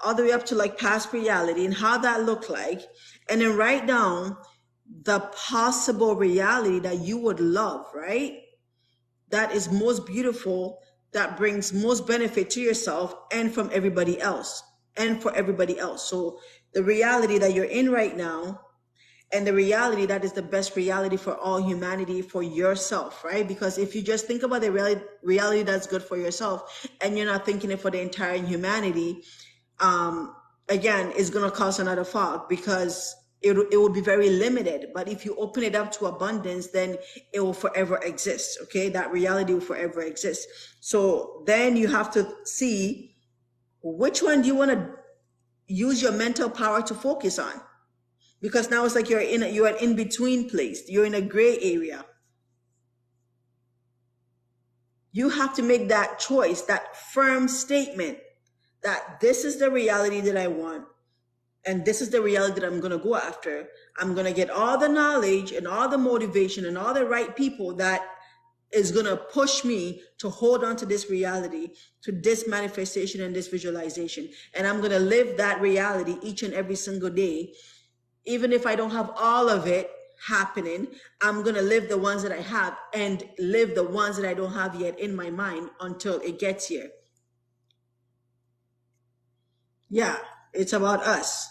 all the way up to like past reality and how that looked like. And then write down the possible reality that you would love, right? That is most beautiful, that brings most benefit to yourself and from everybody else and for everybody else. So the reality that you're in right now, and the reality that is the best reality for all humanity, for yourself, right? Because if you just think about the reality that's good for yourself and you're not thinking it for the entire humanity, again, it's going to cause another fog because it will be very limited. But if you open it up to abundance, then it will forever exist. Okay. That reality will forever exist. So then you have to see which one do you want to use your mental power to focus on? Because now it's like you're an in-between place. You're in a gray area. You have to make that choice, that firm statement that this is the reality that I want. And this is the reality that I'm going to go after. I'm going to get all the knowledge and all the motivation and all the right people that is going to push me to hold on to this reality, to this manifestation and this visualization. And I'm going to live that reality each and every single day. Even if I don't have all of it happening, I'm going to live the ones that I have and live the ones that I don't have yet in my mind until it gets here. Yeah, it's about us.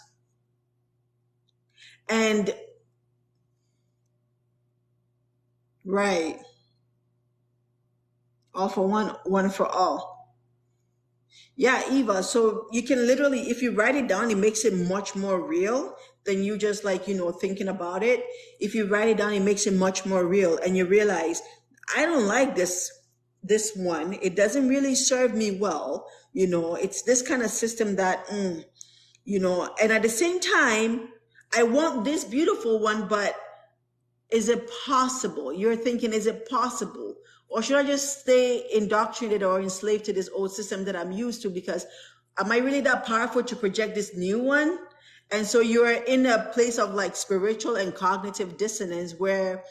And right, all for one, one for all. Yeah, Eva. So you can literally, if you write it down, it makes it much more real than you just like, thinking about it. If you write it down, it makes it much more real. And you realize, I don't like this one. It doesn't really serve me well. It's this kind of system that, and at the same time, I want this beautiful one, but is it possible? You're thinking, is it possible? Or should I just stay indoctrinated or enslaved to this old system that I'm used to? Because am I really that powerful to project this new one? And so you're in a place of like spiritual and cognitive dissonance where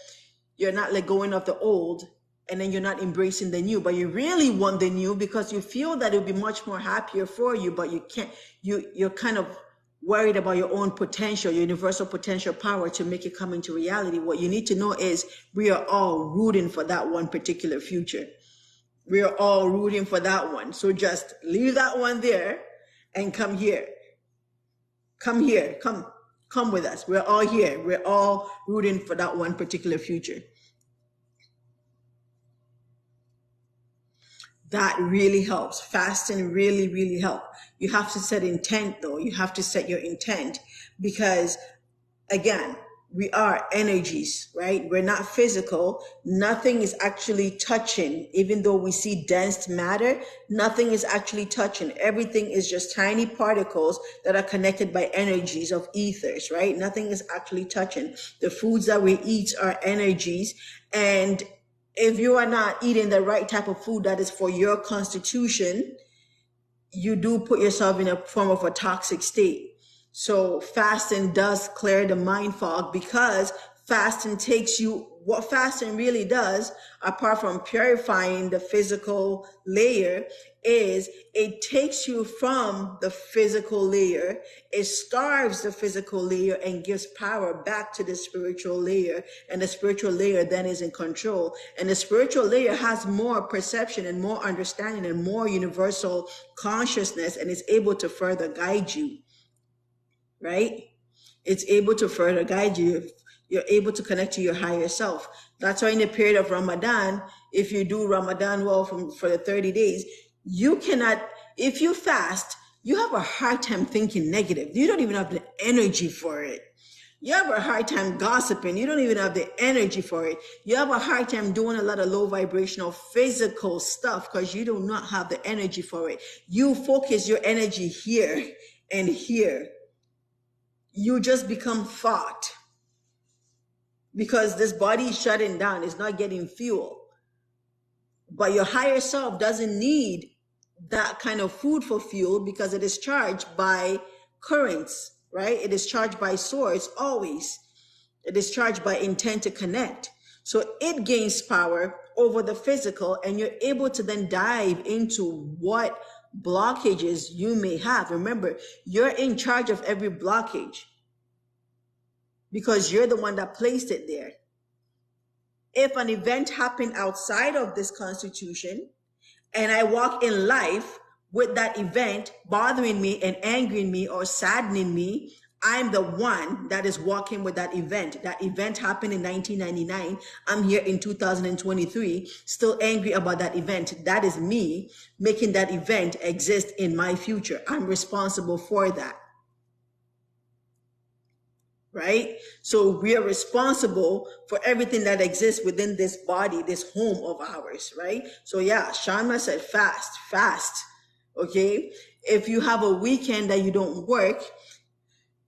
you're not let going of the old and then you're not embracing the new, but you really want the new because you feel that it would be much more happier for you, but you can't, you're kind of worried about your own potential, your universal potential power to make it come into reality. What you need to know is we are all rooting for that one particular future. We are all rooting for that one. So just leave that one there and come here. Come here. Come with us. We're all here. We're all rooting for that one particular future. That really helps. Fasting really, really helps. You have to set intent though. You have to set your intent because again, we are energies, right? We're not physical. Nothing is actually touching. Even though we see dense matter, nothing is actually touching. Everything is just tiny particles that are connected by energies of ethers, right? Nothing is actually touching. The foods that we eat are energies. And if you are not eating the right type of food that is for your constitution, you do put yourself in a form of a toxic state. So fasting does clear the mind fog because fasting takes you, what fasting really does, apart from purifying the physical layer, is it takes you from the physical layer, it starves the physical layer and gives power back to the spiritual layer. And the spiritual layer then is in control. And the spiritual layer has more perception and more understanding and more universal consciousness and is able to further guide you. Right? It's able to further guide you. You're able to connect to your higher self. That's why in the period of Ramadan, if you do Ramadan well for the 30 days, you cannot, if you fast, you have a hard time thinking negative. You don't even have the energy for it. You have a hard time gossiping. You don't even have the energy for it. You have a hard time doing a lot of low vibrational physical stuff because you do not have the energy for it. You focus your energy here and here. You just become thought because this body is shutting down. It's not getting fuel. But your higher self doesn't need that kind of food for fuel because it is charged by currents, right? It is charged by source always. It is charged by intent to connect. So it gains power over the physical and you're able to then dive into what blockages you may have. Remember, you're in charge of every blockage because you're the one that placed it there. If an event happened outside of this constitution and I walk in life with that event bothering me and angering me or saddening me, I'm the one that is walking with that event. That event happened in 1999. I'm here in 2023, still angry about that event. That is me making that event exist in my future. I'm responsible for that. Right? So we are responsible for everything that exists within this body, this home of ours, right? So yeah, Sharma said fast, fast. Okay. If you have a weekend that you don't work,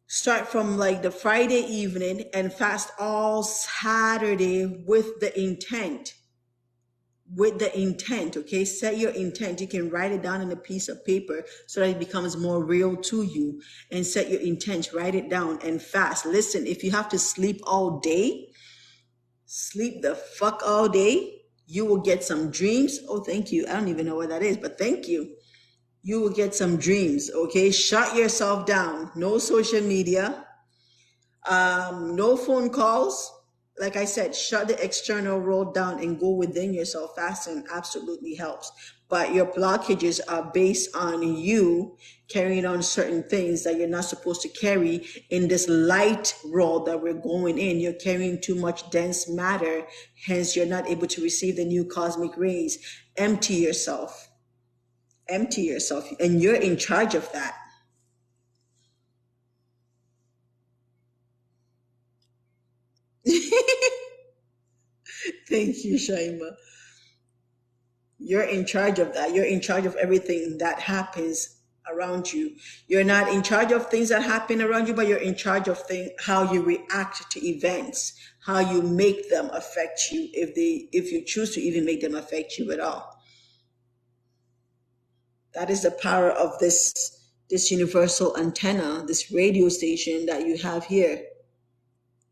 start from like the Friday evening and fast all Saturday with the intent. With the intent, okay? Set your intent. You can write it down on a piece of paper so that it becomes more real to you. And set your intent, write it down and fast. Listen, if you have to sleep all day, sleep the fuck all day. You will get some dreams. Oh, thank you. I don't even know what that is, but thank you. You will get some dreams, okay? Shut yourself down. No social media. No phone calls. Like I said, shut the external world down and go within yourself. Fasting absolutely helps. But your blockages are based on you carrying on certain things that you're not supposed to carry in this light world that we're going in. You're carrying too much dense matter. Hence, you're not able to receive the new cosmic rays. Empty yourself. Empty yourself. And you're in charge of that. Thank you, Shaima. You're in charge of that. You're in charge of everything that happens around you. You're not in charge of things that happen around you, but you're in charge of how you react to events, how you make them affect you, if you choose to even make them affect you at all. That is the power of this universal antenna, this radio station that you have here.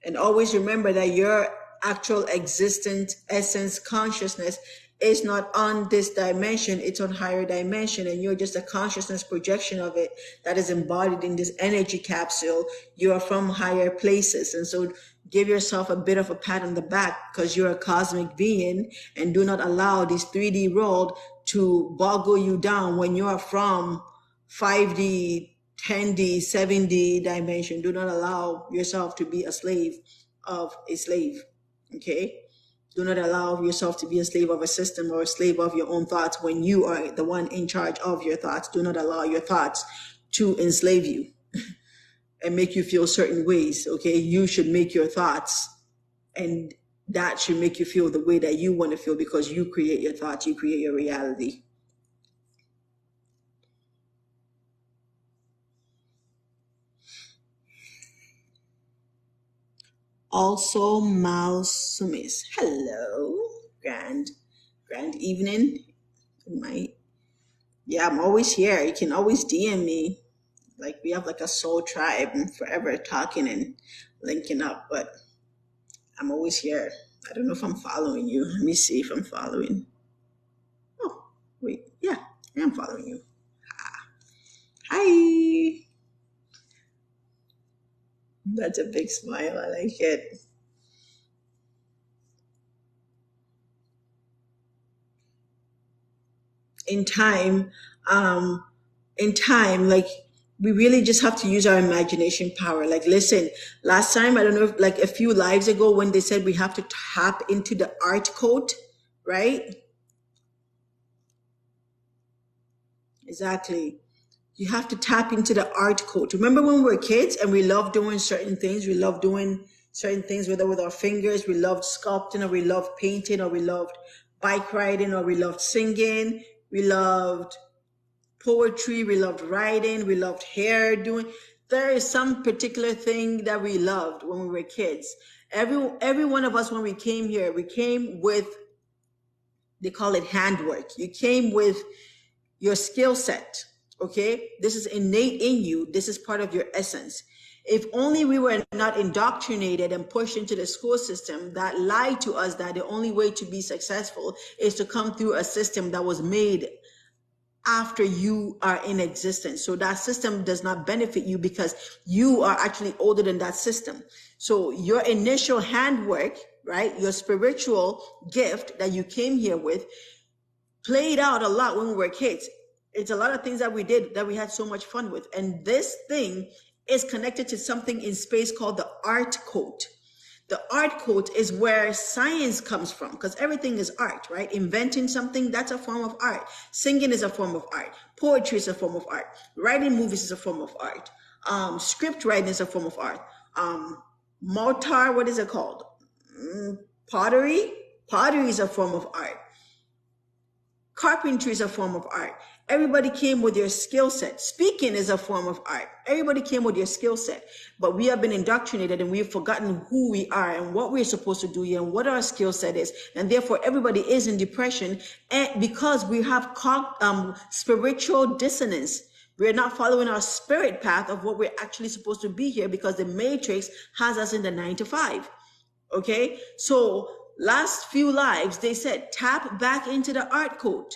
And always remember that your actual existent essence consciousness is not on this dimension, it's on higher dimension, and you're just a consciousness projection of it that is embodied in this energy capsule. You are from higher places. And so give yourself a bit of a pat on the back because you're a cosmic being, and do not allow this 3D world to boggle you down when you are from 5D, 10D, 7D dimension. Do not allow yourself to be a slave of a slave. Okay? Do not allow yourself to be a slave of a system or a slave of your own thoughts when you are the one in charge of your thoughts. Do not allow your thoughts to enslave you and make you feel certain ways. Okay? You should make your thoughts, and that should make you feel the way that you want to feel, because you create your thoughts, you create your reality. Also, Malsumis. Hello, grand evening. I'm always here. You can always DM me. Like, we have like a soul tribe and forever talking and linking up. But I'm always here. I don't know if I'm following you. Let me see if I'm following. Oh, wait. Yeah, I am following you. Hi. That's a big smile. I like it. In time, like, we really just have to use our imagination power. Like, listen, last time, I don't know if, like, a few lives ago, when they said we have to tap into the art code, right? Exactly. You have to tap into the art code. Remember when we were kids and we loved doing certain things? We loved doing certain things, whether with our fingers, we loved sculpting, or we loved painting, or we loved bike riding, or we loved singing, we loved poetry, we loved writing, we loved hair doing. There is some particular thing that we loved when we were kids. Every one of us, when we came here, we came with, they call it handwork. You came with your skill set. Okay, this is innate in you. This is part of your essence. If only we were not indoctrinated and pushed into the school system that lied to us that the only way to be successful is to come through a system that was made after you are in existence. So that system does not benefit you because you are actually older than that system. So your initial handwork, right, your spiritual gift that you came here with, played out a lot when we were kids. It's a lot of things that we did that we had so much fun with. And this thing is connected to something in space called the art code. The art code is where science comes from, because everything is art, right? Inventing something, that's a form of art. Singing is a form of art. Poetry is a form of art. Writing movies is a form of art. Script writing is a form of art. Mortar, what is it called? Pottery? Pottery is a form of art. Carpentry is a form of art. Everybody came with their skill set. Speaking is a form of art. Everybody came with their skill set. But we have been indoctrinated and we've forgotten who we are and what we're supposed to do here and what our skill set is. And therefore, everybody is in depression, and because we have spiritual dissonance. We're not following our spirit path of what we're actually supposed to be here, because the matrix has us in the 9 to 5. Okay, so last few lives, they said, tap back into the art code.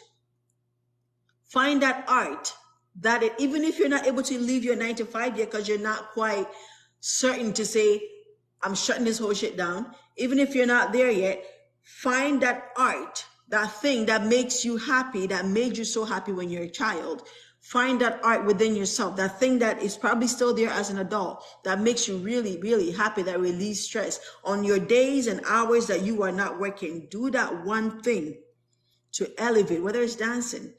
Find that art that even if you're not able to leave your 9 to 5 yet, because you're not quite certain to say, I'm shutting this whole shit down. Even if you're not there yet, find that art, that thing that makes you happy, that made you so happy when you're a child. Find that art within yourself, that thing that is probably still there as an adult, that makes you really, really happy, that relieves stress. On your days and hours that you are not working, do that one thing to elevate, whether it's dancing,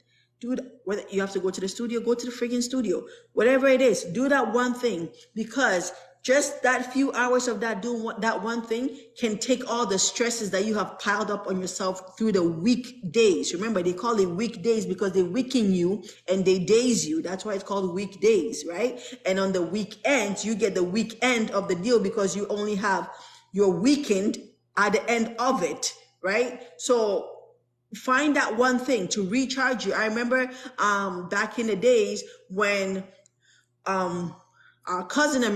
whether you have to go to the studio, go to the freaking studio, whatever it is, do that one thing, because just that few hours of that doing that one thing can take all the stresses that you have piled up on yourself through the weekdays. Remember, they call it weekdays because they weaken you and they daze you. That's why it's called weekdays, right? And on the weekends, you get the weekend of the deal because you only have your weekend at the end of it, right? So find that one thing to recharge you. I remember back in the days when our cousin,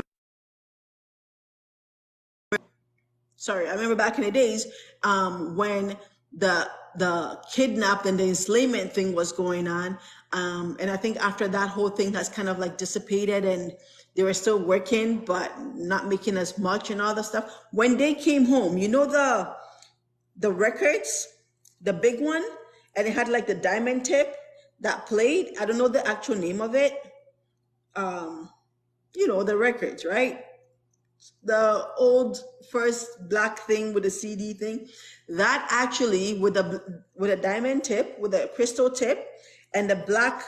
I remember back in the days when the kidnap and the enslavement thing was going on, and I think after that whole thing has kind of like dissipated and they were still working but not making as much and all the stuff. When they came home, you know, the records, the big one, and it had like the diamond tip that played. I don't know the actual name of it. You know, the records, right? The old first black thing with the CD thing. That actually with a diamond tip, with a crystal tip, and the black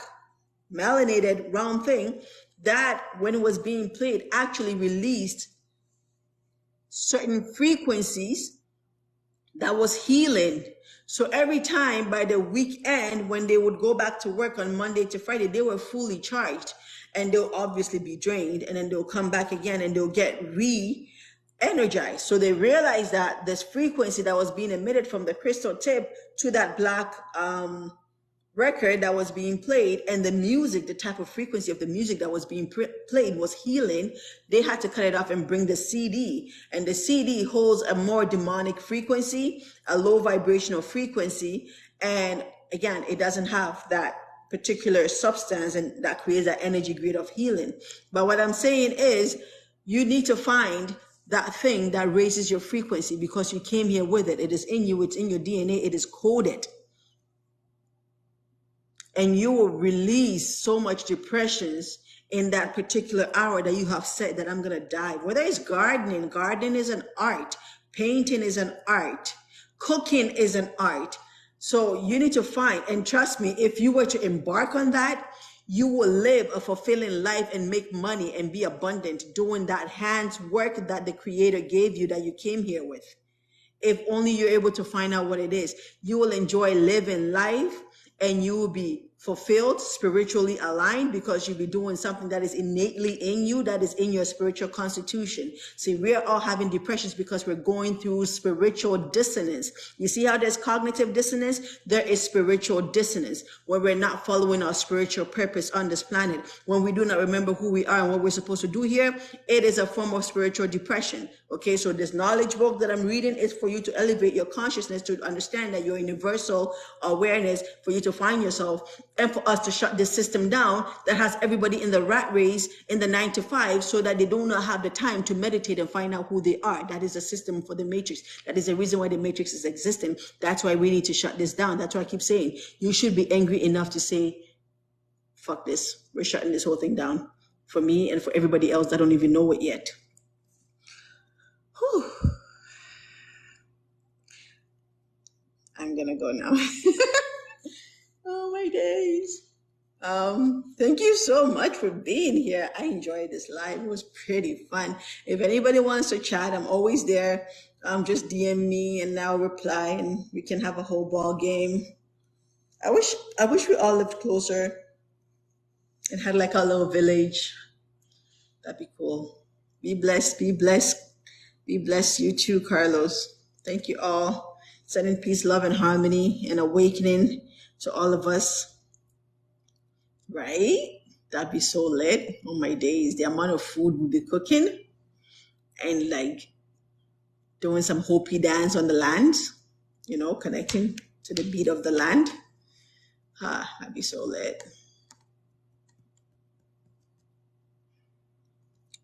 melanated round thing, that when it was being played actually released certain frequencies that was healing. So every time by the weekend, when they would go back to work on Monday to Friday, they were fully charged and they'll obviously be drained, and then they'll come back again and they'll get re-energized. So they realized that this frequency that was being emitted from the crystal tip to that black record that was being played, and the music, the type of frequency of the music that was being played was healing. They had to cut it off and bring the CD, and the CD holds a more demonic frequency, a low vibrational frequency, and again, it doesn't have that particular substance, and that creates that energy grid of healing. But what I'm saying is, you need to find that thing that raises your frequency, because you came here with it. It is in you, it's in your DNA, it is coded. And you will release so much depressions in that particular hour that you have said that I'm going to die. Whether it's gardening is an art. Painting is an art. Cooking is an art. So you need to find, and trust me, if you were to embark on that, you will live a fulfilling life and make money and be abundant doing that hands work that the Creator gave you, that you came here with. If only you're able to find out what it is, you will enjoy living life and you will be fulfilled, spiritually aligned, because you'll be doing something that is innately in you, that is in your spiritual constitution. See, we're all having depressions because we're going through spiritual dissonance. You see how there's cognitive dissonance? There is spiritual dissonance, where we're not following our spiritual purpose on this planet. When we do not remember who we are and what we're supposed to do here, it is a form of spiritual depression. Okay, so this knowledge book that I'm reading is for you to elevate your consciousness, to understand that your universal awareness, for you to find yourself, and for us to shut this system down that has everybody in the rat race in the 9 to 5, so that they do not have the time to meditate and find out who they are. That is a system for the matrix. That is the reason why the matrix is existing. That's why we need to shut this down. That's why I keep saying, you should be angry enough to say, fuck this. We're shutting this whole thing down. for me and for everybody else that don't even know it yet. Whew. I'm gonna go now. Oh my days. Thank you so much for being here. I enjoyed this live. It was pretty fun. If anybody wants to chat, I'm always there. Just DM me and I'll reply and we can have a whole ball game. I wish we all lived closer and had like a little village. That'd be cool. Be blessed, be blessed, be blessed. You too, Carlos. Thank you all. Sending peace, love, and harmony and awakening to all of us. Right? That'd be so lit. Oh my days. The amount of food we'll be cooking and like doing some Hopi dance on the land, connecting to the beat of the land. That'd be so lit.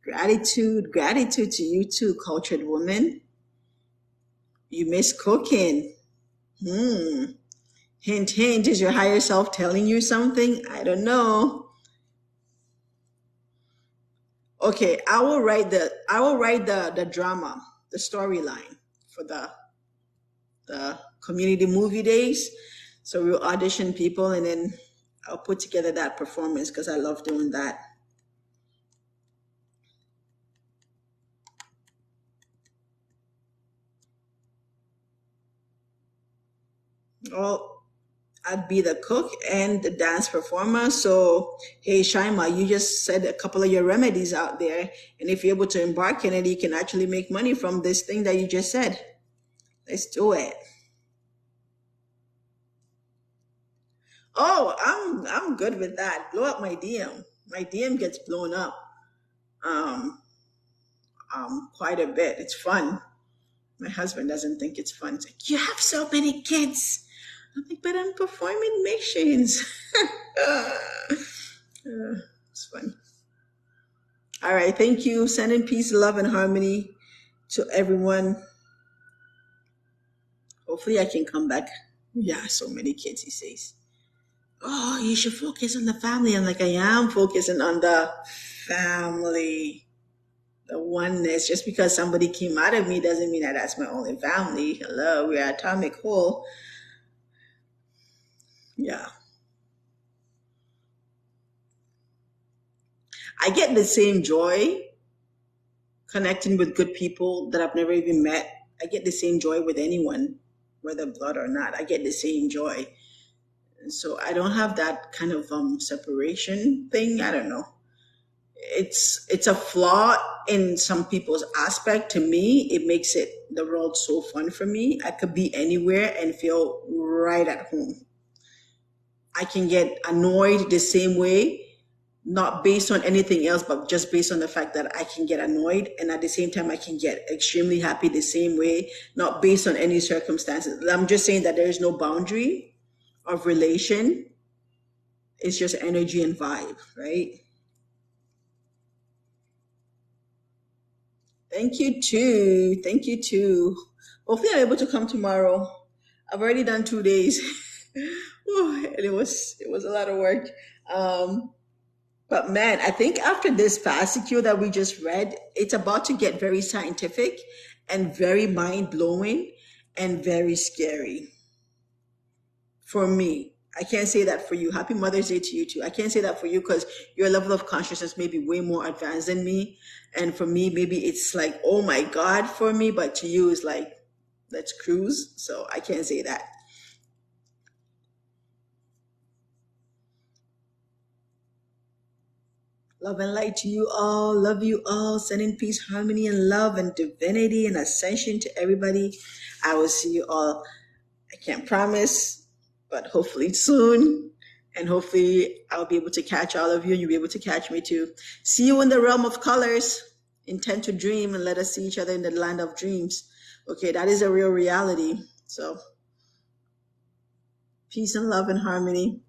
Gratitude to you too, cultured woman. You miss cooking. Hint, hint, is your higher self telling you something? I don't know. Okay, I will write the drama, the storyline for the community movie days. So we'll audition people and then I'll put together that performance because I love doing that. Well, I'd be the cook and the dance performer. So, hey, Shaima, you just said a couple of your remedies out there. And if you're able to embark in it, you can actually make money from this thing that you just said. Let's do it. Oh, I'm good with that. Blow up my DM. My DM gets blown up quite a bit. It's fun. My husband doesn't think it's fun. It's like, you have so many kids. I'm like, but I'm performing missions. It's fun. All right. Thank you. Sending peace, love, and harmony to everyone. Hopefully I can come back. Yeah, so many kids, he says. Oh, you should focus on the family. I'm like, I am focusing on the family. The oneness. Just because somebody came out of me doesn't mean that that's my only family. Hello, we're atomic whole. Yeah. I get the same joy connecting with good people that I've never even met. I get the same joy with anyone, whether blood or not. I get the same joy. And so I don't have that kind of separation thing. I don't know. It's a flaw in some people's aspect. To me, it makes the world so fun for me. I could be anywhere and feel right at home. I can get annoyed the same way, not based on anything else, but just based on the fact that I can get annoyed. And at the same time, I can get extremely happy the same way, not based on any circumstances. I'm just saying that there is no boundary of relation. It's just energy and vibe, right? Thank you too. Thank you too. Hopefully I'm able to come tomorrow. I've already done 2 days. And it was a lot of work. But man, I think after this Fascicule that we just read, it's about to get very scientific and very mind-blowing and very scary. For me. I can't say that for you. Happy Mother's Day to you too. I can't say that for you because your level of consciousness may be way more advanced than me. And for me, maybe it's like, oh my God for me. But to you, it's like, let's cruise. So I can't say that. Love and light to you all. Love you all. Sending peace, harmony, and love and divinity and ascension to everybody. I will see you all. I can't promise, but hopefully soon. And hopefully I'll be able to catch all of you and you'll be able to catch me too. See you in the realm of colors. Intend to dream and let us see each other in the land of dreams. Okay, that is a real reality. So peace and love and harmony.